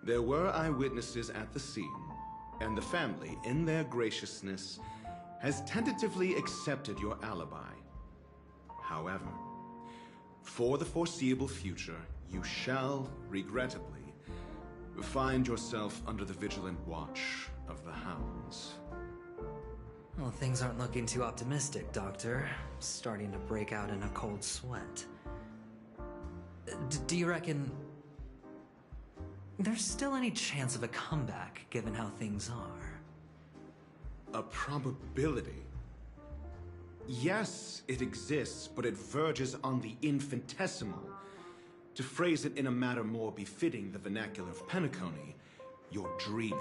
There were eyewitnesses at the scene, and the family, in their graciousness, has tentatively accepted your alibi. However, for the foreseeable future, you shall, regrettably, find yourself under the vigilant watch of the hounds. Well, things aren't looking too optimistic, Doctor. I'm starting to break out in a cold sweat. Do you reckon there's still any chance of a comeback, given how things are? A probability? Yes, it exists, but it verges on the infinitesimal. To phrase it in a manner more befitting the vernacular of Penacony, you're dreaming.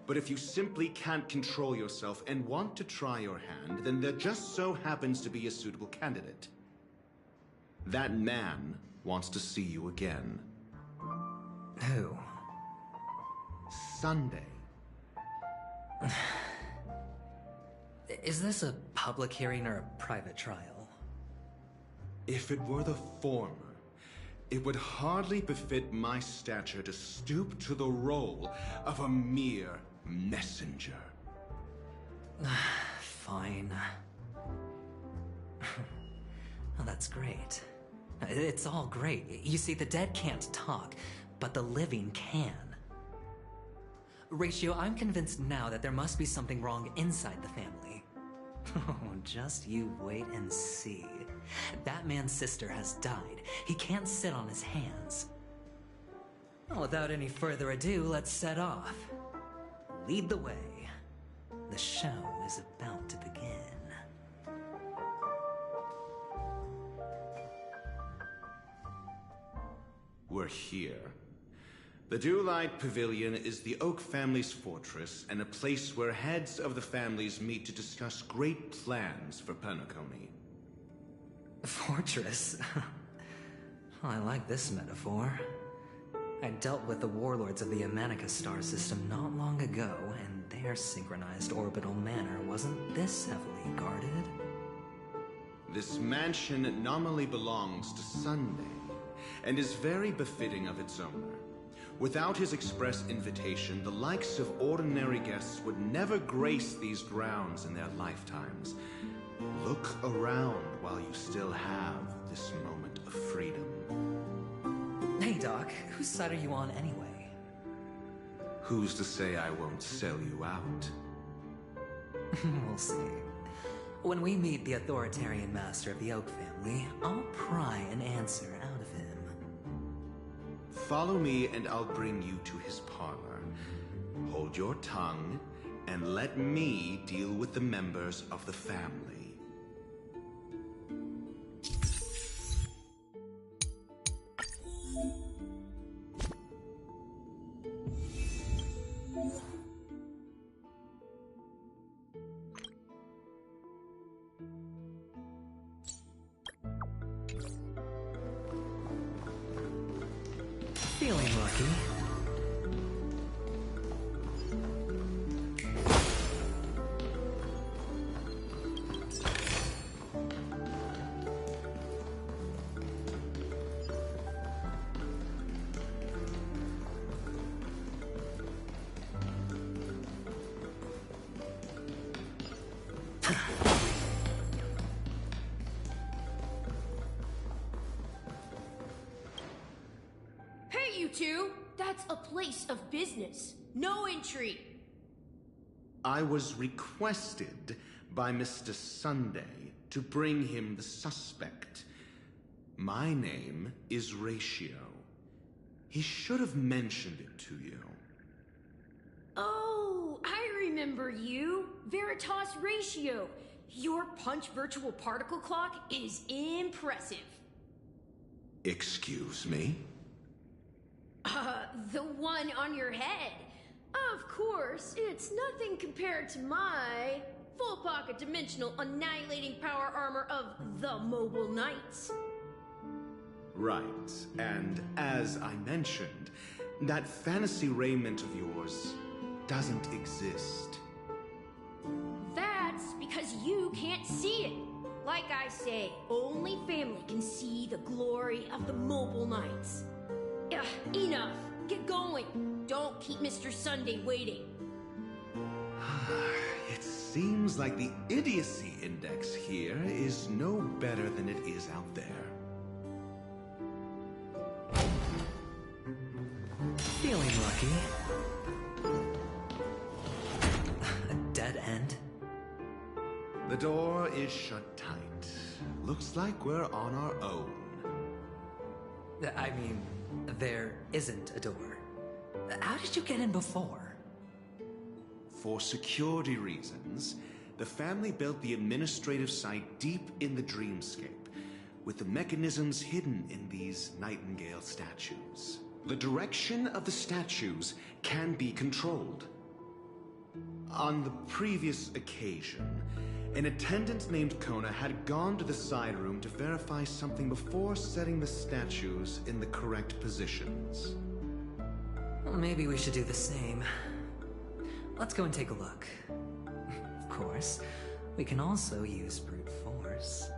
But if you simply can't control yourself and want to try your hand, then there just so happens to be a suitable candidate. That man wants to see you again. Who? Sunday. Is this a public hearing or a private trial? If it were the former, it would hardly befit my stature to stoop to the role of a mere messenger. Fine. Oh, that's great. It's all great. You see, the dead can't talk, but the living can. Ratio, I'm convinced now that there must be something wrong inside the family. Oh, just you wait and see. That man's sister has died. He can't sit on his hands. Well, without any further ado, let's set off. Lead the way. The show is about to begin. We're here. The Dewlight Pavilion is the Oak family's fortress and a place where heads of the families meet to discuss great plans for Penacony. Fortress? Well, I like this metaphor. I dealt with the warlords of the Amanica star system not long ago, and their synchronized orbital manor wasn't this heavily guarded. This mansion nominally belongs to Sunday, and is very befitting of its owner. Without his express invitation, the likes of ordinary guests would never grace these grounds in their lifetimes. Look around while you still have this moment of freedom. Hey, Doc, whose side are you on anyway? Who's to say I won't sell you out? We'll see. When we meet the authoritarian master of the Oak family, I'll pry an answer out of him. Follow me and I'll bring you to his parlor. Hold your tongue and let me deal with the members of the family. Feeling lucky. Hey, you two! That's a place of business. No entry. I was requested by Mr. Sunday to bring him the suspect. My name is Ratio. He should have mentioned it to you. Oh, I remember you. Veritas Ratio. Your punch virtual particle clock is impressive. Excuse me? The one on your head. Of course, it's nothing compared to my full pocket dimensional annihilating power armor of the Mobile Knights. Right, and as I mentioned, that fantasy raiment of yours doesn't exist. That's because you can't see it. Like I say, only family can see the glory of the Mobile Knights. Ugh, enough. Get going. Don't keep Mr. Sunday waiting. It seems like the idiocy index here is no better than it is out there. Feeling lucky. A dead end? The door is shut tight. Looks like we're on our own. I mean, there isn't a door. How did you get in before? For security reasons, the family built the administrative site deep in the dreamscape, with the mechanisms hidden in these Nightingale statues. The direction of the statues can be controlled. On the previous occasion, an attendant named Kona had gone to the side room to verify something before setting the statues in the correct positions. Well, maybe we should do the same. Let's go and take a look. Of course, we can also use brute force.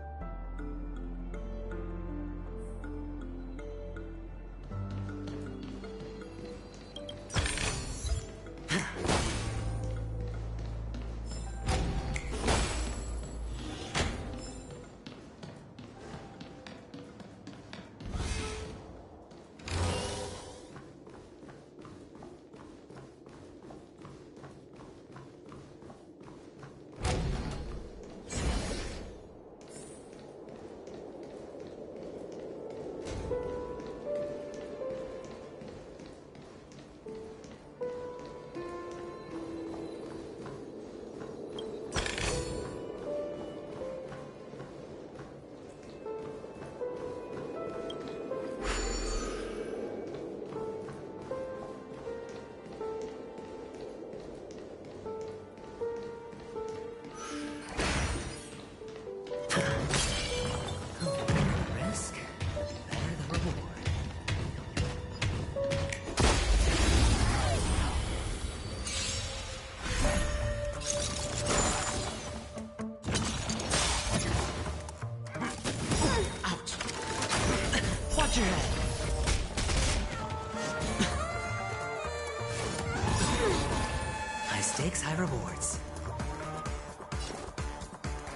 High stakes, high rewards.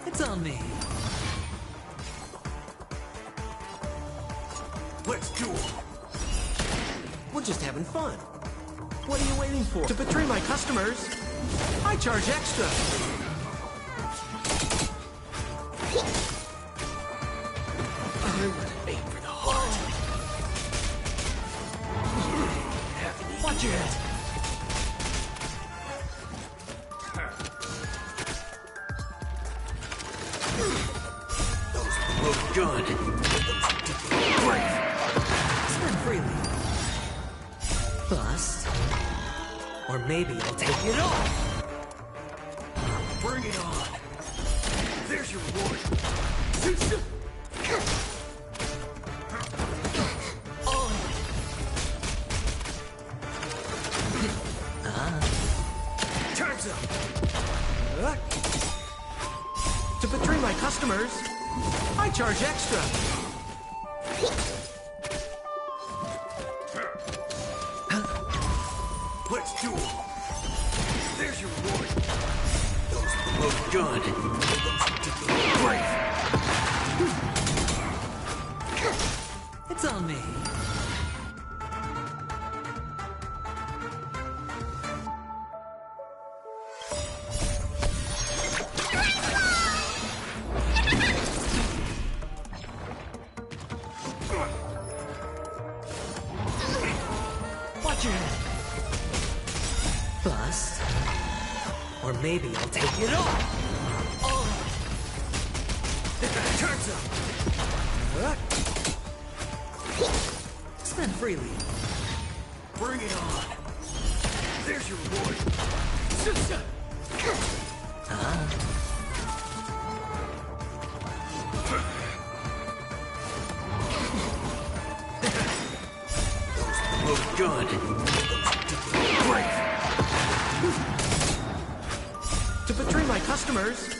It's on me. Let's do it. We're just having fun. What are you waiting for? To betray my customers, I charge extra. Aim for the heart. Watch your head. Look good. Great. Spend freely. Bust. Or maybe I'll take it all. Bring it on. There's your reward. Time's up. To betray my customers, I charge extra. Let's do it. There's your reward. Those look good. Great. It's on me. Watch your head. Bust. Or maybe I'll take it all. Turns up. Spend freely. Bring it on. There's your reward. Those look good. Great. To betray my customers,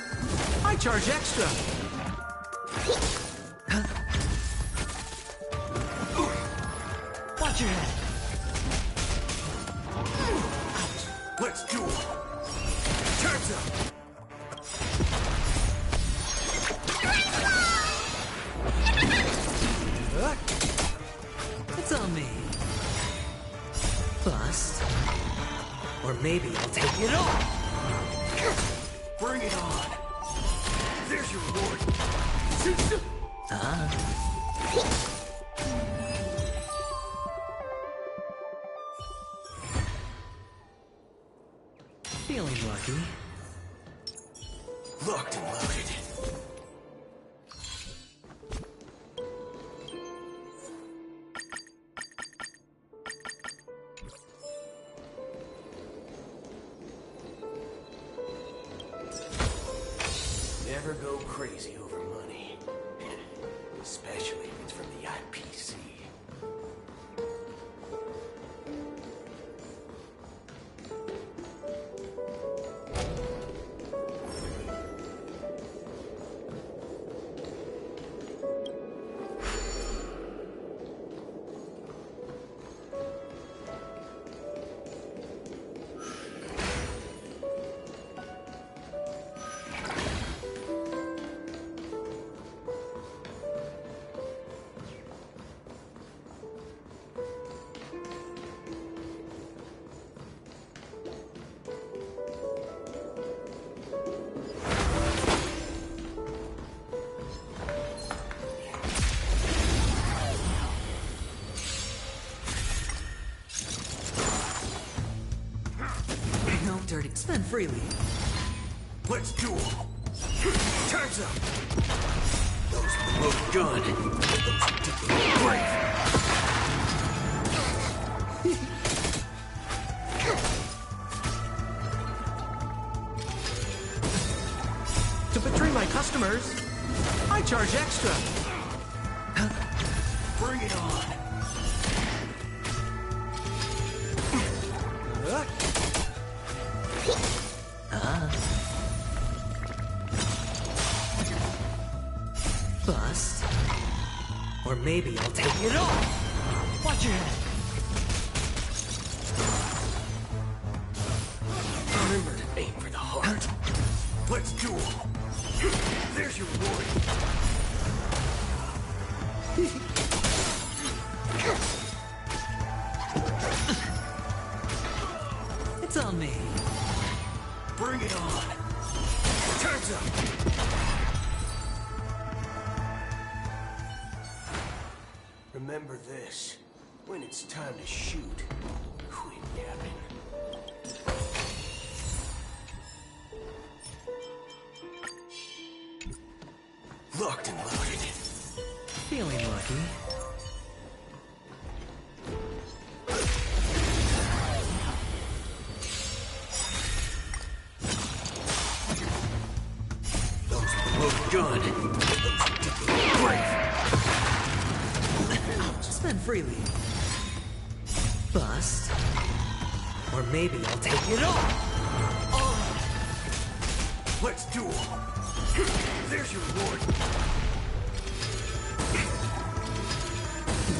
I charge extra. Watch your head. Let's do it. Time's up. It's on me. Bust. Or maybe I'll take it all. Bring it on. There's your reward. Feeling lucky. Locked and loaded. Never go crazy over money. Especially if it's from the IPC. Dirty. Spend freely. Let's duel. Time's up. Those look good. Great. To betray my customers, I charge extra. Bring it on. Bust. Or maybe I'll take it all. Watch your head. Remember to aim for the heart. Let's duel. There's your reward. It's on me. Bring it on. Time's up. Remember this. When it's time to shoot, quit yapping. Locked and loaded. Feeling lucky. Those look good. Great. Spend freely. Bust. Or maybe I'll take it all. Let's duel. There's your reward.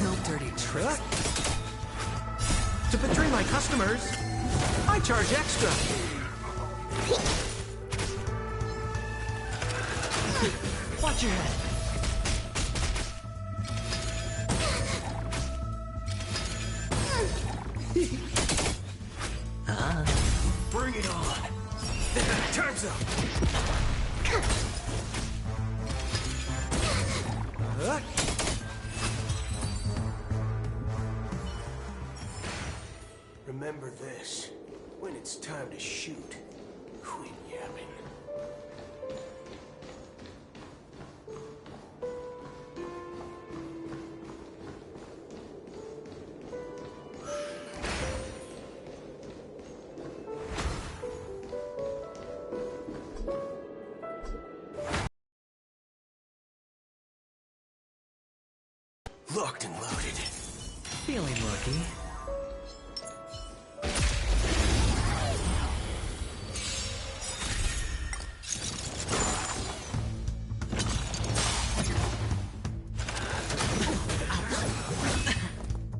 No dirty tricks. To betray my customers, I charge extra. Watch your head. Bring it on. Time's up. Remember this. When it's time to shoot, quit yapping. Locked and loaded. Feeling lucky.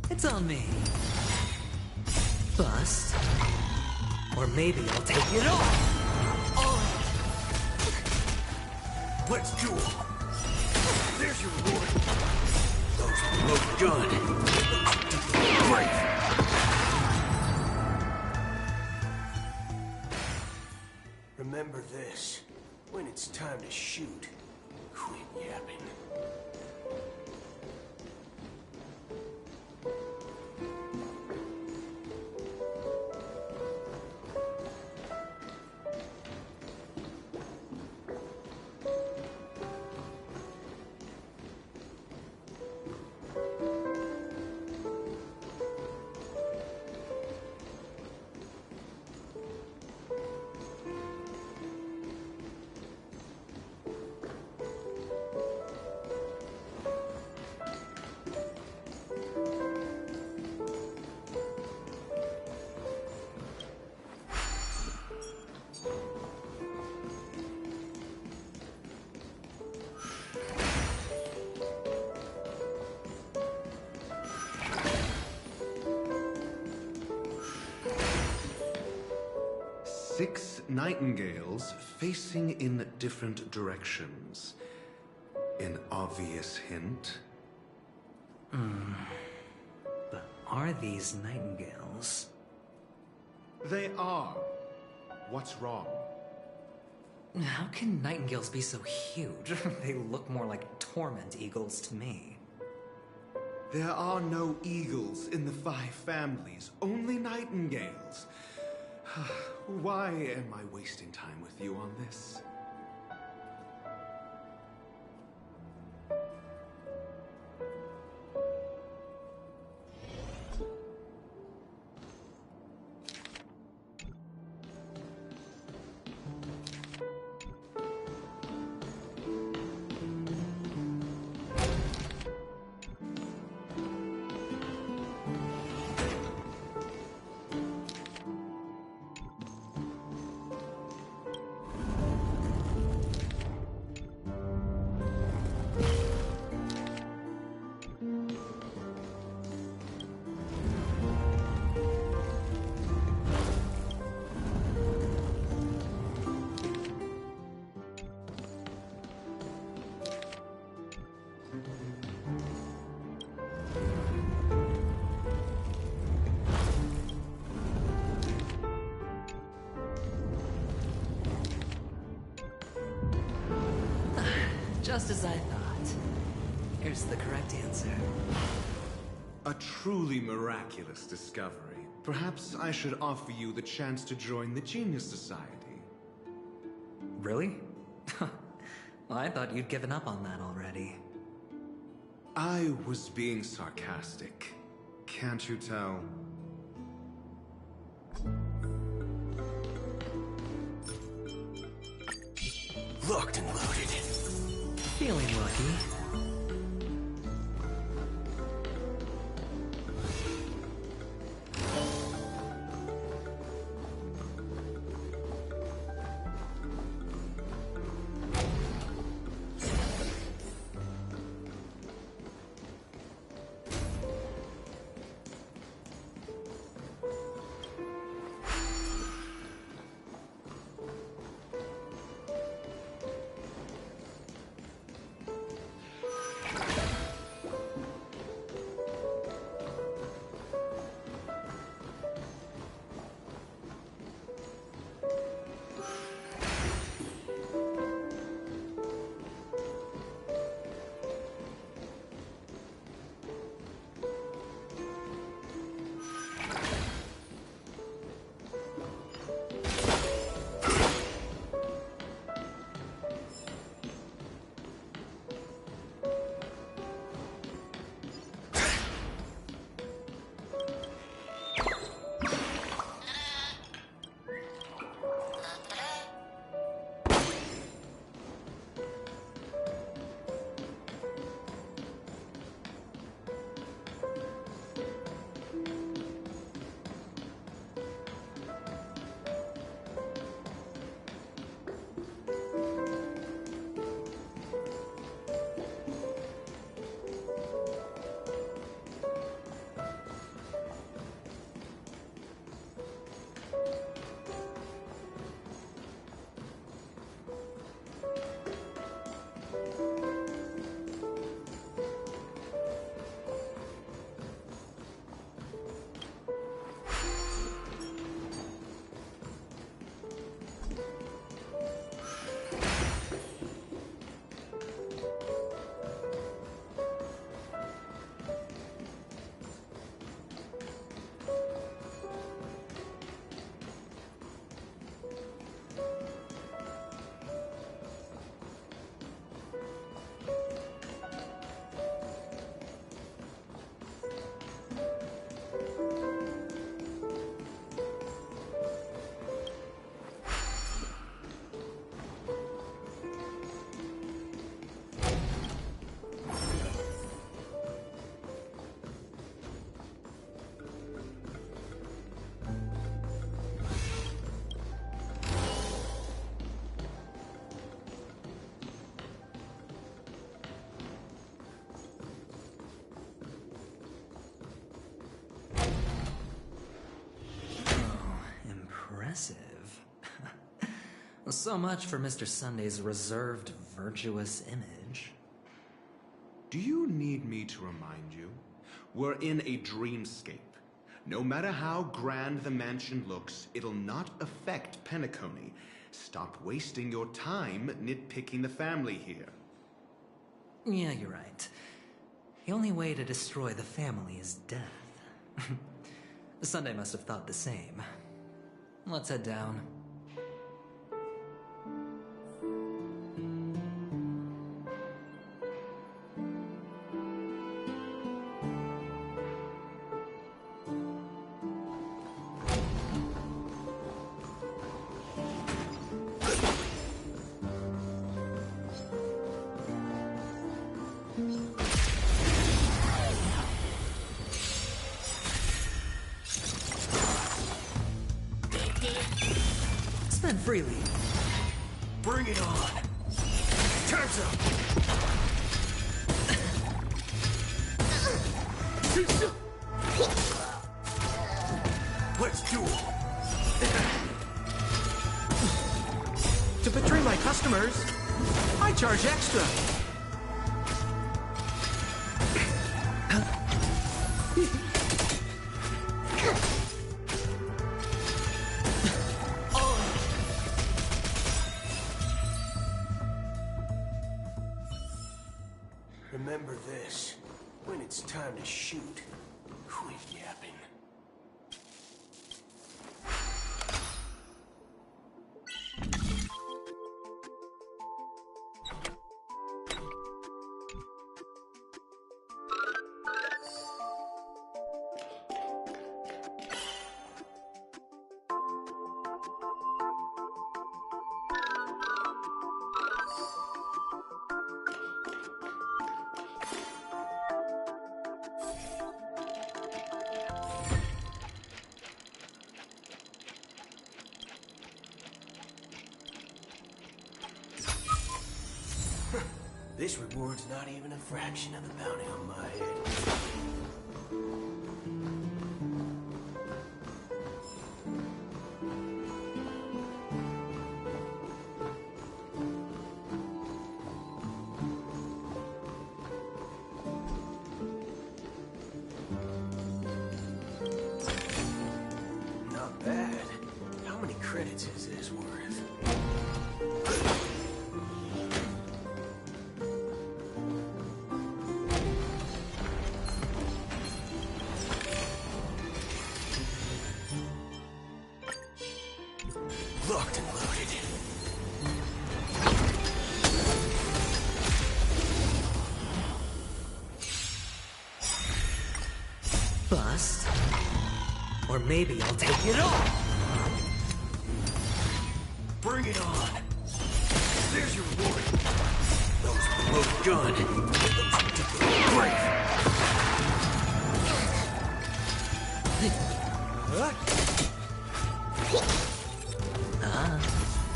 It's on me. Bust. Or maybe I'll take it all. Let's duel. There's your reward. Those were both done. Great. Remember this. When it's time to shoot, quit yapping. Six nightingales facing in different directions. An obvious hint. But are these nightingales? They are. What's wrong? How can nightingales be so huge? They look more like torment eagles to me. There are no eagles in the 5 families, only nightingales. Why am I wasting time with you on this? Just as I thought. Here's the correct answer. A truly miraculous discovery. Perhaps I should offer you the chance to join the Genius Society. Really? Well, I thought you'd given up on that already. I was being sarcastic. Can't you tell? Locked and loaded. Feeling lucky. impressive. So much for Mr. Sunday's reserved, virtuous image. Do you need me to remind you? We're in a dreamscape. No matter how grand the mansion looks, it'll not affect Penacony. Stop wasting your time nitpicking the family here. Yeah, you're right. The only way to destroy the family is death. Sunday must have thought the same. Let's head down. Spend freely. Bring it on. Time's up. Let's do it. To betray my customers, I charge extra. Remember this. When it's time to shoot, quit yapping. This reward's not even a fraction of the bounty on my head. Not bad. How many credits is this worth? Locked and loaded. Bust. Or maybe I'll take it all. Bring it on. There's your reward. Those were both good. Those particularly great.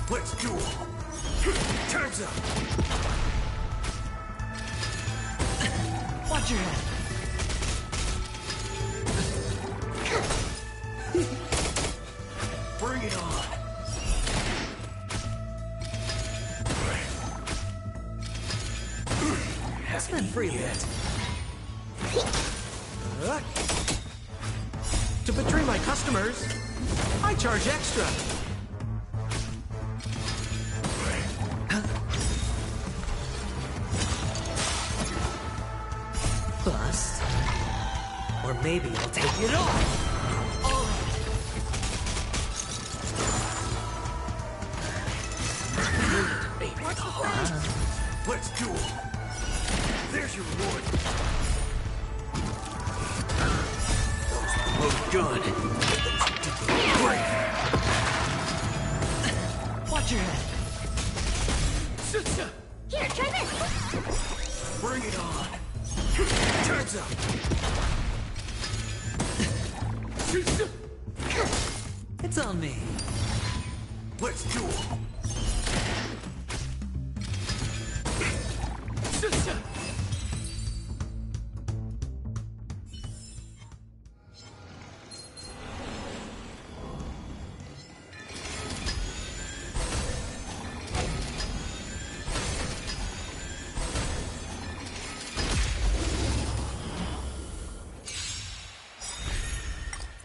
Let's do it. Time's up. Watch your head. Bring it on. Spend freely. To betray my customers, I charge extra. Bust. Or maybe I'll take it all. What's the heart? Let's do it. There's your reward. Those were both good. Great. Watch your head. Here, try this! Bring it on. Time's up. It's on me. Let's do it.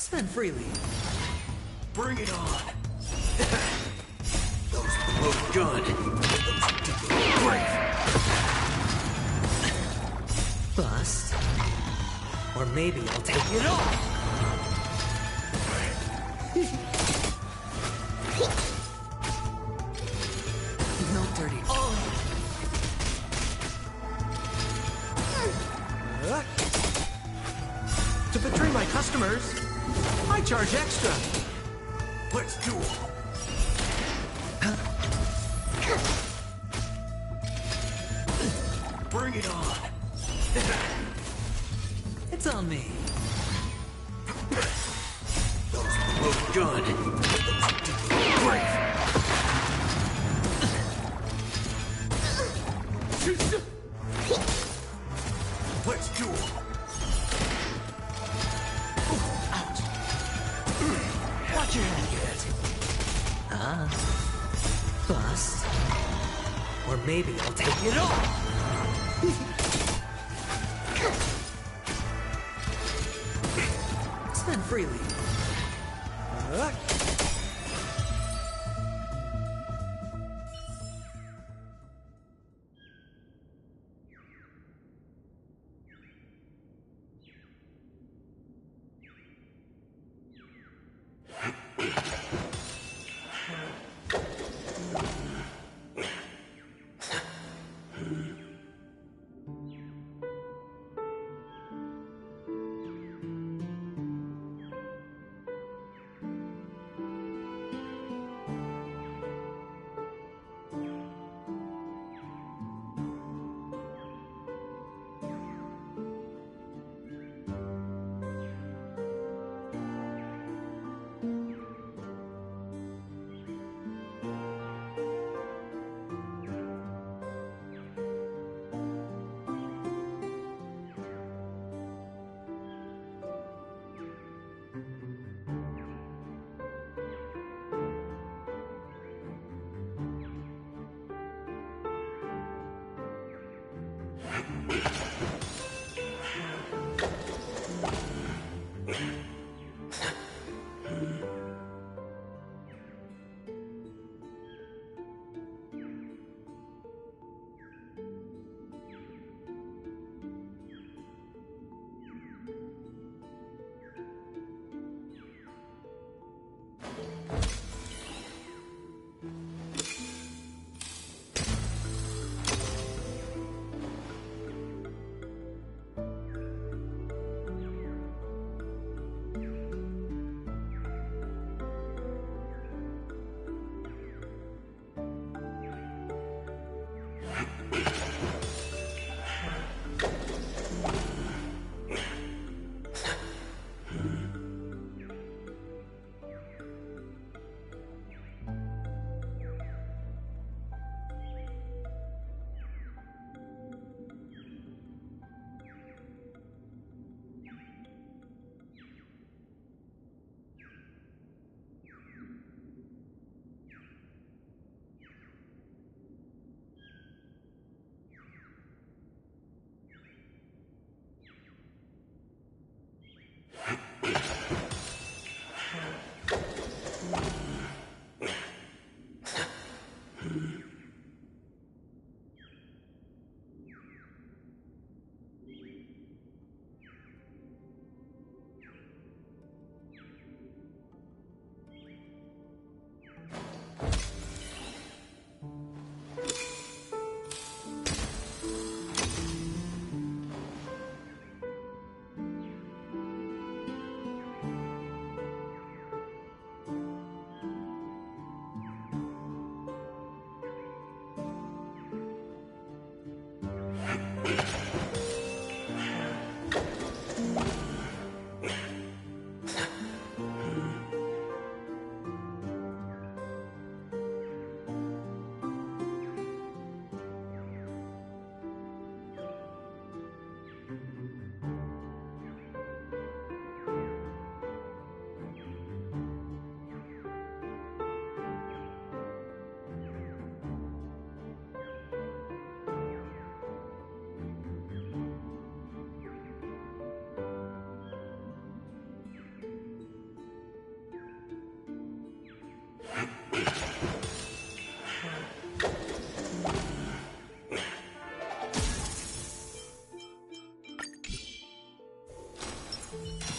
Spend freely. Bring it on. Those with the loaded gun. Those who dig their own grave. Bust. Or maybe I'll take it all. No dirty. Oh. To betray my customers, I charge extra. Let's duel. Bring it on. It's on me. Those with the loaded gun. Those who dig their own grave. Let's duel. Watch your head. Bust. Or maybe I'll take it all. Spend freely.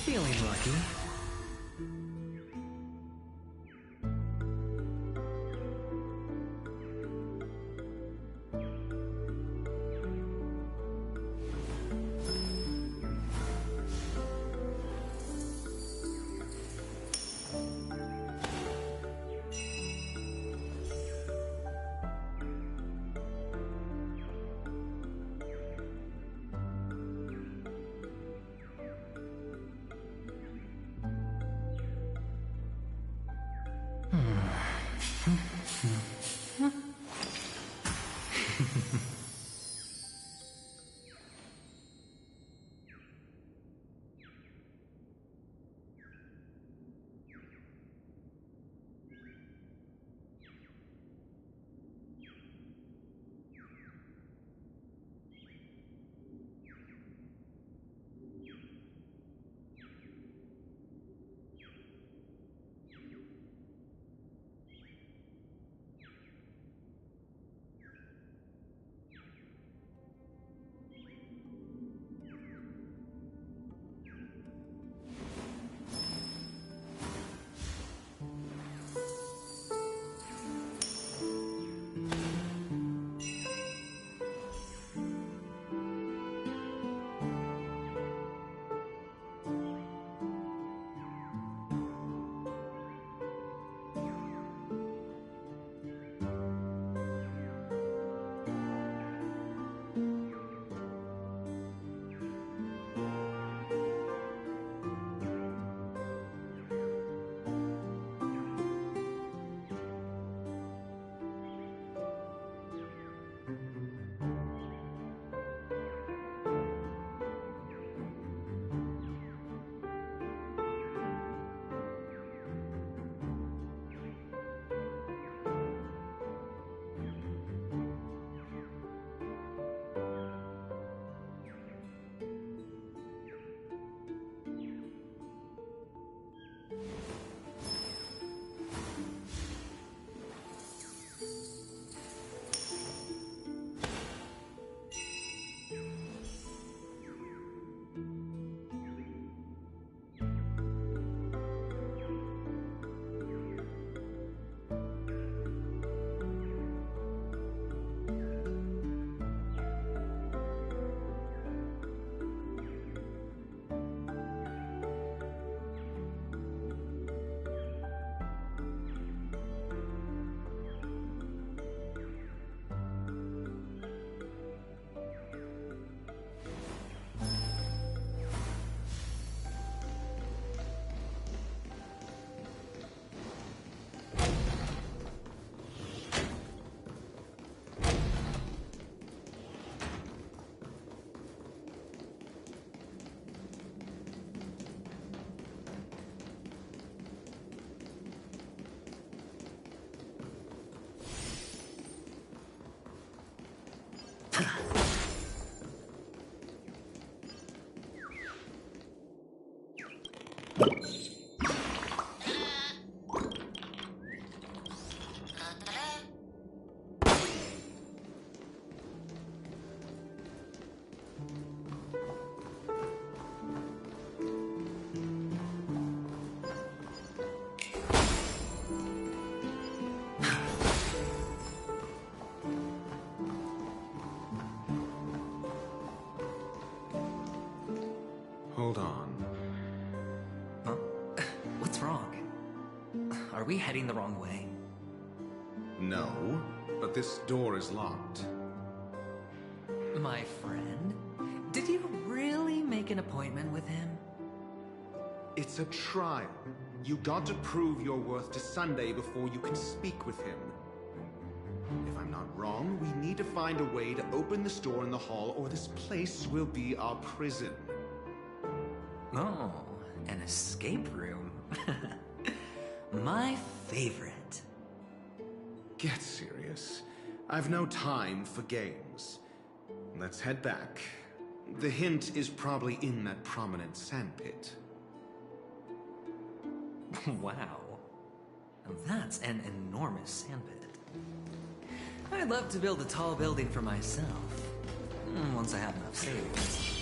Feeling lucky. Hold on. Huh? What's wrong? Are we heading the wrong way? No, but this door is locked. My friend? Did you really make an appointment with him? It's a trial. You got to prove your worth to Sunday before you can speak with him. If I'm not wrong, we need to find a way to open this door in the hall, or this place will be our prison. Oh, an escape room. My favorite. Get serious. I've no time for games. Let's head back. The hint is probably in that prominent sandpit. Wow. That's an enormous sandpit. I'd love to build a tall building for myself. Once I have enough savings.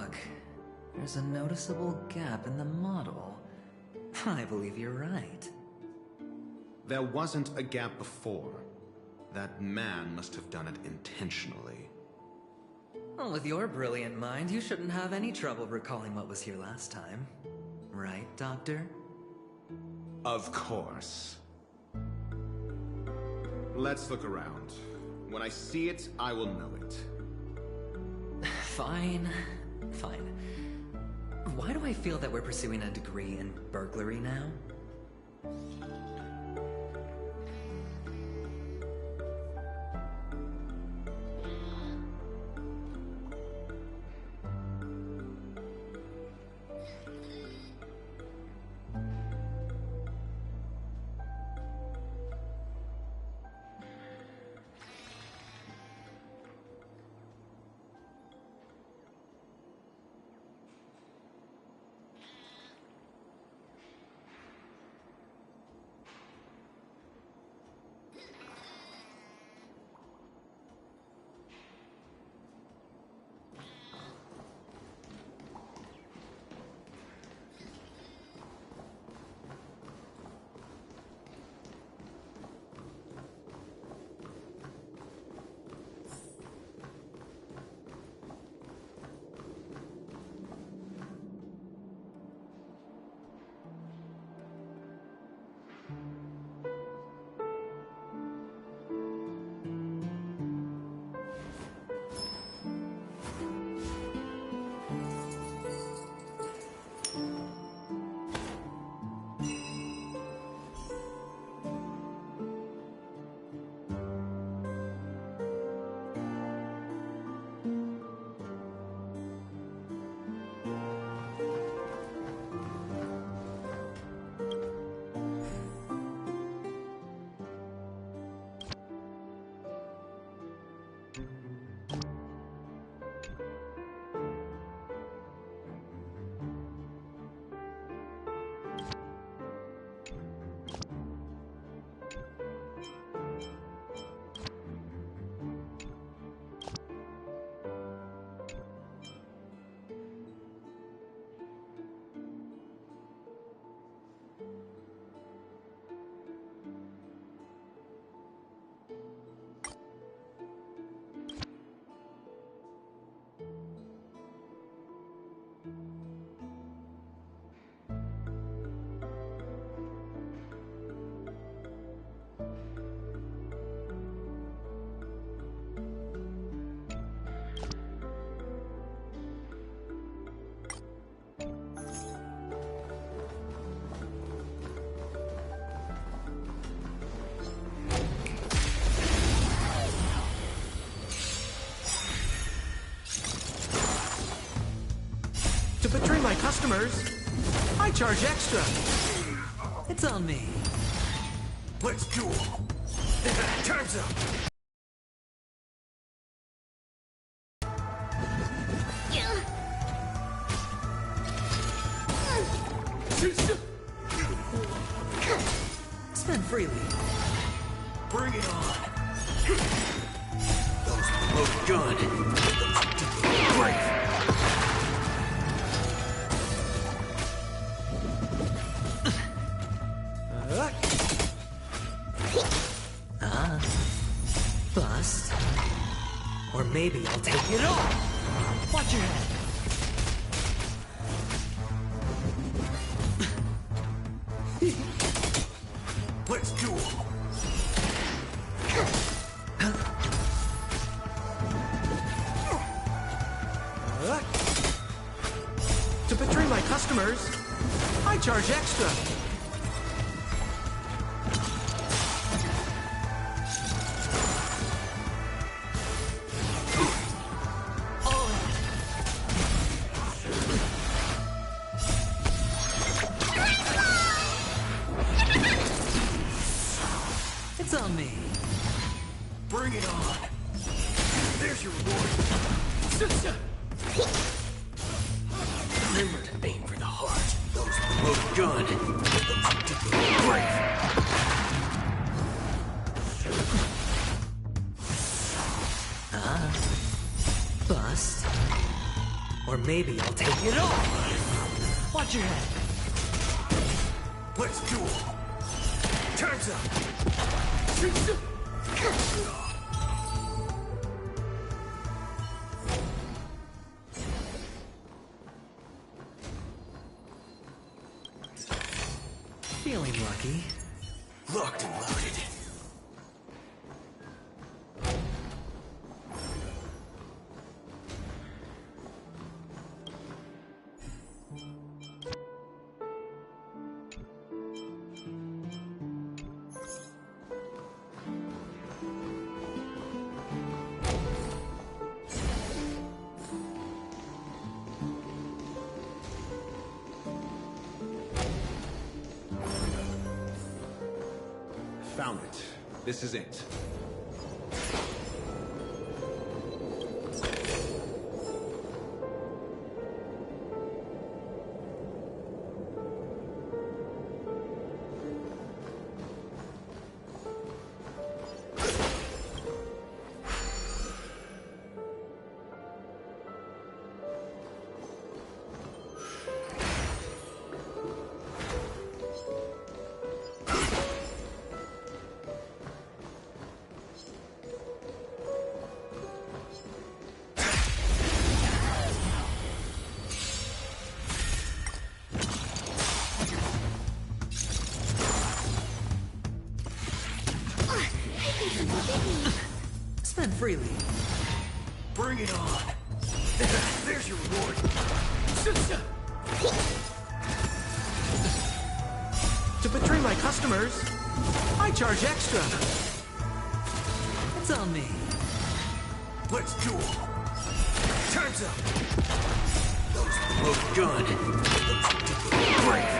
look. There's a noticeable gap in the model. I believe you're right. There wasn't a gap before. That man must have done it intentionally. Well, with your brilliant mind, you shouldn't have any trouble recalling what was here last time. Right, Doctor? Of course. Let's look around. When I see it, I will know it. Fine. Fine. Why do I feel that we're pursuing a degree in burglary now? To betray my customers, I charge extra. It's on me. Let's duel. Time's up. Spend freely. Bring it on. Those load gun. Brave. Bust. Or maybe I'll take it all. Watch your head. Let's duel. To betray my customers, I charge extra. It's on me. Bring it on. There's your reward. Remember to aim for the heart. Those load gun. Brave. Bust. Or maybe I'll take it all. Watch your head. Let's duel. Time's up. Feeling lucky. Locked and loaded. Found it. This is it. Spend freely. Bring it on. There's your reward. To betray my customers, I charge extra. It's on me. Let's duel. Time's up. Those both done. Great.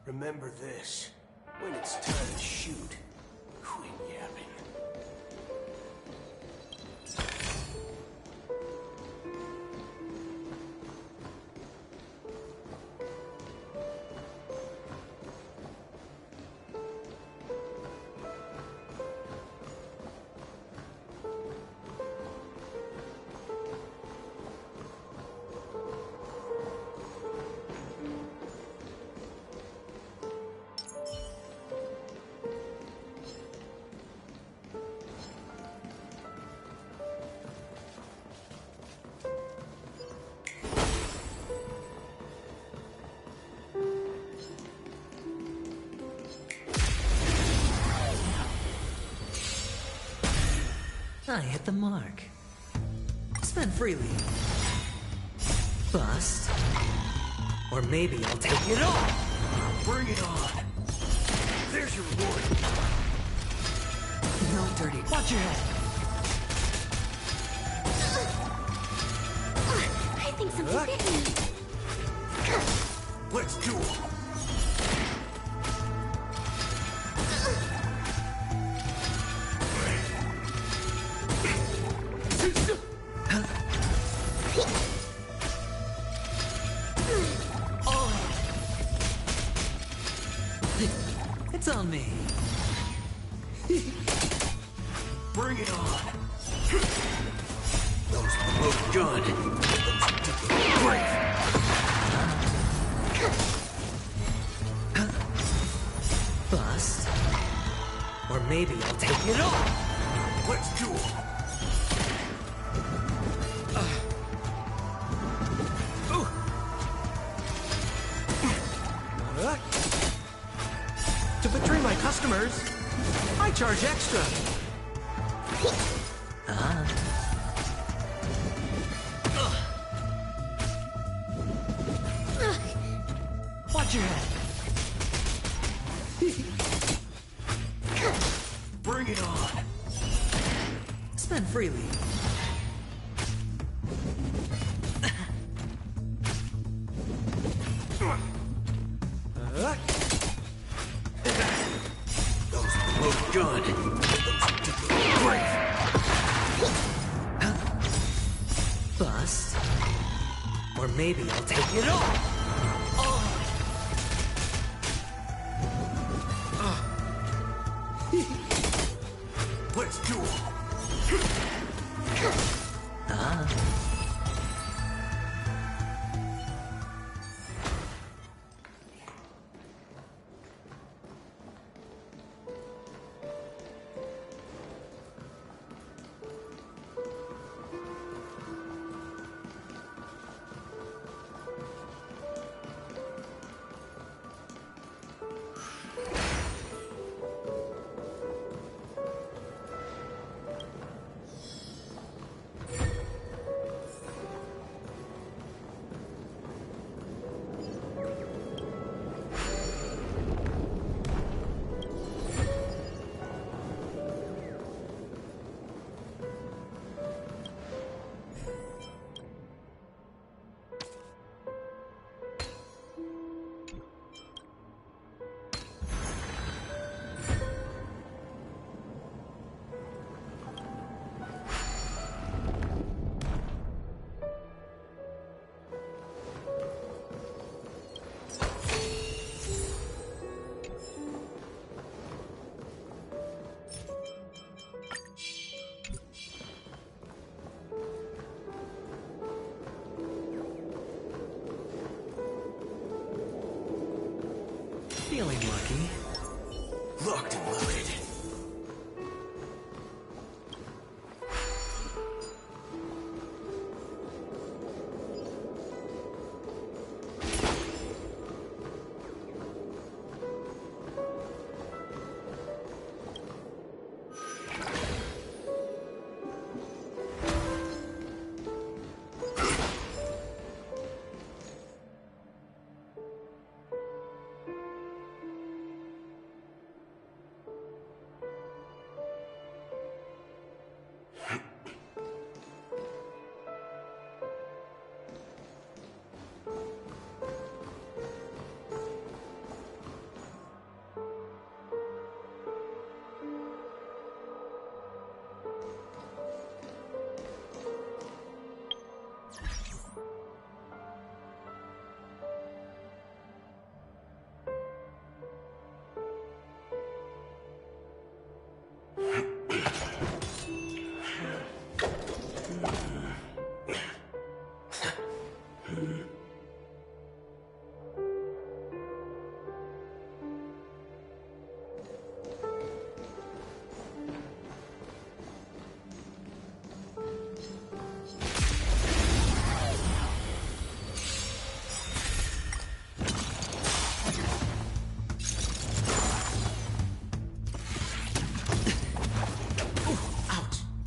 Remember this. When it's time to shoot, quit yapping. I hit the mark. Spend freely. Bust. Or maybe I'll take it all. Bring it on. There's your reward. No dirty. Watch your head. I think something bit me. Let's duel. It's on me. Bring it on. Those both done. Great. Bust. Or maybe I'll take it all. Let's duel. To betray my customers, I charge extra. Watch your head. Bring it on. Spend freely. Those both done. Great. Bust. Or maybe I'll take it all. Let's duel. Feeling lucky. Locked and loaded.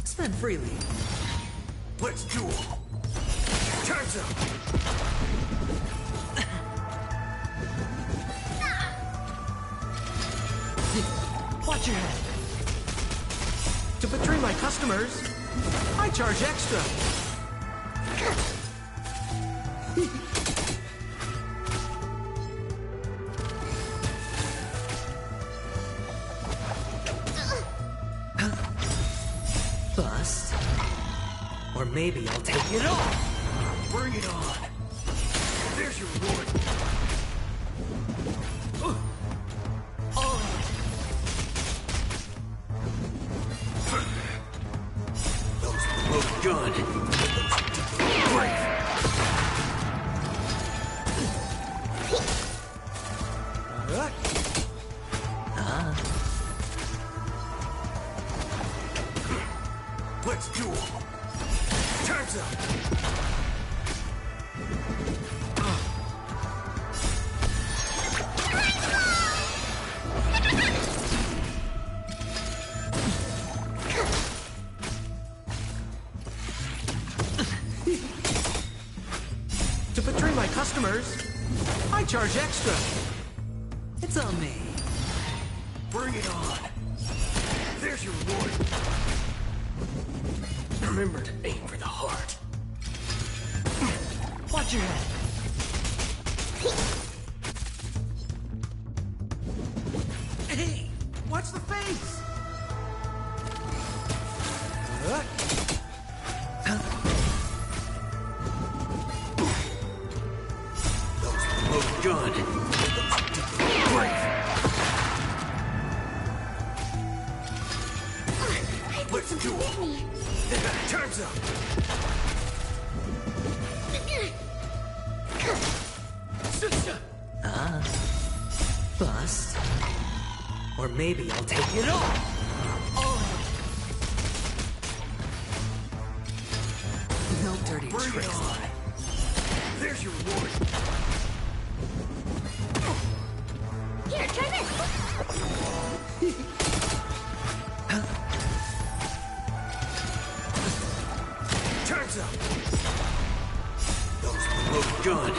Spend freely. Let's duel. Time's up. Watch your head. To betray my customers, I charge extra. Bust. Or maybe I'll take it all. Bring it on. There's your reward. Those both done. Great. Let's duel. Time's up. To betray my customers, I charge extra. It's on me. Bring it on. There's your reward. Remember to aim for the heart. Watch your head. Hey, watch the face. Those both done. Great. Let's duel. Time's up. Bust. Or maybe I'll take it all. No dirty Bring tricks. it on. There's your reward. Here, try this. Time's up. Those both done.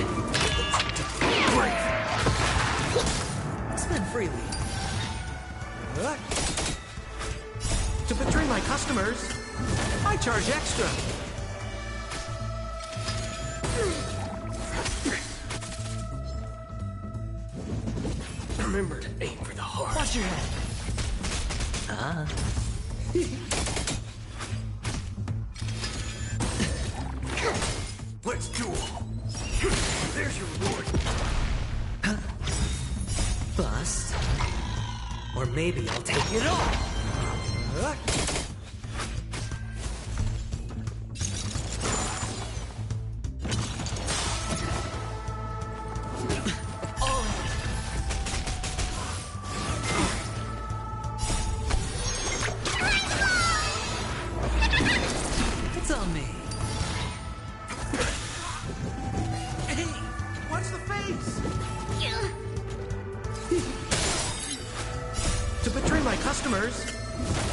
Great. Spend freely. To betray my customers, I charge extra. Remember to aim for the heart. Watch your head. Let's duel. There's your reward. Bust. Or maybe I'll take it all. my customers,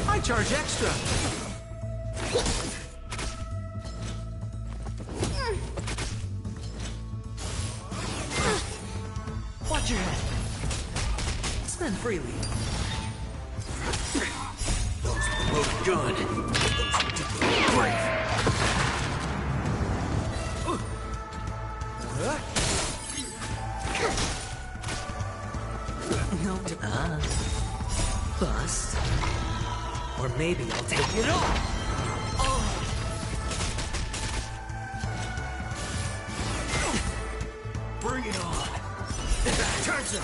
I charge extra. Watch your head. Spend freely. Those look good. Great. No, bust. Or maybe I'll take it all. Bring it on. Time's up.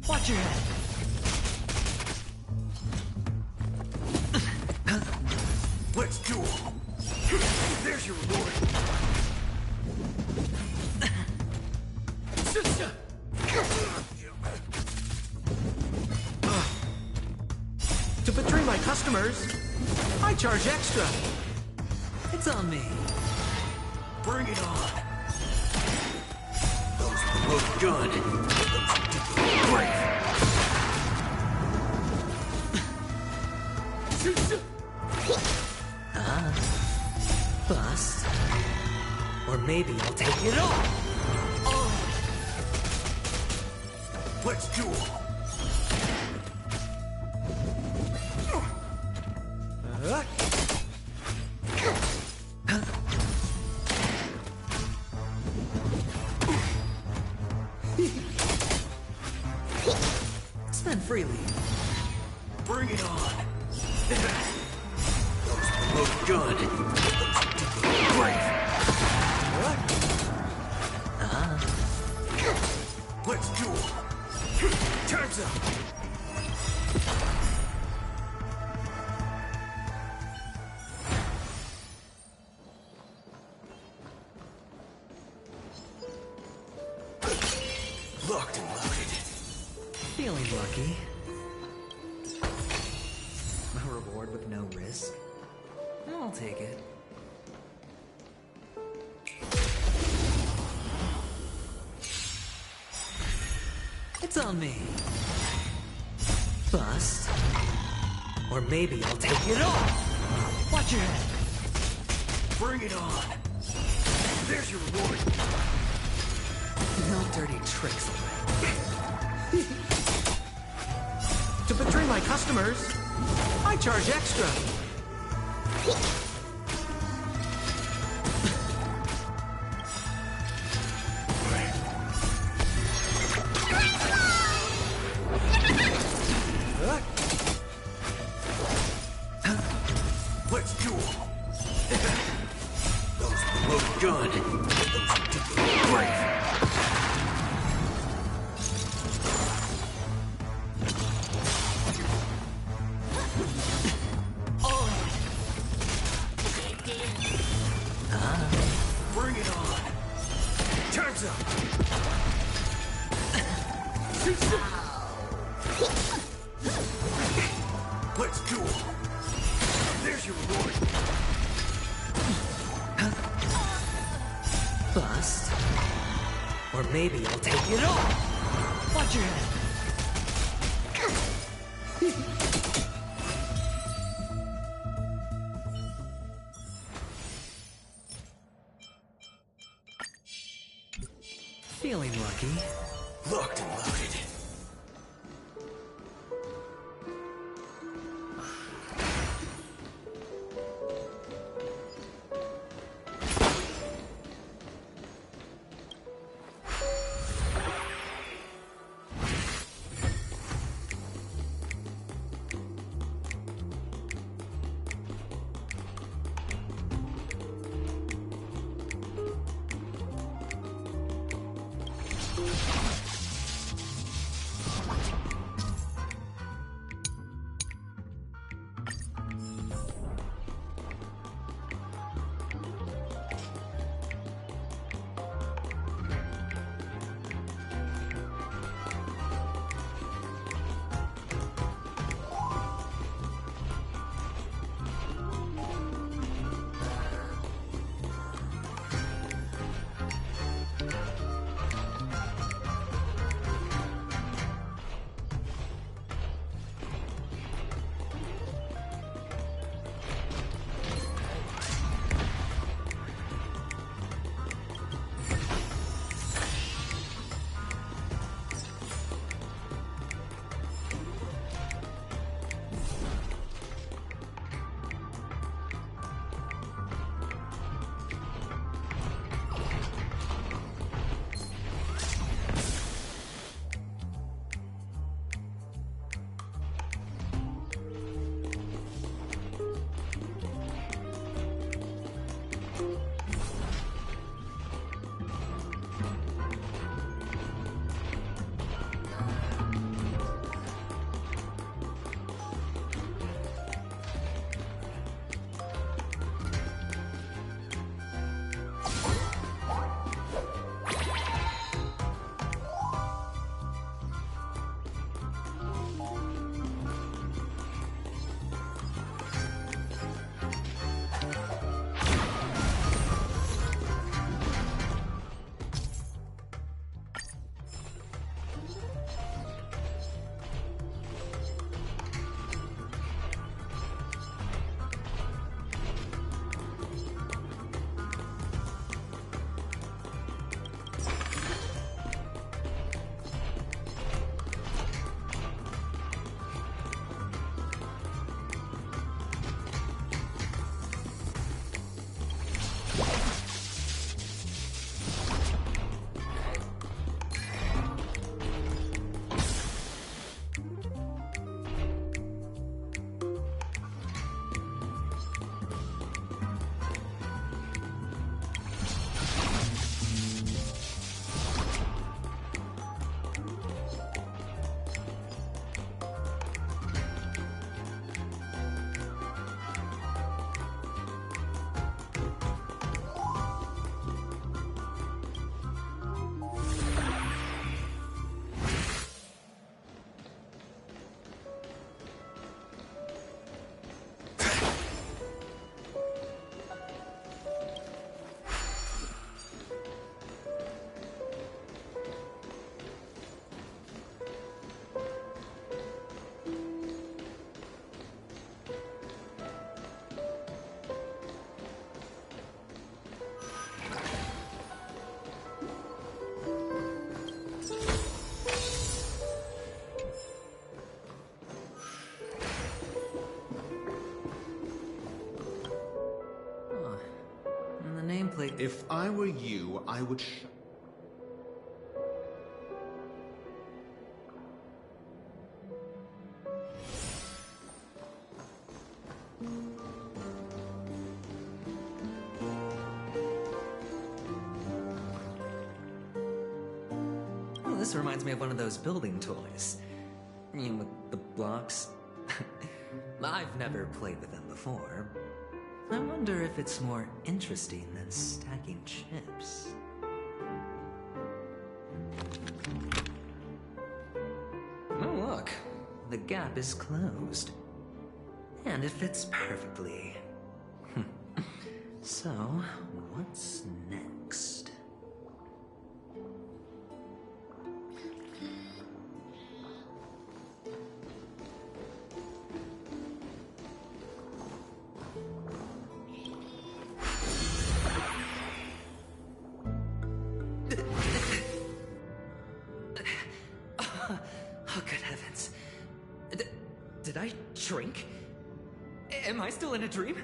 Watch your head. Let's do it. There's your reward. To betray my customers, I charge extra. It's on me. Bring it on. Those look good. Great. Bust. Or maybe I'll take it all. Let's do it. Spend freely. Bring it on. Those look good. Great. Let's do it. Time's up. Locked and loaded. Feeling lucky. A reward with no risk. I'll take it. It's on me. Bust. Or maybe I'll take it all. Watch your head. Bring it on. There's your reward. No dirty tricks. To betray my customers, I charge extra. Let's do it. Those look good. Great. Bring it on. Time's up. Let's do it. There's your reward. Bust. Or maybe I'll take it all. Watch your head. Feeling lucky. Locked and loaded. play... If I were you, I would Oh, this reminds me of one of those building toys. You know, with the blocks. I've never played with them before. I wonder if it's more interesting than stacking chips. Oh, look. The gap is closed. And it fits perfectly. So, what's next? Oh, good heavens. Did I shrink? Am I still in a dream?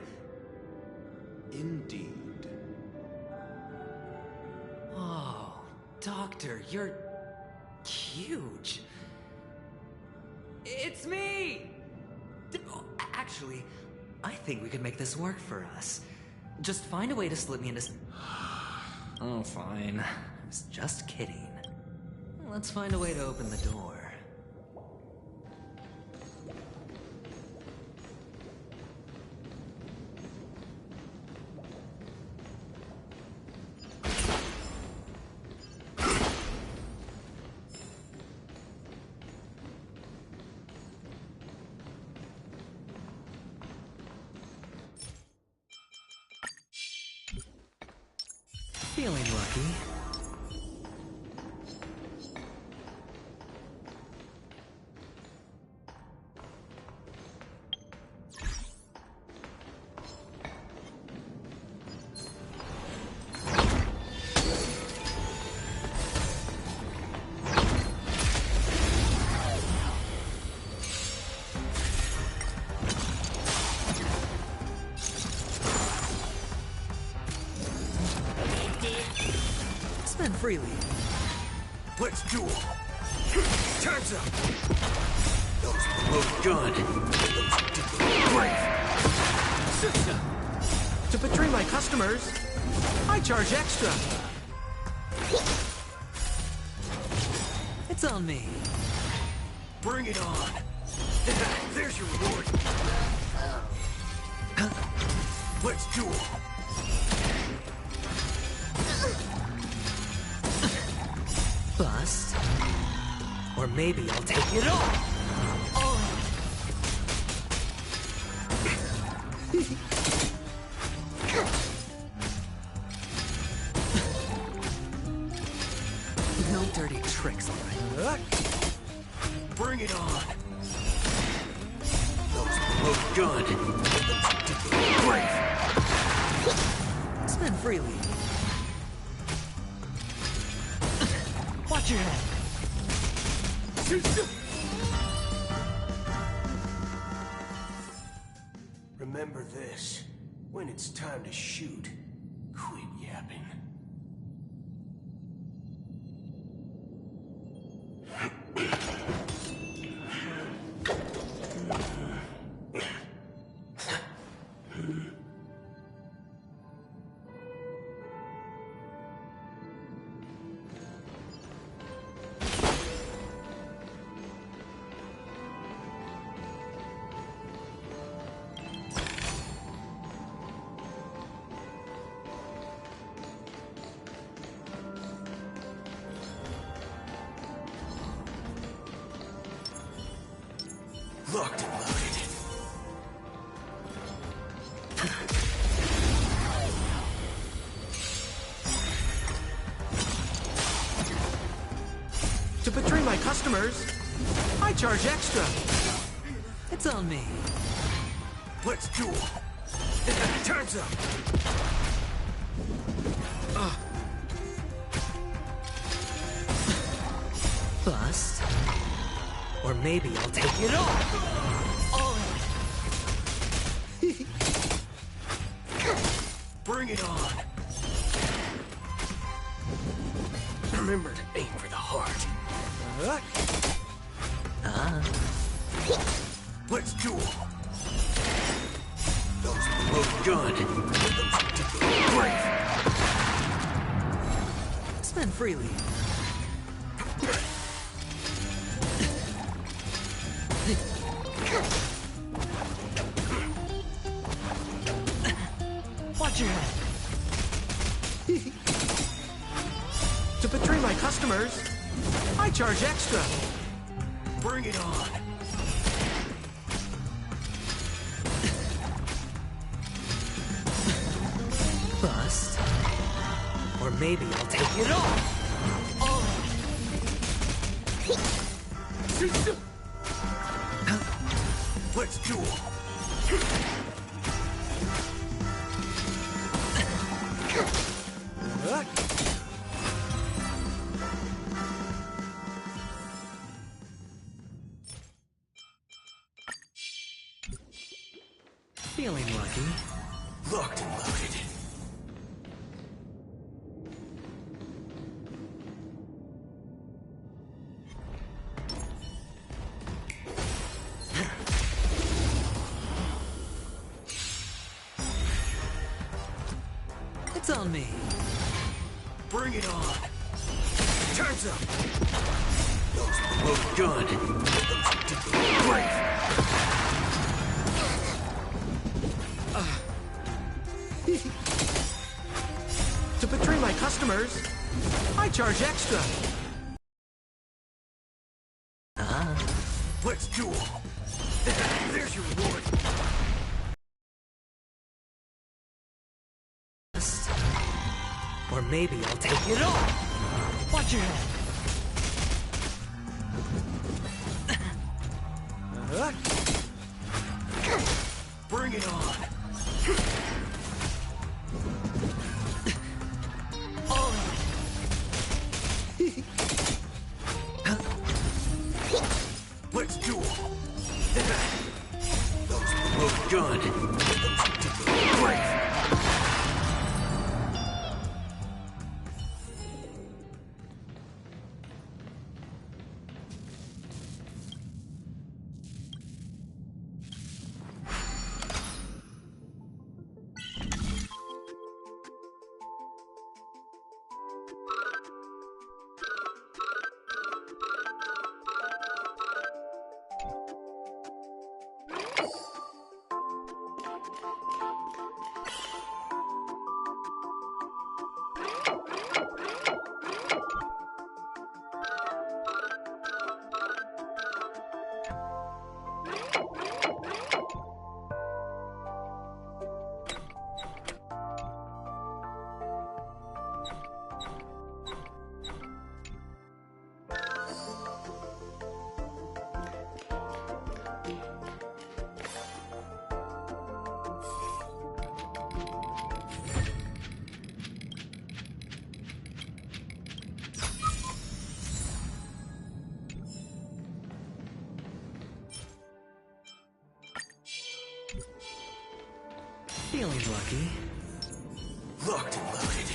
Indeed. Oh, Doctor, you're huge. It's me! Actually, I think we could make this work for us. Just find a way to slip me into... Oh, fine. I was just kidding. Let's find a way to open the door. Feeling lucky. Spend freely. Let's duel. Time's up. Those both good. Brave. Sister, to betray my customers, I charge extra. It's on me. Bring it on. There's your reward. Let's duel. Bust. Or maybe I'll take it all. Oh. No dirty tricks, all right? Bring it on. Those look good. Brave. Spend freely. Watch your head. Remember this. When it's time to shoot, quit yapping. Locked and loaded. To betray my customers, I charge extra. It's on me. Let's duel. Time's up. Bust. Or maybe I'll take it all. Oh. Bring it on. Remember to aim for the heart. Let's duel. Those look good. Great. Spend freely. Watch your head. To betray my customers, I charge extra. Bring it on. Bust. Or maybe I'll take it all. Let's duel. Feeling lucky. Locked and loaded. It's on me. Bring it on. Turns up. Those look good. Great. To betray my customers, I charge extra. Let's duel. There's your reward. Or maybe I'll take it all. Watch your head. Bring it on. Let's duel. Those look good. Great. Feeling lucky. Locked and loaded.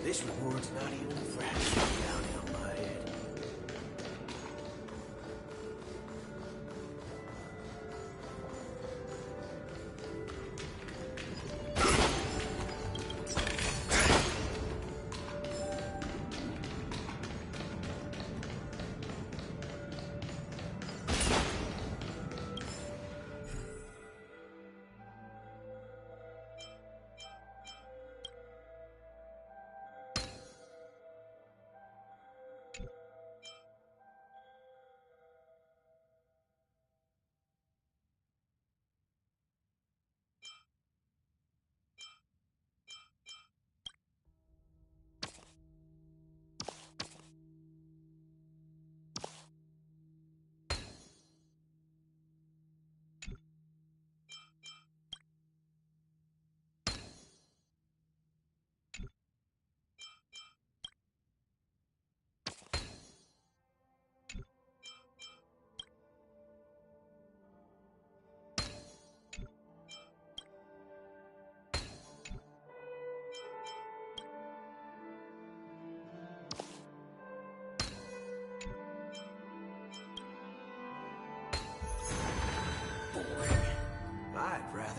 This reward's not even a fraction of the bounty on my head.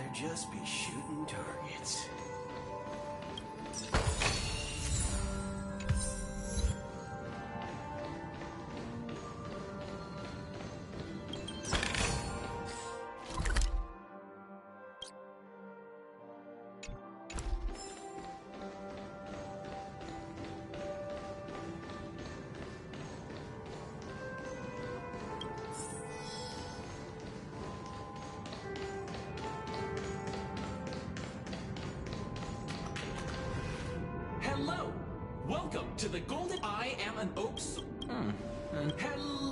rather just be shooting targets. Hello! Welcome to the Golden... I am an oak... Hello...